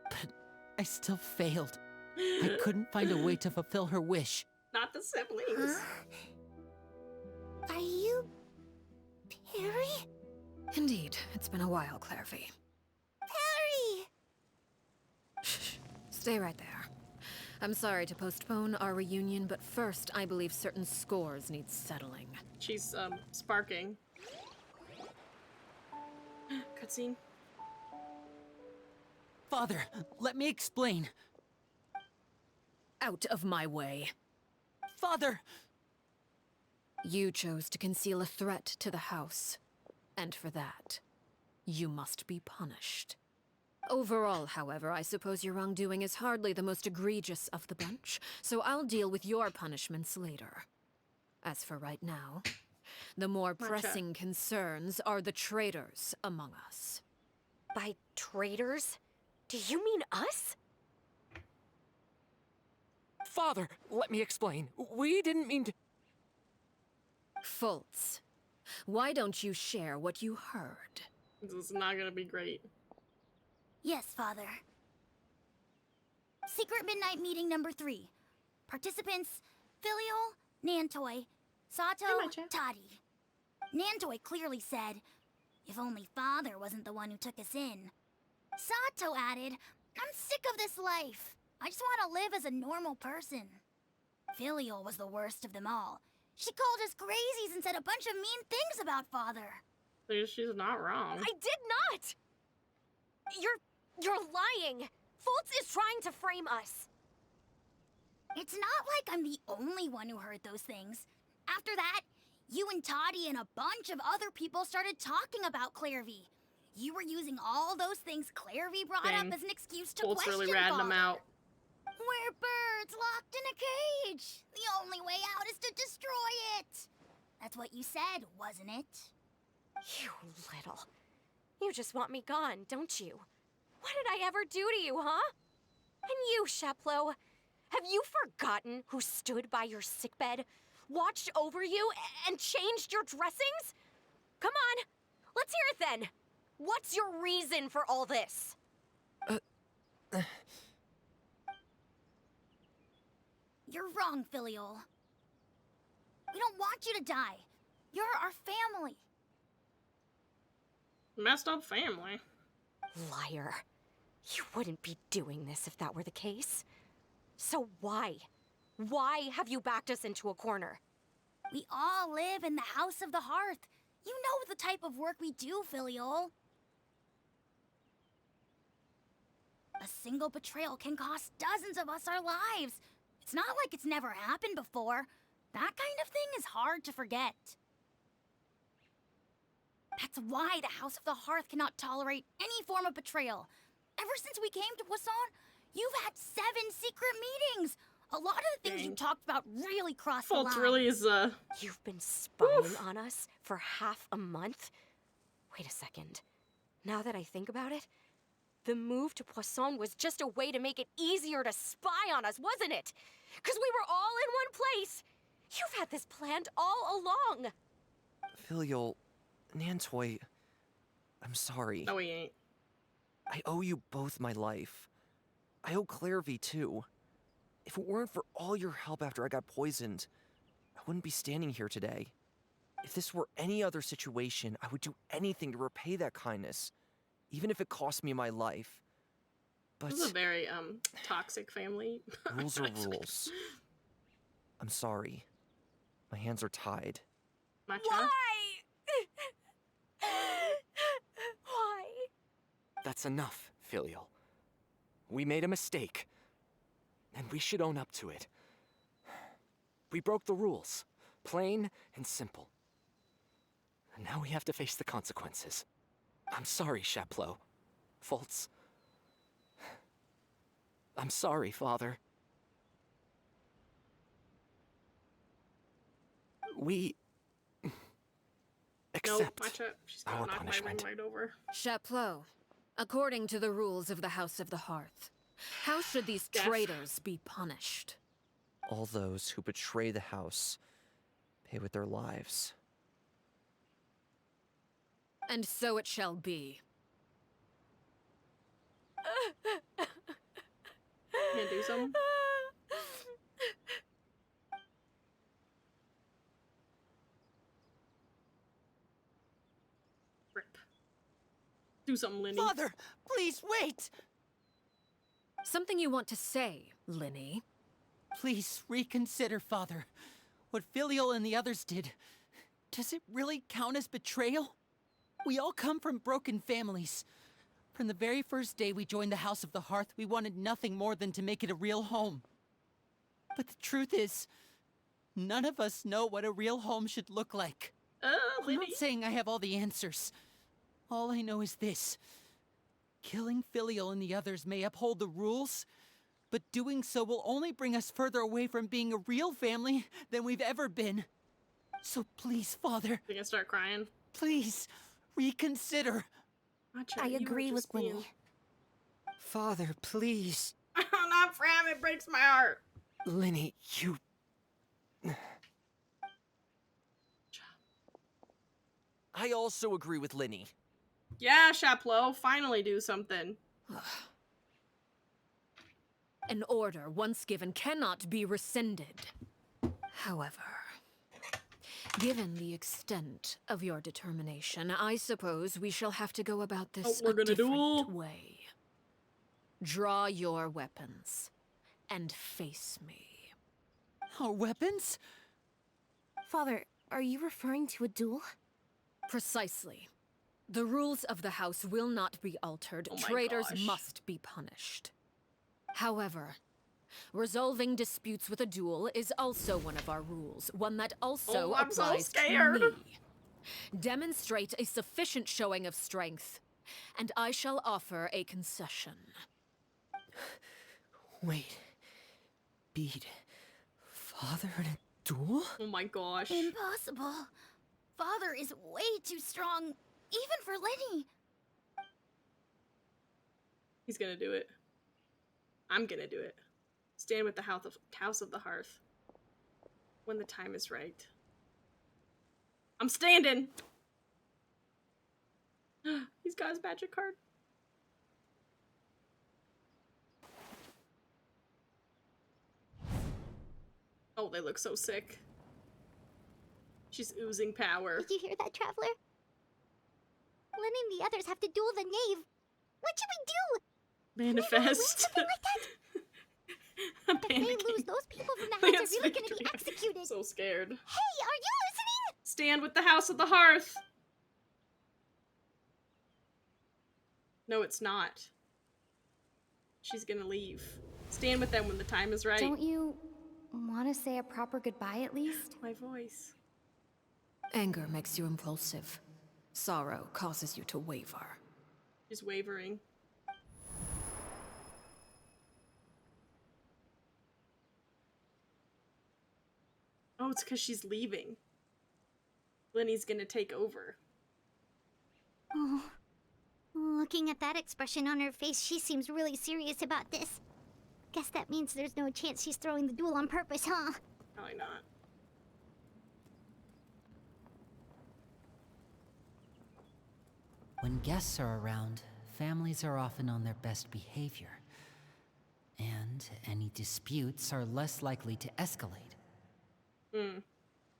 But I still failed. I couldn't find a way to fulfill her wish. Not the siblings. Are you... Perry? Indeed, it's been a while, Clairvy. Perry! Shh. Stay right there. I'm sorry to postpone our reunion, but first, I believe certain scores need settling. She's, sparking. Cutscene. Father, let me explain. Out of my way. Father! You chose to conceal a threat to the house. And for that, you must be punished. Overall, however, I suppose your wrongdoing is hardly the most egregious of the bunch, so I'll deal with your punishments later. As for right now, the more pressing concerns are the traitors among us. By traitors? Do you mean us? Father, let me explain. We didn't mean to... Fultz, why don't you share what you heard? This is not gonna be great. Yes, Father. Secret Midnight Meeting number 3. Participants, Filial, Nantoy, Sato, Toddy. Nantoy clearly said, if only Father wasn't the one who took us in. Sato added, I'm sick of this life. I just want to live as a normal person. Filial was the worst of them all. She called us crazies and said a bunch of mean things about Father. She's not wrong. I did not! You're lying! Fultz is trying to frame us. It's not like I'm the only one who heard those things. After that, you and Toddy and a bunch of other people started talking about Clairvy. You were using all those things Clairvy brought up as an excuse to Fultz question really ratted him Father. out. We're birds locked in a cage. The only way out is to destroy it. That's what you said, wasn't it? You little. You just want me gone, don't you? What did I ever do to you, huh? And you, Sheplo, have you forgotten who stood by your sickbed, watched over you, and changed your dressings? Come on, let's hear it then. What's your reason for all this? You're wrong, Filial. We don't want you to die. You're our family. Messed up family. Liar. You wouldn't be doing this if that were the case. So why? Why have you backed us into a corner? We all live in the House of the Hearth. You know the type of work we do, Filial. A single betrayal can cost dozens of us our lives. It's not like it's never happened before. That kind of thing is hard to forget. That's why the House of the Hearth cannot tolerate any form of betrayal. Ever since we came to Poisson, you've had 7 secret meetings. A lot of the things you talked about really crossed the line. Fultz really is, You've been spying on us for half a month? Wait a second. Now that I think about it, the move to Poisson was just a way to make it easier to spy on us, wasn't it? Because we were all in one place. You've had this planned all along. Filial, Nantoy, I'm sorry. No, he ain't. I owe you both my life. I owe Clairvy too. If it weren't for all your help after I got poisoned, I wouldn't be standing here today. If this were any other situation, I would do anything to repay that kindness, even if it cost me my life. But this is a very, toxic family. rules are rules. I'm sorry. My hands are tied. Matcha? Why? Why? That's enough, Filial. We made a mistake, and we should own up to it. We broke the rules, plain and simple. And now we have to face the consequences. I'm sorry, Sheplo. Fultz. I'm sorry, Father. We accept Matcha. She's our gonna knock my ring punishment. right over. Chaplot, according to the rules of the House of the Hearth, how should these Death. traitors be punished? All those who betray the house pay with their lives. And so it shall be. Can't do something? Rip. Do something, Linny. Father, please wait! Something you want to say, Linny? Please reconsider, Father. What Filial and the others did, does it really count as betrayal? We all come from broken families. From the very first day we joined the House of the Hearth, we wanted nothing more than to make it a real home. But the truth is, none of us know what a real home should look like. I'm Linny. not saying I have all the answers. All I know is this. Killing Filial and the others may uphold the rules, but doing so will only bring us further away from being a real family than we've ever been. So please, Father. You're gonna start crying. Please, reconsider. Matcha, I you were agree just with being- Linny. Father, please. Not Fram, it breaks my heart. Linny, you... I also agree with Linny. Yeah, Chaplot, finally do something. An order once given cannot be rescinded. However, given the extent of your determination, I suppose we shall have to go about this we're a gonna different duel? way. Draw your weapons and face me. Our weapons? Father, are you referring to a duel? Precisely. The rules of the house will not be altered. Oh my Traitors gosh. must be punished. However, resolving disputes with a duel is also one of our rules, one that also I'm so applies scared. to me. Demonstrate a sufficient showing of strength, and I shall offer a concession. Wait. Beat Father in a duel? Oh my gosh. Impossible. Father is way too strong, even for Lenny. He's gonna do it. I'm gonna do it. Stand with the House of the Hearth. When the time is right. I'm standing! He's got his magic card. Oh, they look so sick. She's oozing power. Did you hear that, Traveler? Lenny and the others have to duel the knave. What should we do? Manifest. Something like that? I'm If they panicking. lose, those people from the house are really gonna be executed. I'm so scared. Hey, are you listening? Stand with the House of the Hearth. No, it's not. She's gonna leave. Stand with them when the time is right. Don't you want to say a proper goodbye at least? My voice. Anger makes you impulsive. Sorrow causes you to waver. She's wavering. Oh, it's because she's leaving. Lenny's gonna take over. Oh. Looking at that expression on her face, she seems really serious about this. Guess that means there's no chance she's throwing the duel on purpose, huh? Probably not. When guests are around, families are often on their best behavior. And any disputes are less likely to escalate. Hmm.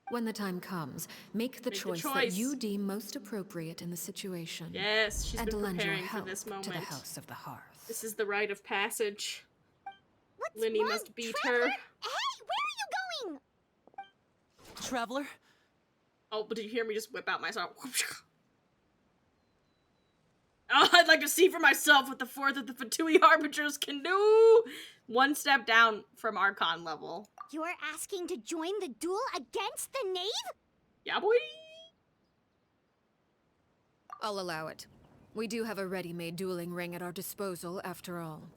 When the time comes, make the choice that you deem most appropriate in the situation. Yes, she's and been lend your preparing for help this moment. to the House of the Hearth. This is the rite of passage. What's Lenny wrong, must beat Traveler? her. Hey, where are you going? Traveler? Oh, but did you hear me just whip out my sword? Oh, I'd like to see for myself what the fourth of the Fatui Harbingers can do! One step down from Archon level. You're asking to join the duel against the knave? Yeah, boy! I'll allow it. We do have a ready-made dueling ring at our disposal, after all.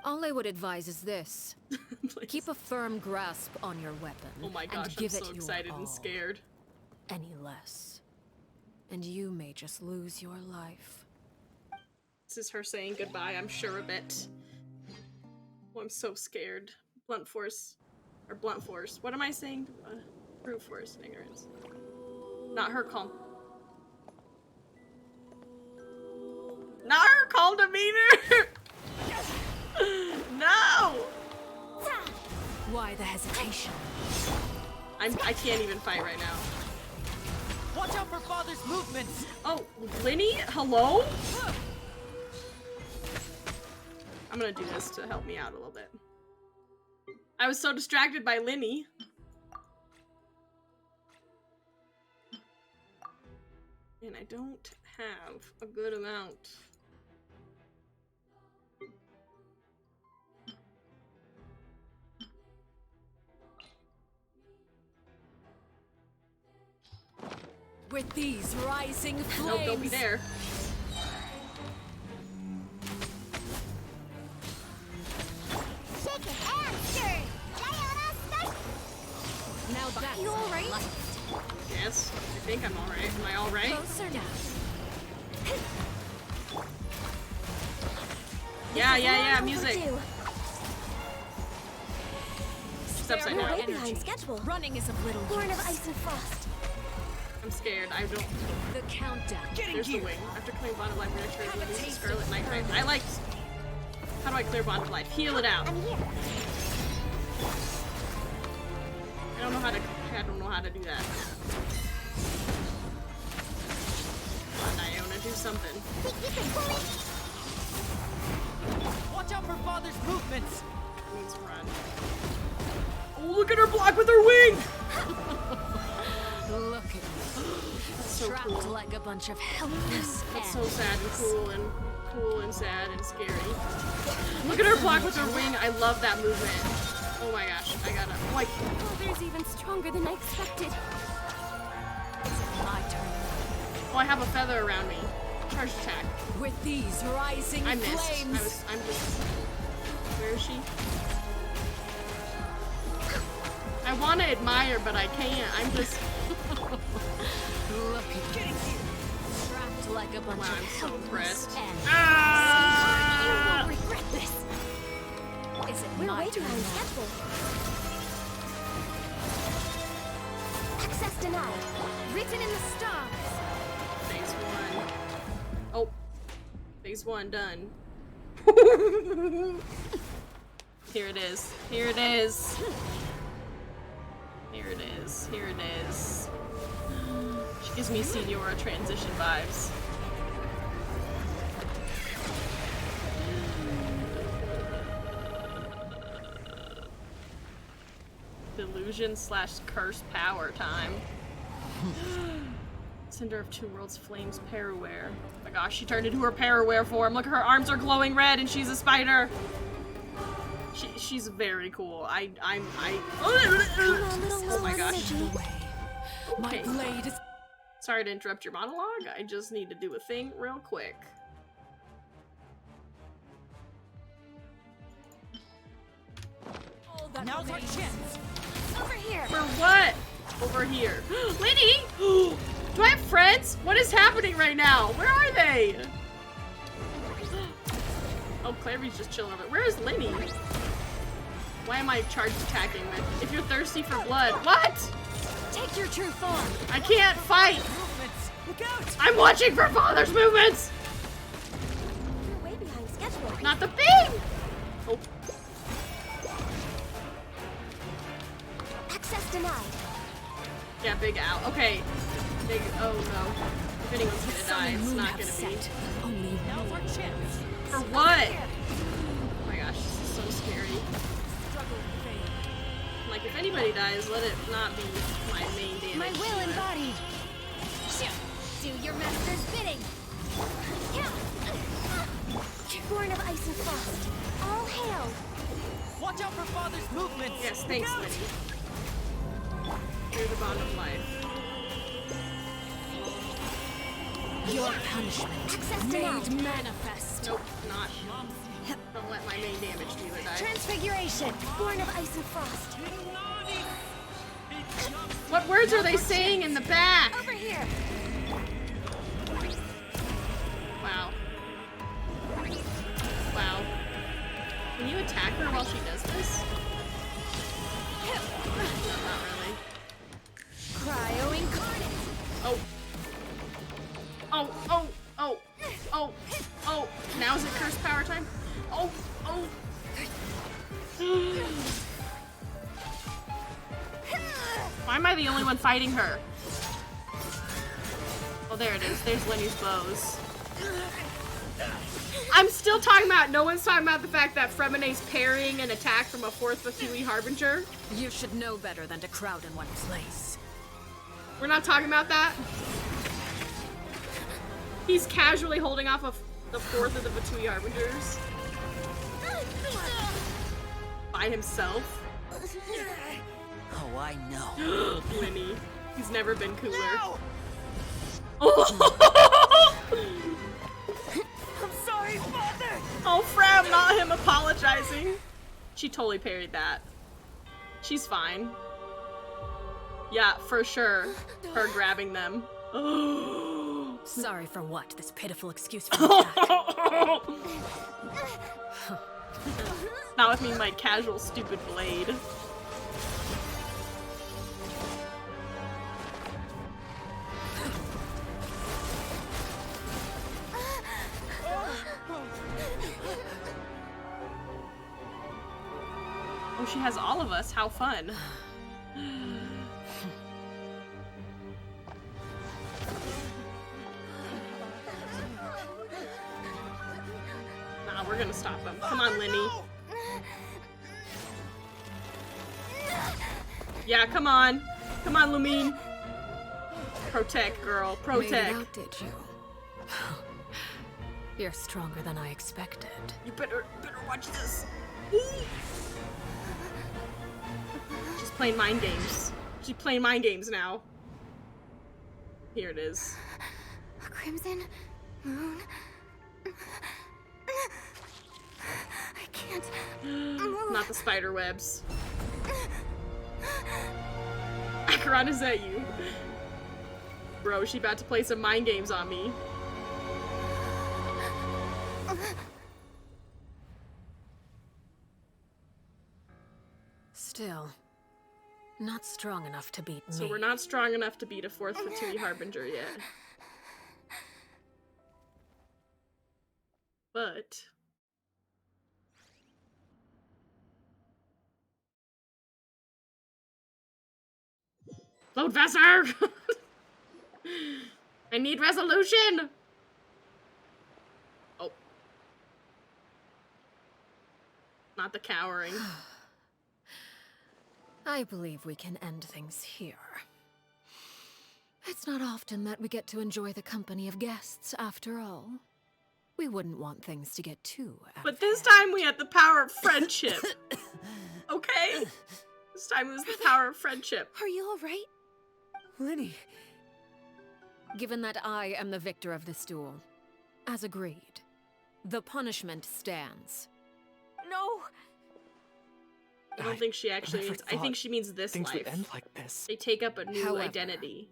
All I would advise is this. Keep a firm grasp on your weapon. Oh my gosh, and give I'm so it excited your and all. scared. Any less. And you may just lose your life. This is her saying goodbye, I'm sure of it. Oh, I'm so scared. Blunt force. Or blunt force. What am I saying? Brute force and ignorance. Not her calm. Not her calm demeanor! No! Why the hesitation? I can't even fight right now. Watch out for Father's movements! Oh, Lenny? Hello? I'm gonna do this to help me out a little bit. I was so distracted by Lenny. And I don't have a good amount. With these rising flames. Nope, don't be there. Shaken and stirred. Now that's You all right? Yes, I think I'm alright. Am I alright? Closer now. Yeah, music. Overdue. She's upside We're down. way behind schedule. Running is of little Born of use. ice and frost. I'm scared. I don't. The countdown. There's the wing. After clearing bond of life, reactor releases Scarlet Knight. I like. How do I clear bond of life? Heal it out. I'm here. I don't know how to. I don't know how to do that. Come on, Iona, do something. Watch out for Father's movements! It means run. Oh, look at her block with her wing! Look at you. That's so Trapped cool. like a bunch of helpless That's so sad and cool and sad and scary. Look at her block with her wing. I love that movement. Oh my gosh, I gotta like. Oh, there's even stronger than I expected. my turn. Oh, I have a feather around me. Charge attack. With these rising I missed. flames. I'm just. Where is she? I want to admire, but I can't. I'm just. Look at you. Trapped like a bunch Wow, of I'm so impressed. helpless Ah! You will regret this. Is it We're my way turn behind now? schedule. Access denied. Written in the stars. Phase 1. Oh. Phase 1 done. Here it is. Here it is. Here it is. Here it is. She gives me Senora transition vibes. Delusion / curse power time. Cinder of Two Worlds Flames Paraware. Oh my gosh, she turned into her Paraware form. Look, her arms are glowing red and she's a spider. She's very cool. Oh my gosh. My Okay. blade is. Sorry to interrupt your monologue. I just need to do a thing real quick. Now's our chance. Over here. For what? Over here. Lenny! Do I have friends? What is happening right now? Where are they? Oh, Clary's just chilling over there. Where is Lenny? Why am I charge attacking with? If you're thirsty for blood. What? Take your true form. I can't fight. Movements! Look out! I'm watching for father's movements. We're way behind schedule. Not the thing. Oh. Access denied. Yeah, big owl. Okay. Big. Oh no. If anyone's gonna die, it's not gonna be. Only Now's our chance! For what? Oh my gosh, this is so scary. Struggle with fate. Like, if anybody dies, let it not be my main damage. My will embodied. Do your master's bidding. Born of ice and frost. All hail. Watch out for father's movements! Yes, thanks, Look out! Lenny. You're the bond of life. your punishment Access made denied. manifest. Nope, not. Don't let my main damage dealer die. Transfiguration. Born of ice and frost. What words are they saying in the back? Over here. Wow. Wow. Can you attack her while she does this? No, not really. Cryo incarnate. Oh. Oh, oh, oh, oh, oh. Now is it curse power time? Oh, oh. Why am I the only one fighting her? Oh, there it is. There's Lenny's bows. I'm still talking about, no one's talking about the fact that Fremene's parrying an attack from a 4th Fatui Harbinger. You should know better than to crowd in one place. We're not talking about that? He's casually holding off of the 4th of the Fatui Harbingers. By himself. Oh, I know. Lenny. He's never been cooler. No! Oh! I'm sorry, father! Oh, Fram, not him apologizing. She totally parried that. She's fine. Yeah, for sure. Her grabbing them. Sorry for what? This pitiful excuse for attack. Not with me, my casual, stupid blade. Oh, she has all of us. How fun. Nah, we're gonna stop him. Come on, Lenny. Yeah, come on. Come on, Lumine. Protect, girl. Protect. Made it out, did you? You're stronger than I expected. You better watch this. She's playing mind games. She's playing mind games now. Here it is. A crimson moon. I can't move. Not the spider webs. Akaran, is that you? Bro, she about to play some mind games on me. Still, not strong enough to beat me. So we're not strong enough to beat a 4th Fatui Harbinger yet. But... Load faster! I need resolution! Oh. Not the cowering. I believe we can end things here. It's not often that we get to enjoy the company of guests, after all. We wouldn't want things to get too out But of this hand. time we had the power of friendship. Okay? This time it was the power of friendship. Are you alright? Lenny. Given that I am the victor of this duel, as agreed, the punishment stands. No! I don't think she actually never means. I think she means this things life. would end like this. They take up a new However, identity.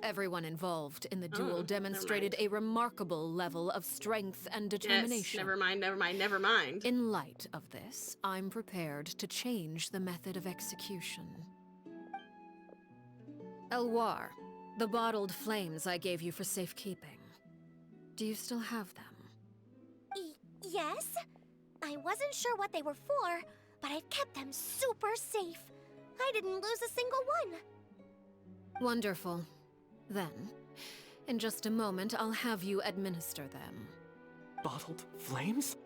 Everyone involved in the Oh, duel never demonstrated mind. a remarkable level of strength and determination. Yes, never mind, never mind, never mind. In light of this, I'm prepared to change the method of execution. Elwar, the bottled flames I gave you for safekeeping. Do you still have them? Yes? I wasn't sure what they were for, but I've kept them super safe. I didn't lose a single one. Wonderful. Then, in just a moment, I'll have you administer them. Bottled flames?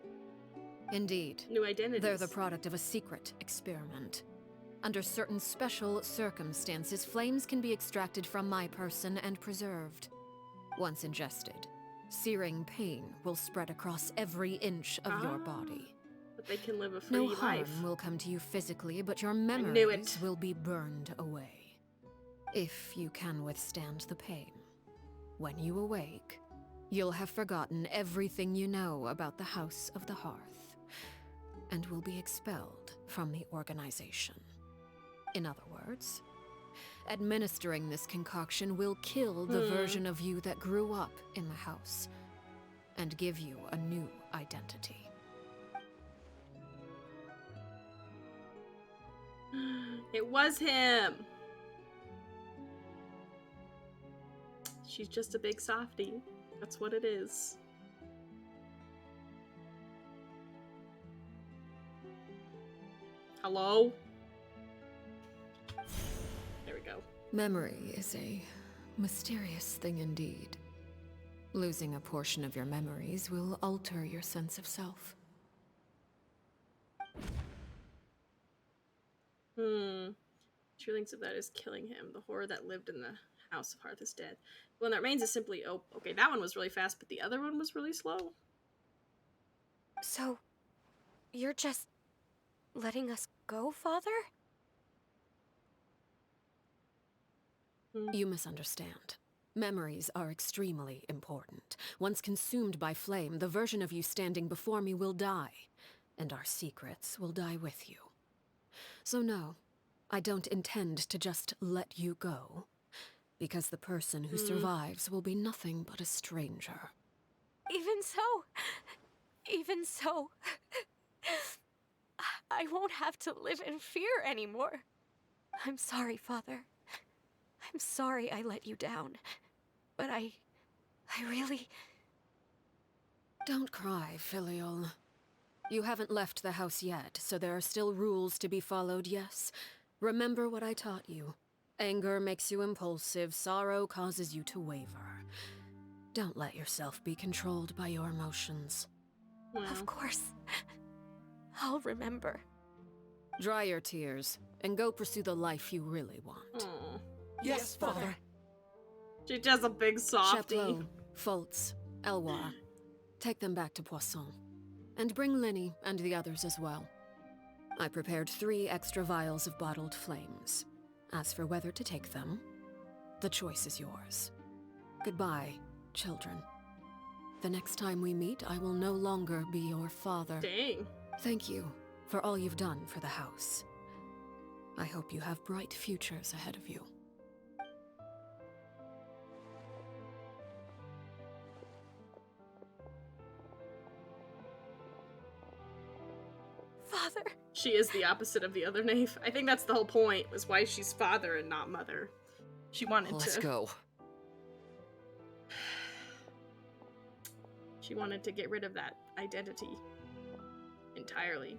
Indeed. New identities. They're the product of a secret experiment. Under certain special circumstances, flames can be extracted from my person and preserved. Once ingested, searing pain will spread across every inch of your body. But they can live a free No life. harm will come to you physically, but your knew memories it. will be burned away. If you can withstand the pain. When you awake, you'll have forgotten everything you know about the House of the Hearth, and will be expelled from the organization. In other words, administering this concoction will kill the version of you that grew up in the house, and give you a new identity. It was him. She's just a big softie. That's what it is. Hello? There we go. Memory is a mysterious thing indeed. Losing a portion of your memories will alter your sense of self. She thinks of that as killing him. The horror that lived in the House of Hearth is dead. The one that remains is simply... Oh, okay, that one was really fast, but the other one was really slow. So, you're just letting us go, Father? You misunderstand. Memories are extremely important. Once consumed by flame, the version of you standing before me will die, and our secrets will die with you. So no, I don't intend to just let you go, because the person who survives will be nothing but a stranger. Even so, I won't have to live in fear anymore. I'm sorry, Father. I'm sorry I let you down. But I really... Don't cry, Filial. You haven't left the house yet, so there are still rules to be followed, yes? Remember what I taught you. Anger makes you impulsive, sorrow causes you to waver. Don't let yourself be controlled by your emotions. Of course. I'll remember. Dry your tears, and go pursue the life you really want. Aw. Yes, Father. She does a big softie. Chaplot, Foltz, Elwar, take them back to Poisson. And bring Lenny and the others as well. I prepared 3 extra vials of bottled flames. As for whether to take them, the choice is yours. Goodbye, children. The next time we meet, I will no longer be your father. Dang. Thank you for all you've done for the house. I hope you have bright futures ahead of you. Father. She is the opposite of the other knave. I think that's the whole point, was why she's father and not mother. She wanted Let's to... go. She wanted to get rid of that identity. Entirely.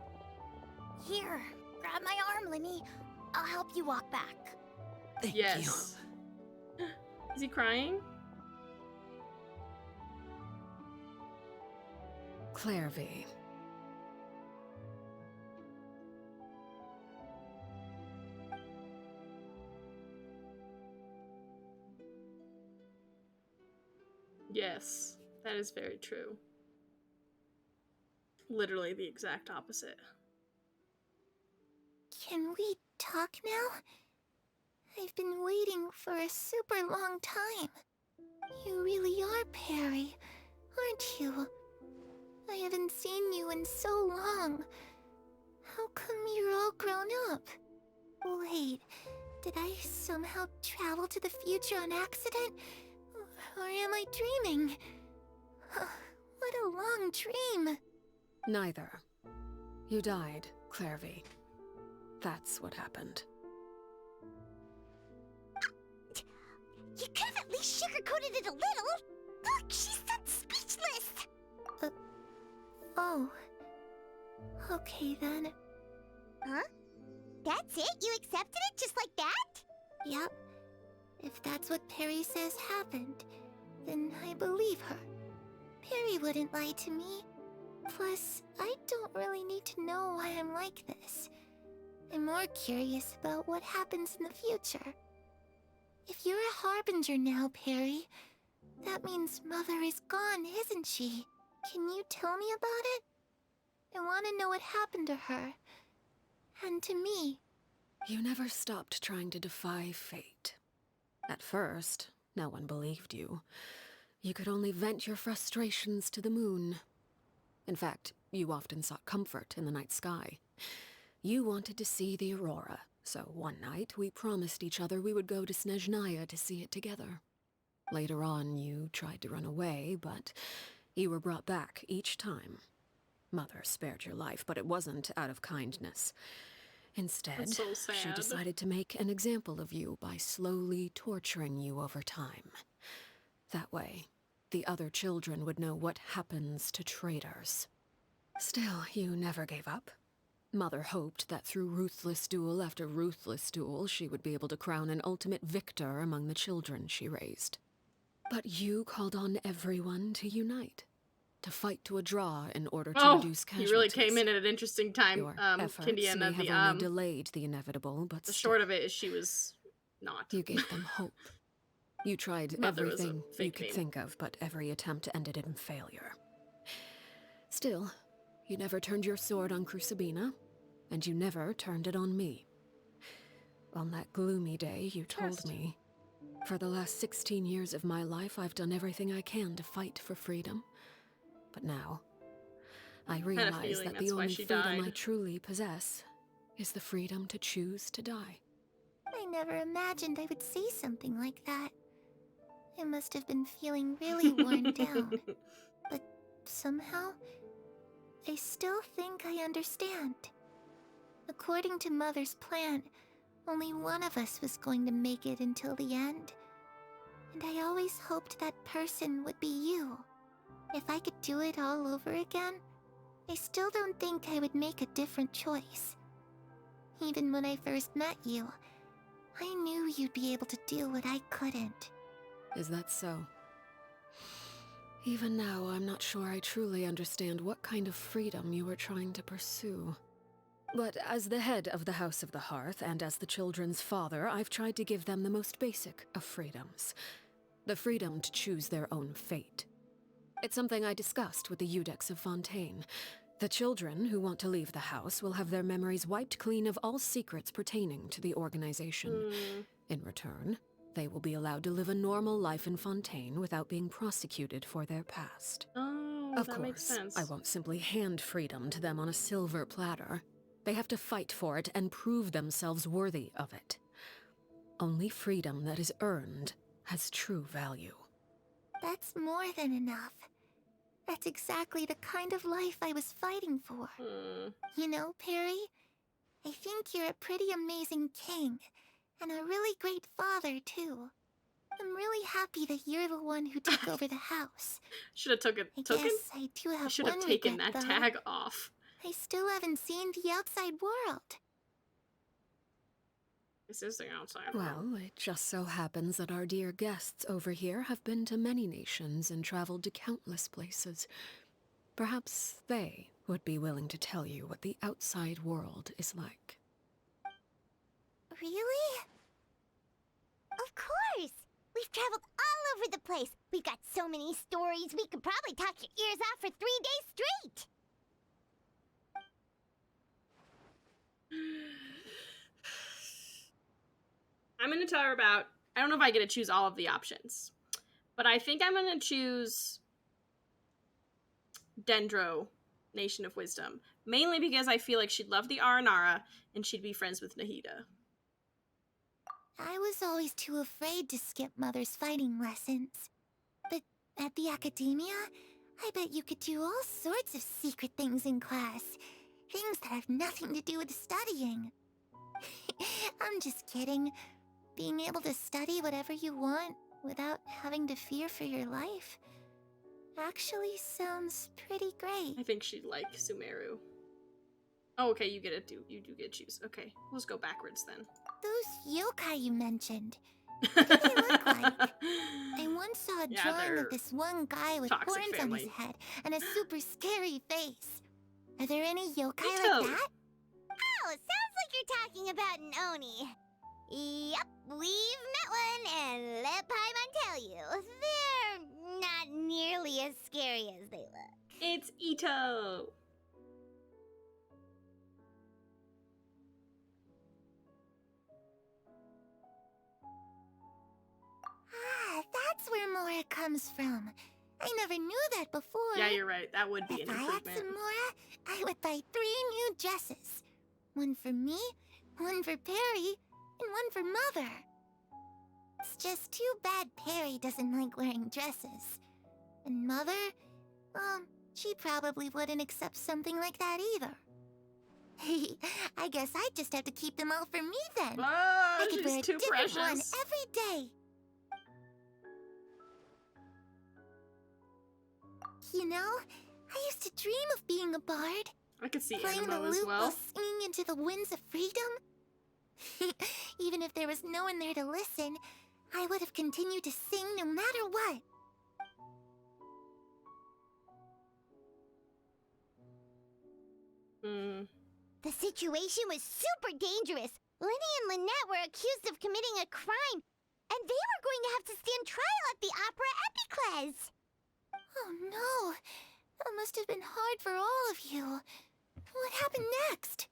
Here, grab my arm, Lenny. I'll help you walk back. Thank Yes. Is he crying? Clairvy. Yes, that is very true. Literally the exact opposite. Can we talk now? I've been waiting for a super long time. You really are Perry, aren't you? I haven't seen you in so long. How come you're all grown up? Wait, did I somehow travel to the future on accident? Or am I dreaming? What a long dream. Neither. You died, Clairvy. That's what happened. You could have at least sugarcoated it a little. Look, she's that speechless. Oh. Okay then. Huh? That's it? You accepted it just like that? Yep. If that's what Perry says happened, then I believe her. Perry wouldn't lie to me. Plus, I don't really need to know why I'm like this. I'm more curious about what happens in the future. If you're a harbinger now, Perry, that means Mother is gone, isn't she? Can you tell me about it? I want to know what happened to her. And to me. You never stopped trying to defy fate. At first, no one believed you. You could only vent your frustrations to the moon. In fact, you often sought comfort in the night sky. You wanted to see the aurora, so one night we promised each other we would go to Snezhnaya to see it together. Later on, you tried to run away, but you were brought back each time. Mother spared your life, but it wasn't out of kindness. Instead, That's so she sad. decided to make an example of you by slowly torturing you over time. That way, the other children would know what happens to traitors. Still, you never gave up. Mother hoped that through ruthless duel after ruthless duel, she would be able to crown an ultimate victor among the children she raised. But you called on everyone to unite, to fight to a draw in order to reduce casualties. He really came in at an interesting time, Your efforts Kindiana. may have only delayed the inevitable, but the short of it is she was not. You gave them hope. You tried Mother was a everything you fake could name. think of, but every attempt ended in failure. Still, you never turned your sword on Crucibina, and you never turned it on me. On that gloomy day, you told me, for the last 16 years of my life, I've done everything I can to fight for freedom. But now, I realize that the only freedom I truly possess is the freedom to choose to die. I never imagined I would say something like that. I must have been feeling really worn down. But somehow, I still think I understand. According to Mother's plan, only one of us was going to make it until the end. And I always hoped that person would be you. If I could do it all over again, I still don't think I would make a different choice. Even when I first met you, I knew you'd be able to do what I couldn't. Is that so? Even now, I'm not sure I truly understand what kind of freedom you were trying to pursue. But as the head of the House of the Hearth and as the children's father, I've tried to give them the most basic of freedoms. The freedom to choose their own fate. It's something I discussed with the Eudex of Fontaine. The children who want to leave the house will have their memories wiped clean of all secrets pertaining to the organization. In return, they will be allowed to live a normal life in Fontaine without being prosecuted for their past. Oh, Of that course, makes sense. I won't simply hand freedom to them on a silver platter. They have to fight for it and prove themselves worthy of it. Only freedom that is earned has true value. That's more than enough. That's exactly the kind of life I was fighting for. You know, Perry, I think you're a pretty amazing king, and a really great father, too. I'm really happy that you're the one who took over the house. Should have took it. I guess I do have should one have taken regret, that though. tag off. I still haven't seen the outside world. This is the outside world. Well, it just so happens that our dear guests over here have been to many nations and traveled to countless places. Perhaps they would be willing to tell you what the outside world is like. Really? Of course! We've traveled all over the place. We've got so many stories, we could probably talk your ears off for 3 days straight! I'm gonna tell her about, I don't know if I get to choose all of the options, but I think I'm gonna choose Dendro, Nation of Wisdom. Mainly because I feel like she'd love the Aranara, and she'd be friends with Nahida. I was always too afraid to skip Mother's fighting lessons. But at the academia, I bet you could do all sorts of secret things in class. Things that have nothing to do with studying. I'm just kidding. Being able to study whatever you want without having to fear for your life actually sounds pretty great. I think she'd like Sumeru. Oh, okay, you do get to choose. Okay, let's go backwards then. Those yokai you mentioned, what do they look like? I once saw a drawing of this one guy with horns on his head and a super scary face. Are there any yokai like that? Oh, sounds like you're talking about an Oni. Yep, we've met one, and let Paimon tell you, they're not nearly as scary as they look. It's Ito! Ah, that's where Mora comes from. I never knew that before. Yeah, you're right. That would be an improvement. If I had some Mora, I would buy 3 new dresses. One for me, one for Perry, and one for Mother. It's just too bad Perry doesn't like wearing dresses. And Mother, she probably wouldn't accept something like that either. I guess I just have to keep them all for me then. I could wear a different one every day. You know, I used to dream of being a bard. I could see playing the Animo as lute well. while singing into the winds of freedom. Even if there was no one there to listen, I would have continued to sing no matter what. The situation was super dangerous. Lenny and Lynette were accused of committing a crime, and they were going to have to stand trial at the Opera Epicles. Oh no, that must have been hard for all of you. What happened next?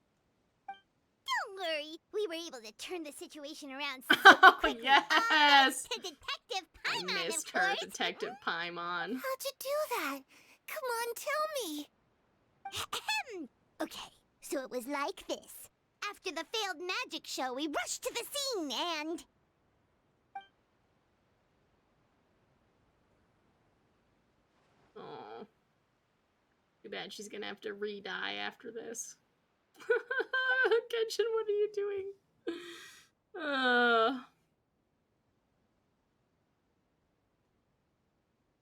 Don't worry, we were able to turn the situation around Oh, quickly. yes! To Detective Paimon, I missed of her, course. Detective Paimon. How'd you do that? Come on, tell me. Okay, so it was like this. After the failed magic show, we rushed to the scene and... Oh, too bad she's gonna have to re-die after this. Genshin, what are you doing?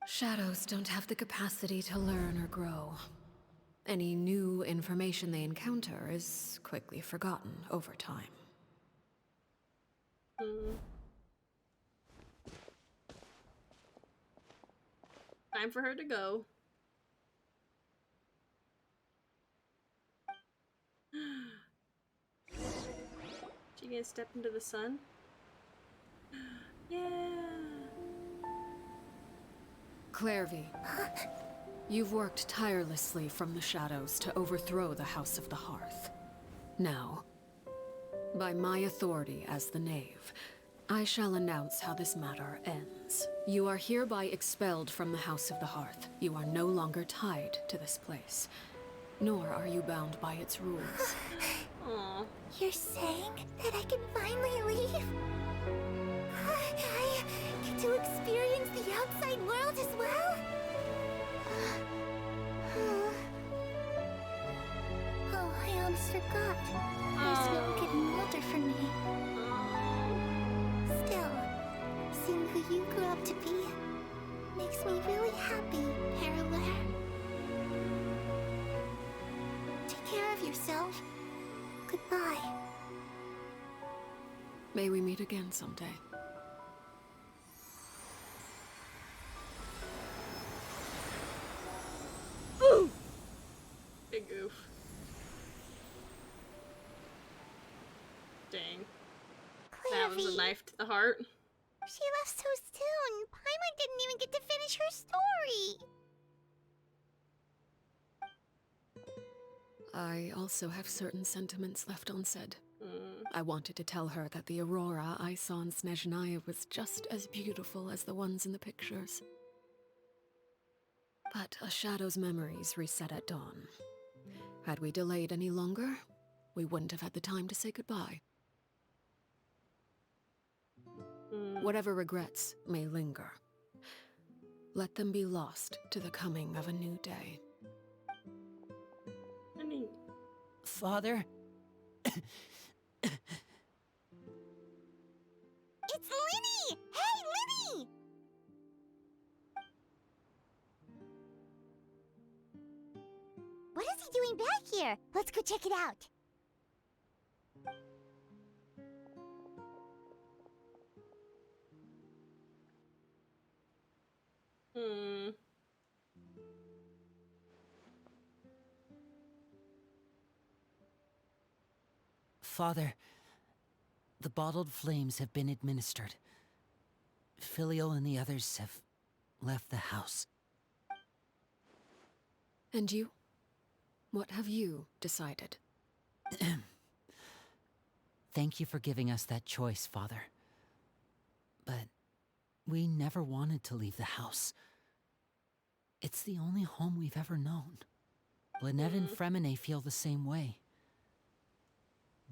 Shadows don't have the capacity to learn or grow. Any new information they encounter is quickly forgotten over time. Time for her to go. a step into the sun? Yeah. Clairvy, you've worked tirelessly from the shadows to overthrow the House of the Hearth. Now, by my authority as the Knave, I shall announce how this matter ends. You are hereby expelled from the House of the Hearth. You are no longer tied to this place, nor are you bound by its rules. Aww. You're saying that I can finally leave? I get to experience the outside world as well? Oh, I almost forgot. There's no getting older for me. Still, seeing who you grew up to be makes me really happy, Parallel. Take care of yourself. Goodbye. May we meet again someday. Ooh! Big goof. Dang. That was a knife to the heart. She left so soon. Paimon didn't even get to finish her story. I also have certain sentiments left unsaid. I wanted to tell her that the aurora I saw in Snezhnaya was just as beautiful as the ones in the pictures. But a shadow's memories reset at dawn. Had we delayed any longer, we wouldn't have had the time to say goodbye. Whatever regrets may linger, let them be lost to the coming of a new day. Father? It's Linny! Hey, Linny! What is he doing back here? Let's go check it out. Father, the bottled flames have been administered. Filial and the others have left the house. And you? What have you decided? Thank you for giving us that choice, Father. But we never wanted to leave the house. It's the only home we've ever known. Lynette and Fremine feel the same way.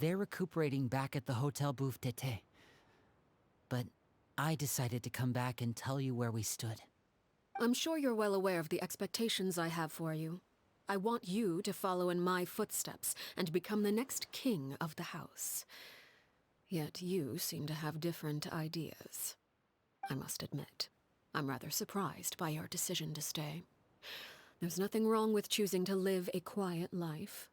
They're recuperating back at the Hotel Bouffe Tété. But I decided to come back and tell you where we stood. I'm sure you're well aware of the expectations I have for you. I want you to follow in my footsteps and become the next king of the house. Yet you seem to have different ideas. I must admit, I'm rather surprised by your decision to stay. There's nothing wrong with choosing to live a quiet life.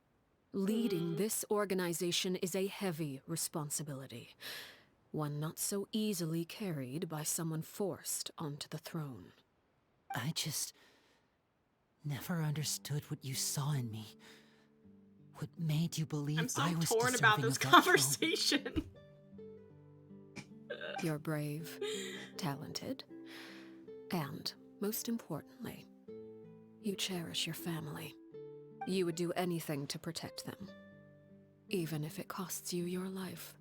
Leading this organization is a heavy responsibility, one not so easily carried by someone forced onto the throne. I just never understood what you saw in me. What made you believe I'm so I was torn about this conversation. You're brave, talented, and, most importantly, you cherish your family. You would do anything to protect them, even if it costs you your life.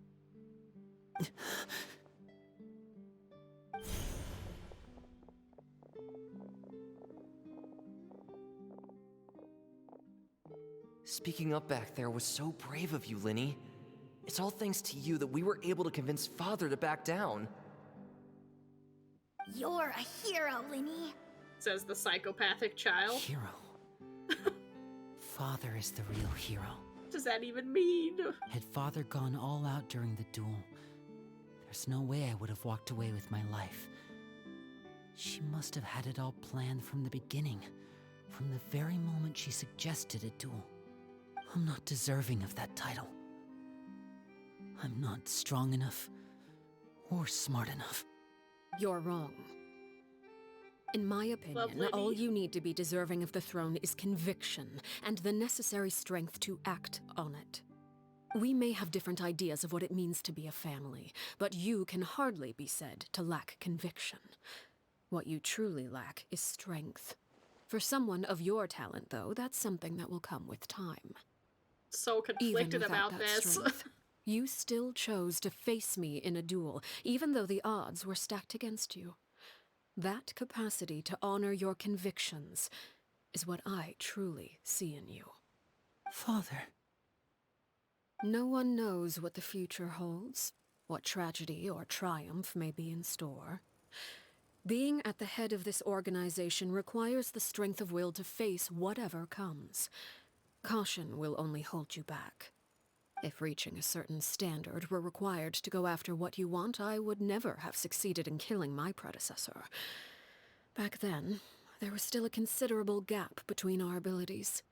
Speaking up back there was so brave of you, Linny. It's all thanks to you that we were able to convince Father to back down. You're a hero, Linny. Says the psychopathic child. Hero. Father is the real hero. What does that even mean? Had Father gone all out during the duel, there's no way I would have walked away with my life. She must have had it all planned from the beginning, from the very moment she suggested a duel. I'm not deserving of that title. I'm not strong enough or smart enough. You're wrong. In my opinion, all you need to be deserving of the throne is conviction and the necessary strength to act on it. We may have different ideas of what it means to be a family, but you can hardly be said to lack conviction. What you truly lack is strength. For someone of your talent, though, that's something that will come with time. So conflicted about this. Strength, you still chose to face me in a duel, even though the odds were stacked against you. That capacity to honor your convictions is what I truly see in you. Father. No one knows what the future holds, what tragedy or triumph may be in store. Being at the head of this organization requires the strength of will to face whatever comes. Caution will only hold you back. If reaching a certain standard were required to go after what you want, I would never have succeeded in killing my predecessor. Back then, there was still a considerable gap between our abilities.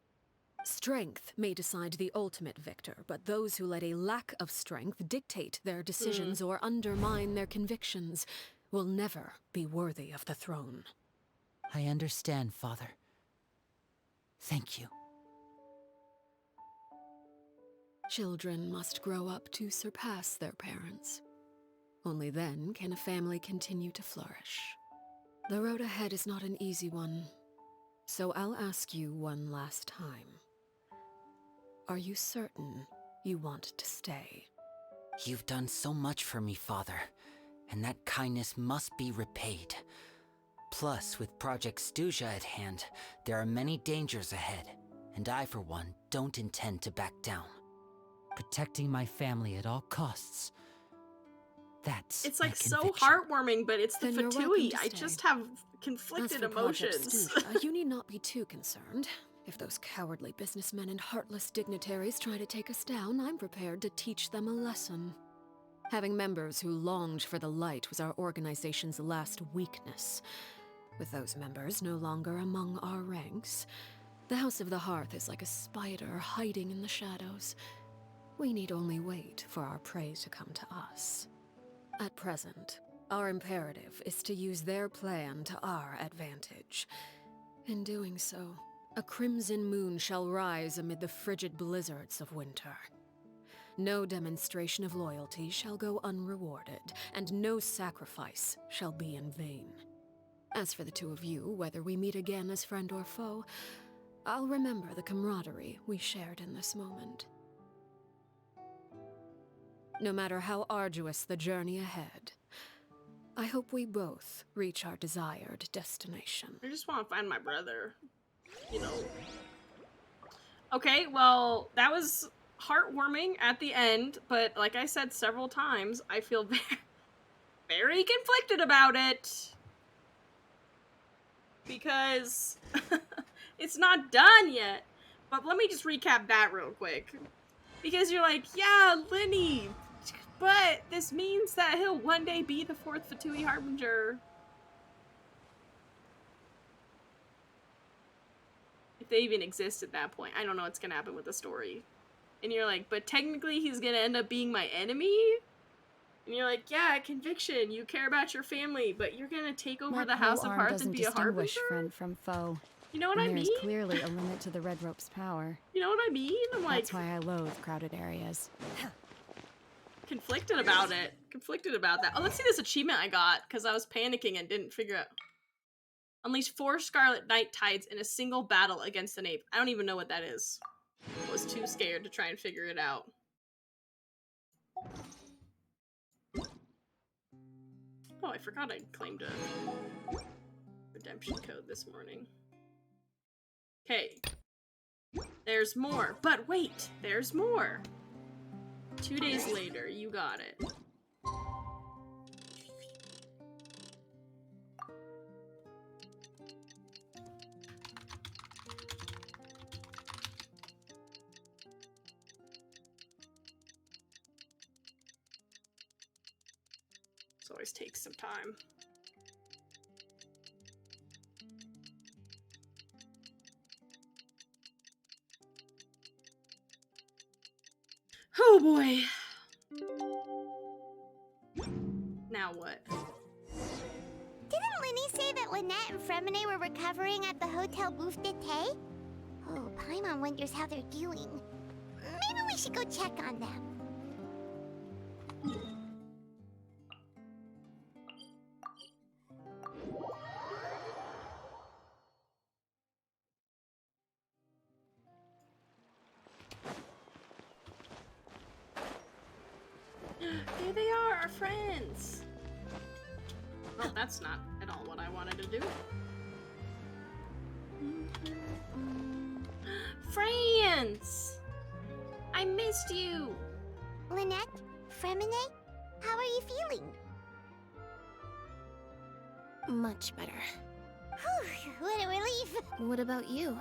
Strength may decide the ultimate victor, but those who let a lack of strength dictate their decisions or undermine their convictions will never be worthy of the throne. I understand, Father. Thank you. Children must grow up to surpass their parents. Only then can a family continue to flourish. The road ahead is not an easy one, so I'll ask you one last time. Are you certain you want to stay? You've done so much for me, Father, and that kindness must be repaid. Plus, with Project Stuja at hand, there are many dangers ahead, and I, for one, don't intend to back down. Protecting my family at all costs. That's It's like my so conviction. heartwarming, but it's the Then you're welcome Fatui. to I stay. just have As conflicted for Project emotions. Stuja, you need not be too concerned. If those cowardly businessmen and heartless dignitaries try to take us down, I'm prepared to teach them a lesson. Having members who longed for the light was our organization's last weakness. With those members no longer among our ranks, the House of the Hearth is like a spider hiding in the shadows. We need only wait for our prey to come to us. At present, our imperative is to use their plan to our advantage. In doing so, a crimson moon shall rise amid the frigid blizzards of winter. No demonstration of loyalty shall go unrewarded, and no sacrifice shall be in vain. As for the two of you, whether we meet again as friend or foe, I'll remember the camaraderie we shared in this moment. No matter how arduous the journey ahead, I hope we both reach our desired destination. I just want to find my brother, you know. Okay, well, that was heartwarming at the end, but like I said several times, I feel very, very conflicted about it. Because it's not done yet. But let me just recap that real quick. Because you're like, yeah, Lenny, but this means that he'll one day be the fourth Fatui Harbinger. If they even exist at that point. I don't know what's gonna happen with the story. And you're like, but technically he's gonna end up being my enemy? And you're like, yeah, conviction, you care about your family, but you're gonna take over the House of Hearth and be a harbinger? Friend from foe. You know what I mean? There's clearly a limit to the Red Rope's power. You know what I mean? I'm like... That's why I loathe crowded areas. Conflicted about it. Conflicted about that. Oh, let's see this achievement I got, because I was panicking and didn't figure out. Unleash 4 Scarlet Knight Tides in a single battle against an ape. I don't even know what that is. I was too scared to try and figure it out. Oh, I forgot I claimed a redemption code this morning. Okay. There's more. But wait, there's more. 2 days later, you got it. This always takes some time. Oh boy. Now what? Didn't Linny say that Lynette and Fremine were recovering at the Hotel Bouffe d'été? Oh, Paimon wonders how they're doing. Maybe we should go check on them. Here they are, our friends. Oh, that's not at all what I wanted to do. Friends! I missed you! Lynette, Fremine, how are you feeling? Much better. Whew, what a relief. What about you?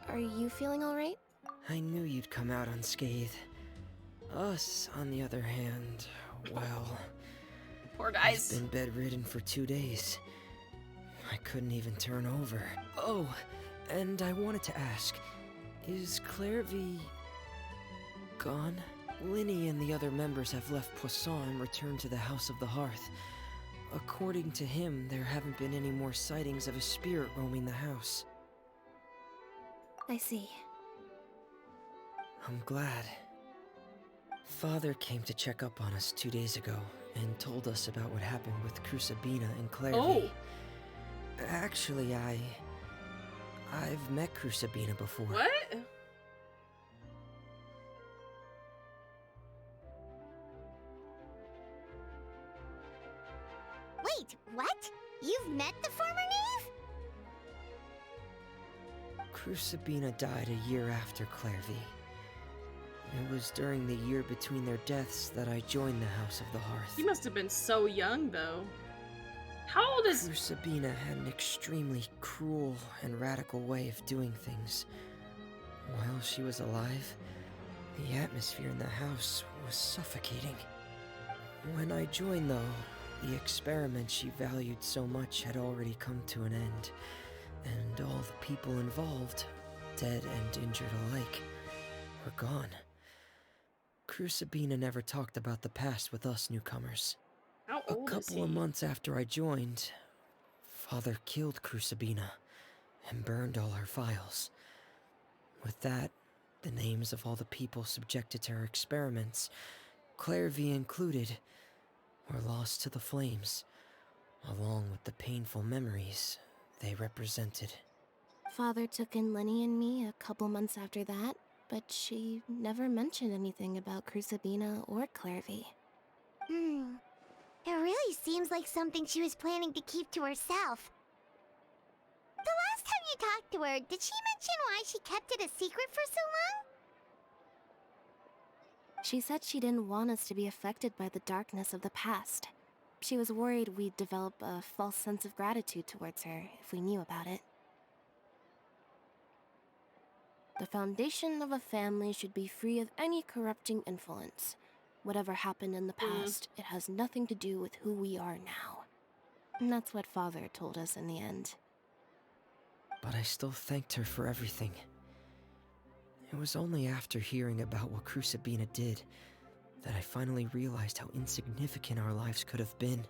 Are you feeling alright? I knew you'd come out unscathed. Us, on the other hand, well... Poor guys. I've been bedridden for 2 days. I couldn't even turn over. Oh, and I wanted to ask, is Clairvy... gone? Linny and the other members have left Poisson and returned to the House of the Hearth. According to him, there haven't been any more sightings of a spirit roaming the house. I see. I'm glad. Father came to check up on us 2 days ago and told us about what happened with Crusabina and Clairvy. Oh! Actually, I've met Crusabina before. What? Wait, what? You've met the former knave? Crusabina died a year after Clairvy. It was during the year between their deaths that I joined the House of the Hearth. He must have been so young, though. How old is... Crusabina had an extremely cruel and radical way of doing things. While she was alive, the atmosphere in the house was suffocating. When I joined, though, the experiment she valued so much had already come to an end, and all the people involved, dead and injured alike, were gone. Crusabina never talked about the past with us newcomers. How A old is couple of he? months after I joined, Father killed Crusabina and burned all her files. With that, the names of all the people subjected to her experiments, Clairvy included, were lost to the flames, along with the painful memories they represented. Father took in Lenny and me a couple months after that, but she never mentioned anything about Crusabina or Clairvy. It really seems like something she was planning to keep to herself. The last time you talked to her, did she mention why she kept it a secret for so long? She said she didn't want us to be affected by the darkness of the past. She was worried we'd develop a false sense of gratitude towards her if we knew about it. The foundation of a family should be free of any corrupting influence. Whatever happened in the past, it has nothing to do with who we are now. And that's what Father told us in the end. But I still thanked her for everything. It was only after hearing about what Crusabina did that I finally realized how insignificant our lives could have been.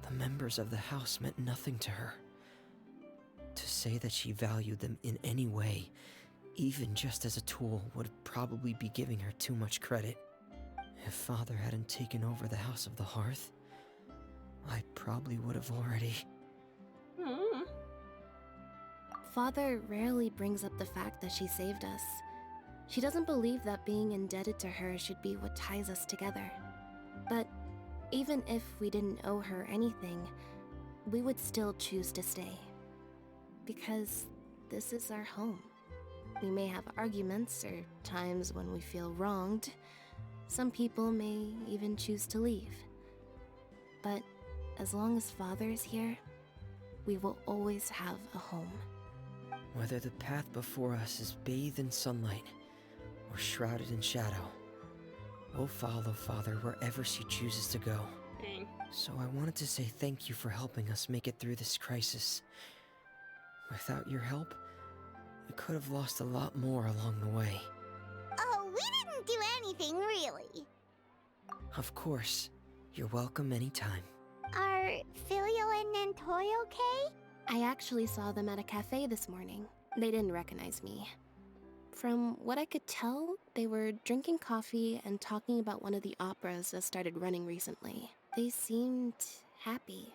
The members of the house meant nothing to her. To say that she valued them in any way, even just as a tool, would probably be giving her too much credit. If Father hadn't taken over the House of the Hearth, I probably would have already... Father rarely brings up the fact that she saved us. She doesn't believe that being indebted to her should be what ties us together. But even if we didn't owe her anything, we would still choose to stay. Because this is our home. We may have arguments or times when we feel wronged. Some people may even choose to leave. But as long as Father is here, we will always have a home. Whether the path before us is bathed in sunlight or shrouded in shadow, we'll follow Father wherever she chooses to go. Dang. So I wanted to say thank you for helping us make it through this crisis. Without your help, we could have lost a lot more along the way. Oh, we didn't do anything, really. Of course. You're welcome anytime. Are Filial and Nantoy okay? I actually saw them at a cafe this morning. They didn't recognize me. From what I could tell, they were drinking coffee and talking about one of the operas that started running recently. They seemed happy.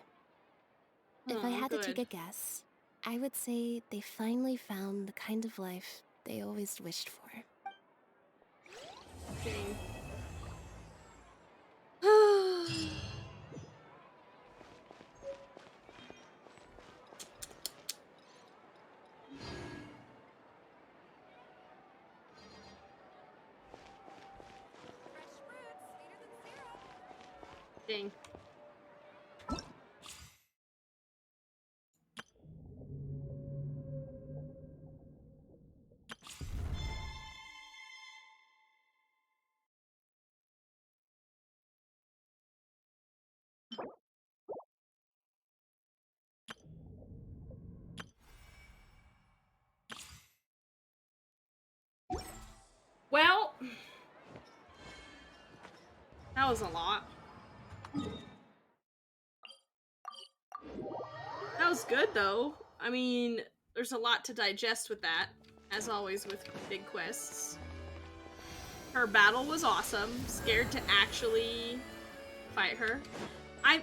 If I had to take a guess, I would say they finally found the kind of life they always wished for. Dang. Well, that was a lot. That was good, though. I mean, there's a lot to digest with that, as always with big quests. Her battle was awesome. Scared to actually fight her. I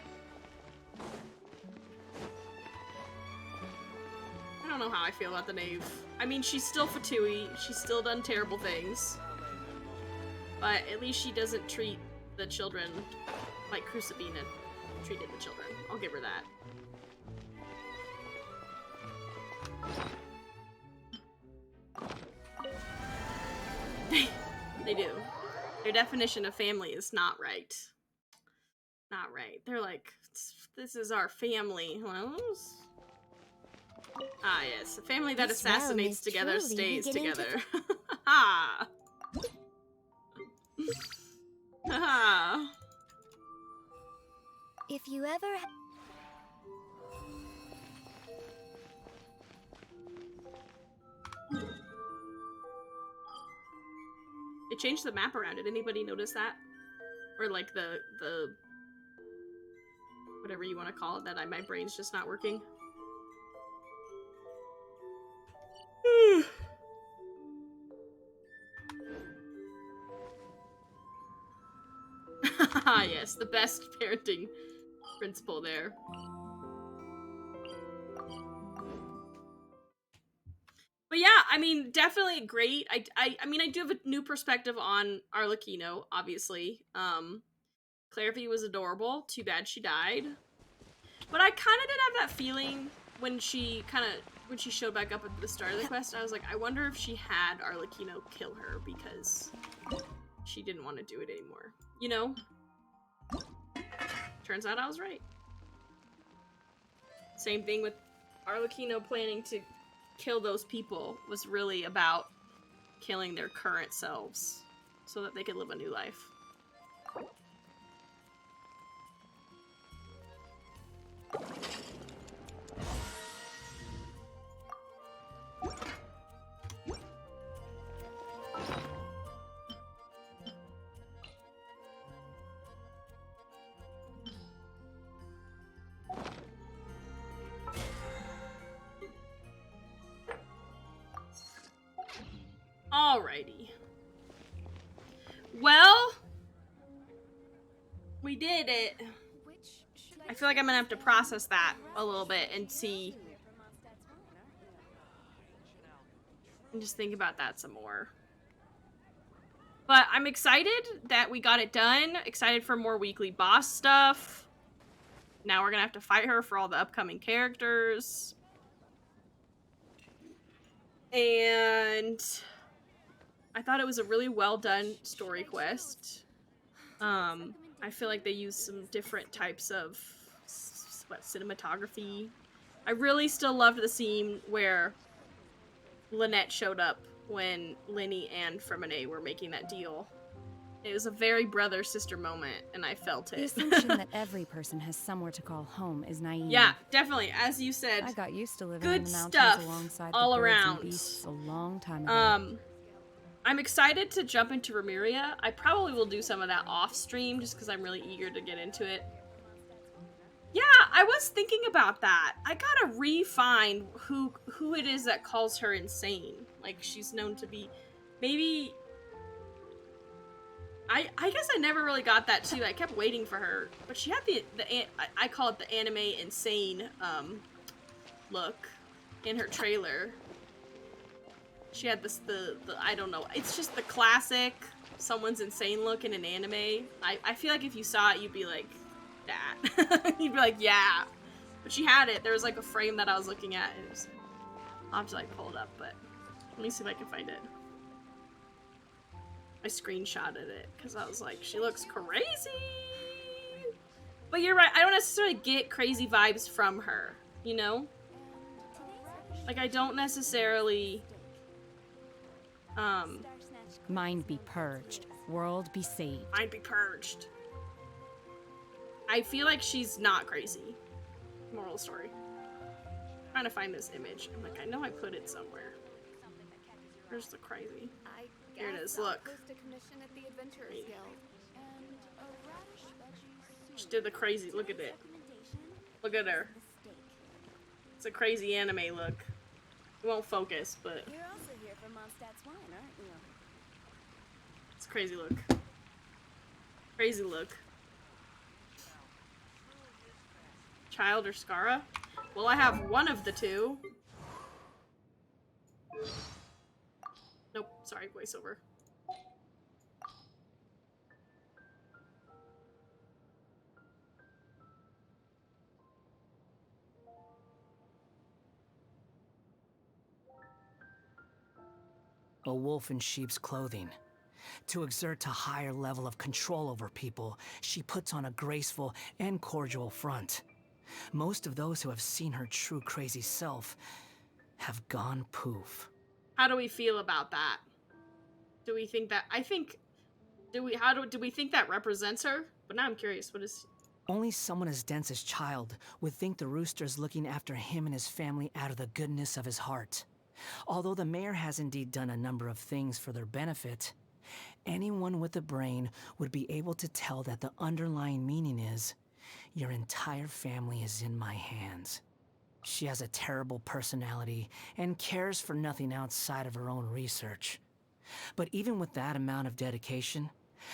don't know how I feel about the knave. I mean, she's still Fatui. She's still done terrible things. But at least she doesn't treat the children like Crucibina treated the children. I'll give her that. They do. Their definition of family is not right. Not right. They're like, this is our family. Well, ah, yes. A family that This assassinates realm is together truly stays beginning to together. Ha! Ha! If you ever... It changed the map around. Did anybody notice that? Or like the whatever you want to call it, that my brain's just not working. Yes, the best parenting principle there. But yeah, I mean, definitely great. I mean, I do have a new perspective on Arlecchino, obviously. Clairvy was adorable. Too bad she died. But I kind of did have that feeling when she showed back up at the start of the quest. I was like, I wonder if she had Arlecchino kill her because she didn't want to do it anymore. You know? Turns out I was right. Same thing with Arlecchino planning to kill those people was really about killing their current selves so that they could live a new life. Alrighty. Well, we did it. I feel like I'm gonna have to process that a little bit and see. And just think about that some more. But I'm excited that we got it done. Excited for more weekly boss stuff. Now we're gonna have to fight her for all the upcoming characters. And I thought it was a really well done story quest. I feel like they used some different types of cinematography. I really still loved the scene where Lynette showed up when Linny and Fremine were making that deal. It was a very brother-sister moment, and I felt it. The assumption that every person has somewhere to call home is naive. Yeah, definitely. As you said, I got used to living good in the mountains stuff alongside all the birds around. and beasts a long time ago. I'm excited to jump into Remuria. I probably will do some of that off stream just because I'm really eager to get into it. Yeah, I was thinking about that. I gotta refine who it is that calls her insane. Like, she's known to be, maybe, I guess I never really got that too. I kept waiting for her, but she had I call it the anime insane look in her trailer. She had this, the I don't know, it's just the classic someone's insane look in an anime. I feel like if you saw it, you'd be like, that. You'd be like, yeah. But she had it. There was like a frame that I was looking at. And it was, I'll have to like pull it up, but let me see if I can find it. I screenshotted it because I was like, she looks crazy. But you're right. I don't necessarily get crazy vibes from her, you know? Like, I don't necessarily... Mind be purged. World be saved. Mind be purged. I feel like she's not crazy. Moral story. I'm trying to find this image. I'm like, I know I put it somewhere. Where's the crazy? Here it is, look. She did the crazy, look at it. Look at her. It's a crazy anime look. It won't focus, but... You're also here for Mondstadt's wine, aren't you? It's a crazy look. Crazy look. Child or Scara? Well, I have one of the two. Nope, sorry, voiceover. A wolf in sheep's clothing. To exert a higher level of control over people, she puts on a graceful and cordial front. Most of those who have seen her true crazy self have gone poof. How do we feel about that? Do we think that, do we think that represents her? But now I'm curious, what is... Only someone as dense as Child would think the rooster's looking after him and his family out of the goodness of his heart. Although the mayor has indeed done a number of things for their benefit, anyone with a brain would be able to tell that the underlying meaning is, your entire family is in my hands. She has a terrible personality and cares for nothing outside of her own research. But even with that amount of dedication,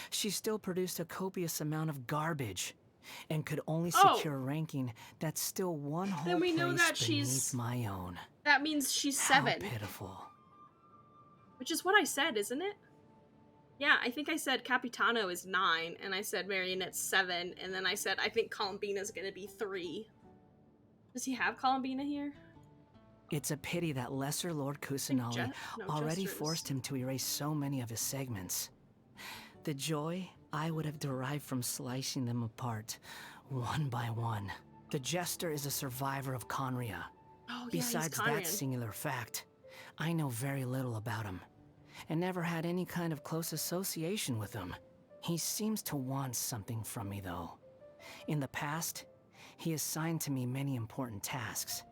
she still produced a copious amount of garbage and could only secure a ranking that's still one whole we know place that beneath she's... my own. That means she's 7. How pitiful. Which is what I said, isn't it? Yeah, I think I said Capitano is 9, and I said Marionette's 7, and then I said I think Columbina's gonna be 3. Does he have Columbina here? It's a pity that Lesser Lord Kusanali already Jester's. forced him to erase so many of his segments. The joy I would have derived from slicing them apart, one by one. The Jester is a survivor of Conria. Oh, yeah, Besides he's that Conrian. singular fact, I know very little about him, and never had any kind of close association with him. He seems to want something from me, though. In the past, he assigned to me many important tasks,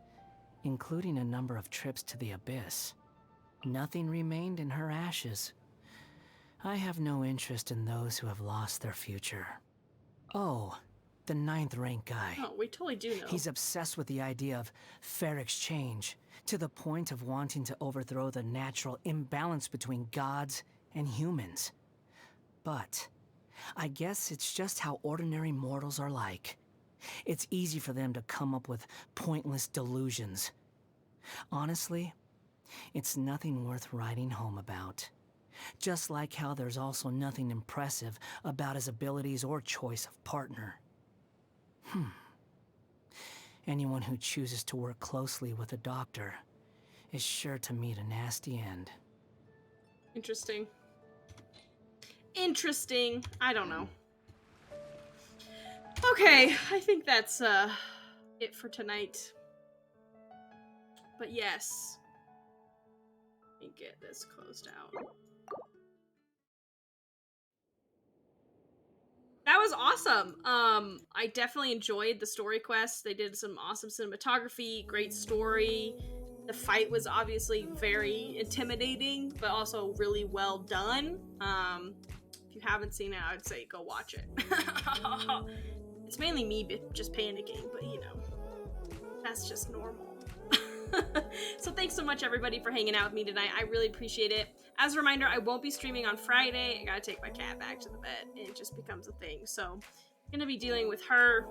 including a number of trips to the Abyss. Nothing remained in her ashes. I have no interest in those who have lost their future. Oh, the 9th rank guy. Oh, we totally do know. He's obsessed with the idea of fair exchange, to the point of wanting to overthrow the natural imbalance between gods and humans. But I guess it's just how ordinary mortals are like. It's easy for them to come up with pointless delusions. Honestly, it's nothing worth writing home about. Just like how there's also nothing impressive about his abilities or choice of partner. Anyone who chooses to work closely with a doctor is sure to meet a nasty end. Interesting. Interesting. I don't know. Okay, I think that's it for tonight. But yes. Let me get this closed out. That was awesome. I definitely enjoyed the story quest. They did some awesome cinematography, great story. The fight was obviously very intimidating, but also really well done. If you haven't seen it, I would say go watch it. It's mainly me just panicking, but you know, that's just normal. So thanks so much, everybody, for hanging out with me tonight. I really appreciate it. As a reminder, I won't be streaming on Friday. I gotta take my cat back to the vet. It just becomes a thing. So I'm gonna be dealing with her.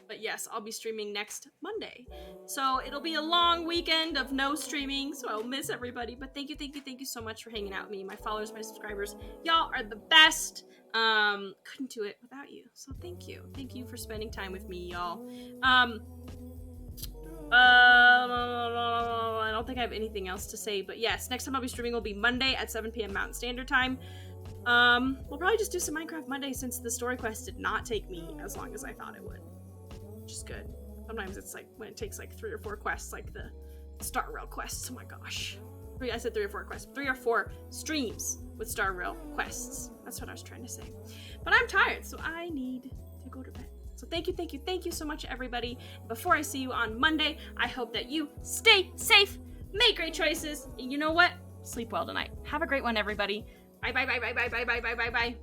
But yes, I'll be streaming next Monday. So it'll be a long weekend of no streaming, so I'll miss everybody. But thank you so much for hanging out with me. My followers, my subscribers, y'all are the best. Couldn't do it without you. So thank you. Thank you for spending time with me, y'all. I don't think I have anything else to say, but yes, next time I'll be streaming will be Monday at 7 p.m. Mountain Standard Time. We'll probably just do some Minecraft Monday since the story quest did not take me as long as I thought it would. Which is good. Sometimes it's like when it takes like 3 or 4 quests, like the Star Rail quests. Oh my gosh. I said 3 or 4 quests. 3 or 4 streams with Star Rail quests. That's what I was trying to say. But I'm tired, so I need to go to bed. So thank you so much, everybody. Before I see you on Monday, I hope that you stay safe, make great choices, and you know what? Sleep well tonight. Have a great one, everybody. Bye, bye, bye, bye, bye, bye, bye, bye, bye, bye.